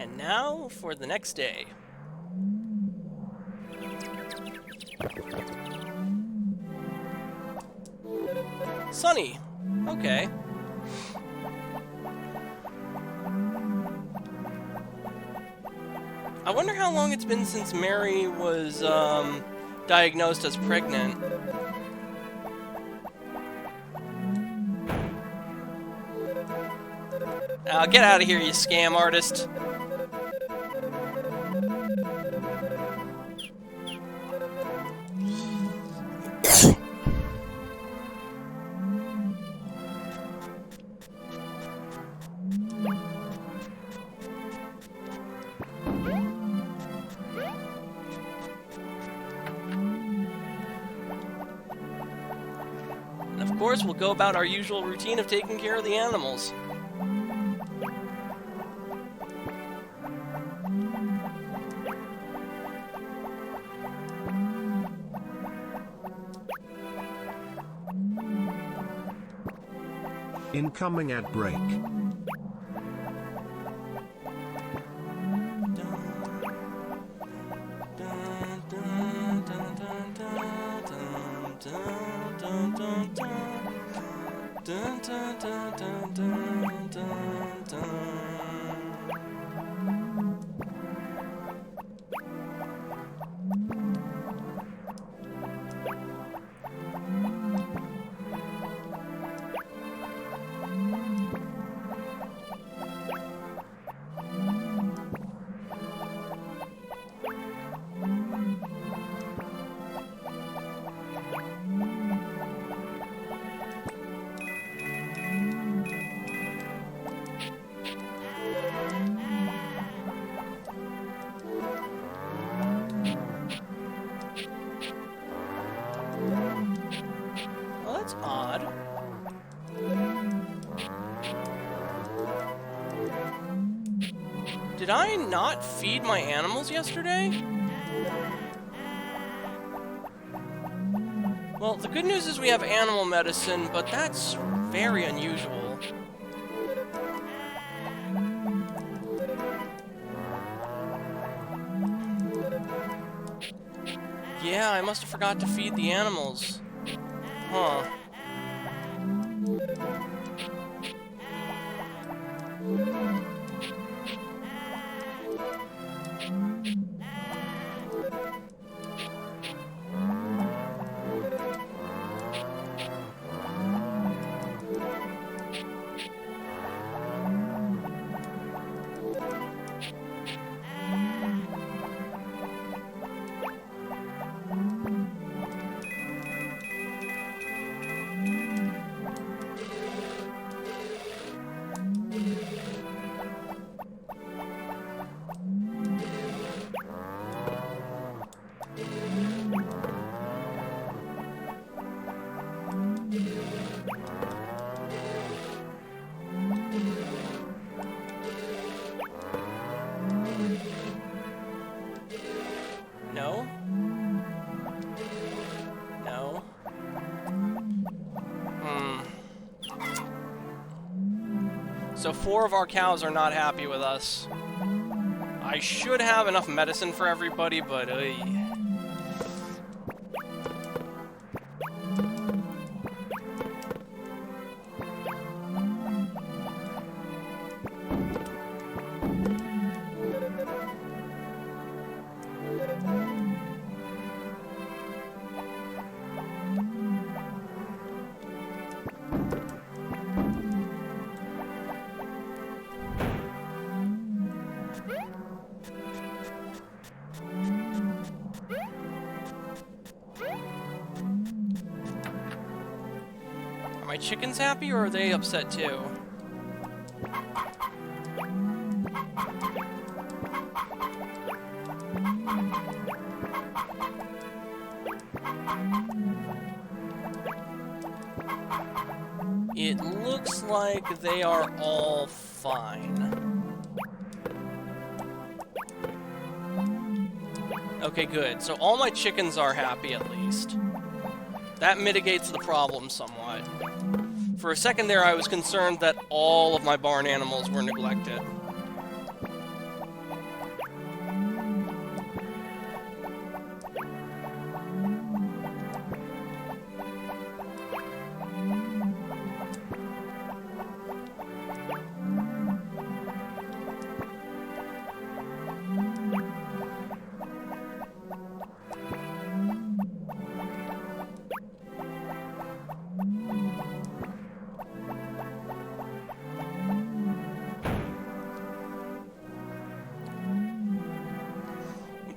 And now for the next day. Sunny. Okay. I wonder how long it's been since Mary was diagnosed as pregnant. Get out of here, you scam artist. course, we'll go about our usual routine of taking care of the animals. Incoming ad break. Well, that's odd. Did I not feed my animals yesterday? Well, the good news is we have animal medicine, but that's very unusual. Yeah, I must have forgot to feed the animals. Huh. No? No? So 4 of our cows are not happy with us. I should have enough medicine for everybody, but Are my chickens happy, or are they upset too? It looks like they are all fine. Okay, good. So all my chickens are happy, at least. That mitigates the problem somewhat. For a second there, I was concerned that all of my barn animals were neglected.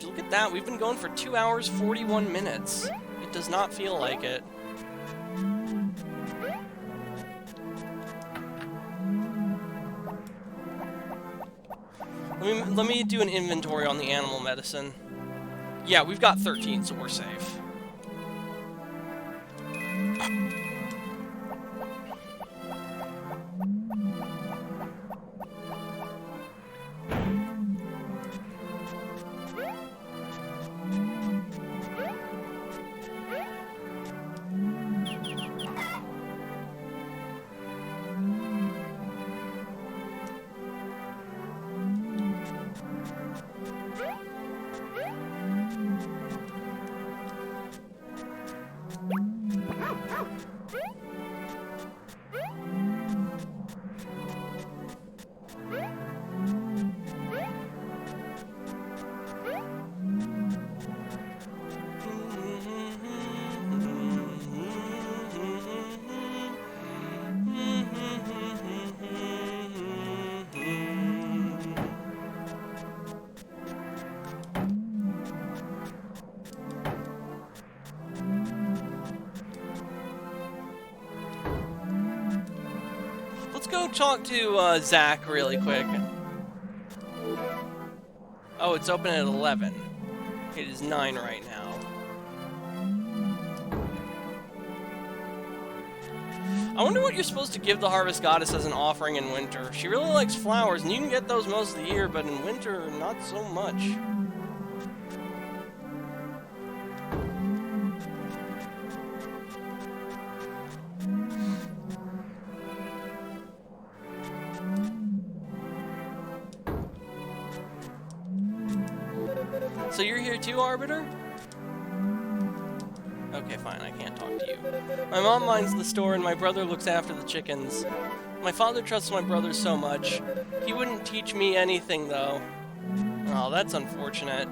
Look at that, we've been going for 2 hours, 41 minutes. It does not feel like it. Let me do an inventory on the animal medicine. Yeah, we've got 13, so we're safe. go talk to Zach really quick. Oh, it's open at 11. It is 9 right now. I wonder what you're supposed to give the Harvest Goddess as an offering in winter. She really likes flowers, and you can get those most of the year, but in winter, not so much. So you're here too, Arbiter? Okay, fine, I can't talk to you. My mom minds the store and my brother looks after the chickens. My father trusts my brother so much. He wouldn't teach me anything, though. Oh, that's unfortunate.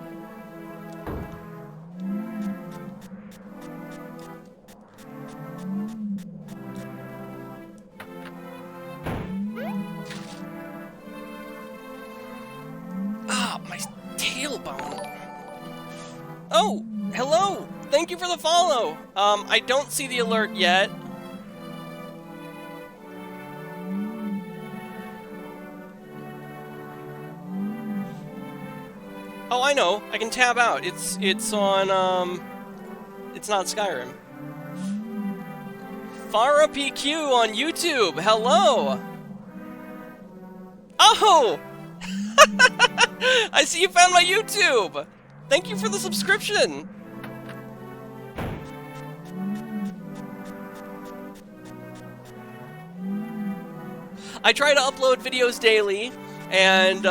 Ah, my tailbone. Oh, hello! Thank you for the follow! I don't see the alert yet. Oh, I know. I can tab out. It's on, it's not Skyrim. Farah PQ on YouTube! Hello! Oh! I see you found my YouTube! Thank you for the subscription! I try to upload videos daily, and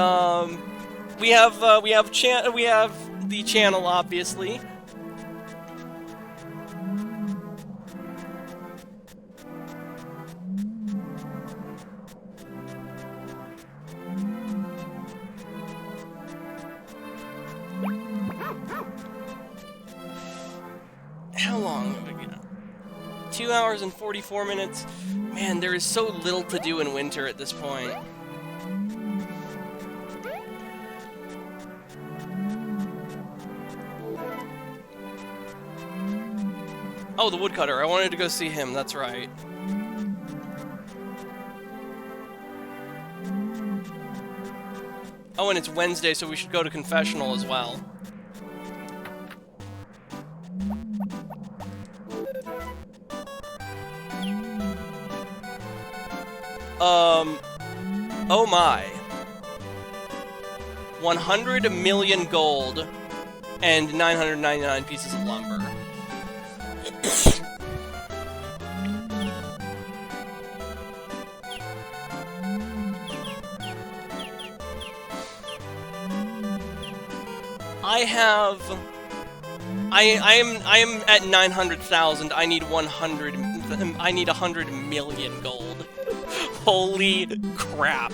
we have the channel, obviously. How long have we got? 2 hours and 44 minutes. Man, there is so little to do in winter at this point. Oh, the woodcutter. I wanted to go see him, that's right. Oh, and it's Wednesday, so we should go to confessional as well. Oh my. 100 million gold and 999 pieces of lumber. I am at 900,000. I need 100 million gold. Holy crap.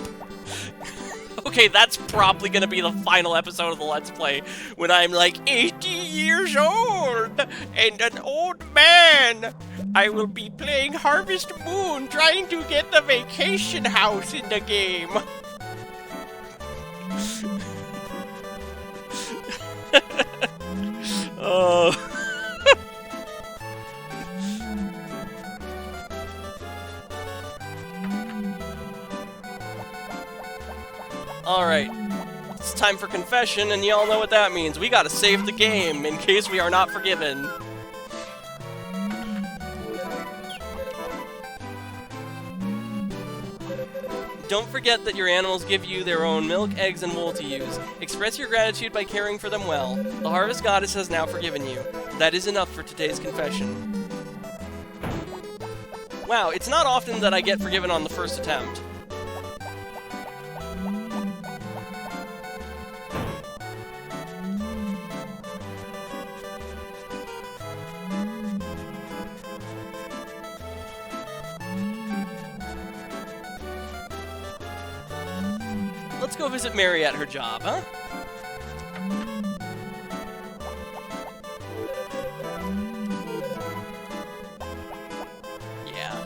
Okay, that's probably gonna be the final episode of the Let's Play, when I'm like 80 years old and an old man. I will be playing Harvest Moon, trying to get the vacation house in the game. Oh. Alright, it's time for confession, and y'all know what that means. We gotta save the game, in case we are not forgiven. Don't forget that your animals give you their own milk, eggs, and wool to use. Express your gratitude by caring for them well. The Harvest Goddess has now forgiven you. That is enough for today's confession. Wow, it's not often that I get forgiven on the first attempt. Let's go visit Mary at her job, huh? Yeah.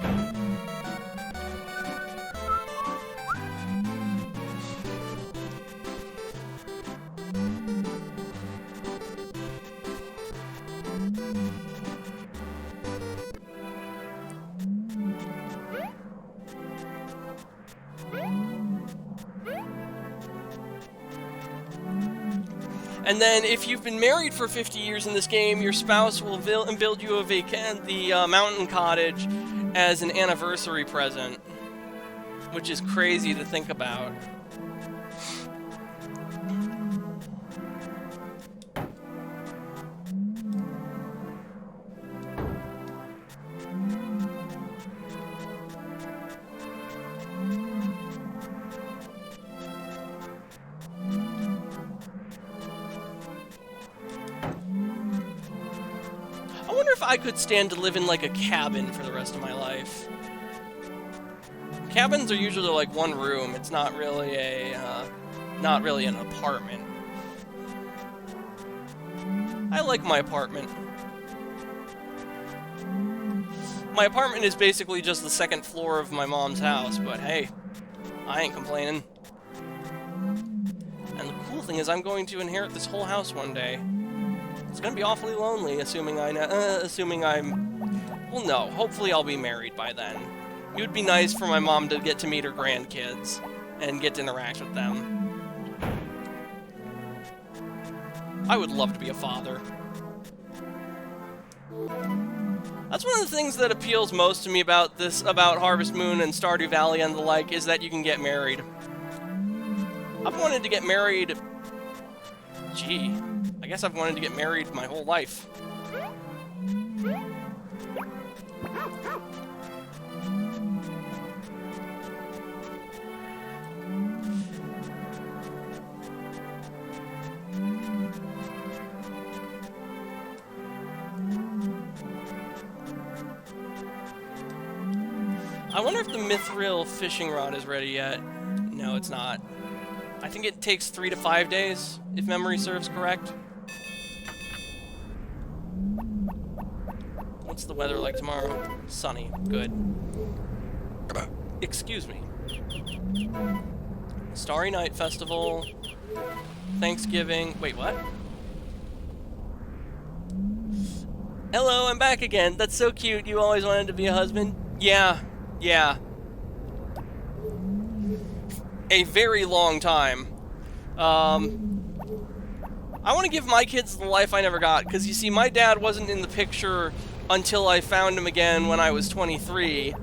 And then if you've been married for 50 years in this game, your spouse will build you the mountain cottage as an anniversary present, which is crazy to think about. I wonder if I could stand to live in like a cabin for the rest of my life. Cabins are usually like one room. It's not really an apartment. I like my apartment. My apartment is basically just the second floor of my mom's house, but hey, I ain't complaining. And the cool thing is I'm going to inherit this whole house one day. It's gonna be awfully lonely, assuming well, no, hopefully I'll be married by then. It would be nice for my mom to get to meet her grandkids and get to interact with them. I would love to be a father. That's one of the things that appeals most to me about Harvest Moon and Stardew Valley and the like, is that you can get married. I've wanted to get married... Gee, I guess I've wanted to get married my whole life. I wonder if the Mithril fishing rod is ready yet. No, it's not. I think it takes 3 to 5 days, if memory serves correct. What's the weather like tomorrow? Sunny. Good. Excuse me. Starry Night Festival. Thanksgiving. Wait, what? Hello, I'm back again. That's so cute. You always wanted to be a husband? Yeah. Yeah. A very long time. I want to give my kids the life I never got, because you see, my dad wasn't in the picture until I found him again when I was 23.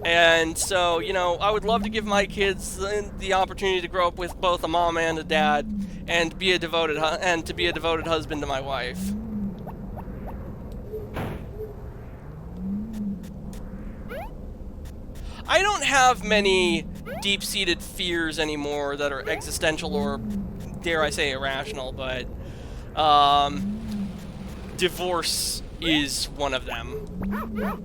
And so, you know, I would love to give my kids the opportunity to grow up with both a mom and a dad, and be a devoted husband to my wife. I don't have many deep-seated fears anymore that are existential or, dare I say, irrational, but divorce is one of them.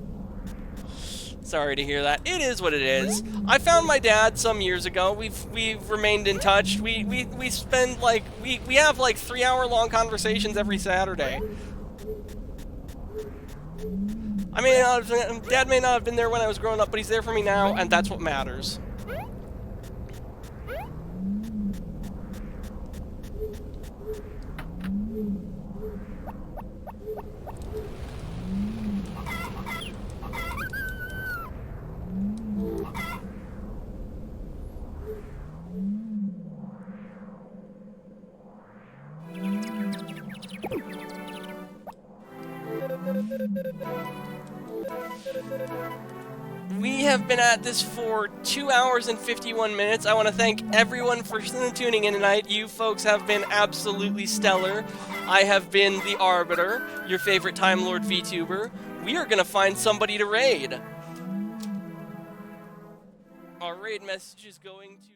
Sorry to hear that. It is what it is. I found my dad some years ago. We've remained in touch. We spend like we have like 3-hour-long conversations every Saturday. I mean, Dad may not have been there when I was growing up, but he's there for me now, and that's what matters. We have been at this for 2 hours and 51 minutes. I want to thank everyone for tuning in tonight. You folks have been absolutely stellar. I have been the Arbiter, your favorite Time Lord VTuber. We are going to find somebody to raid. Our raid message is going to...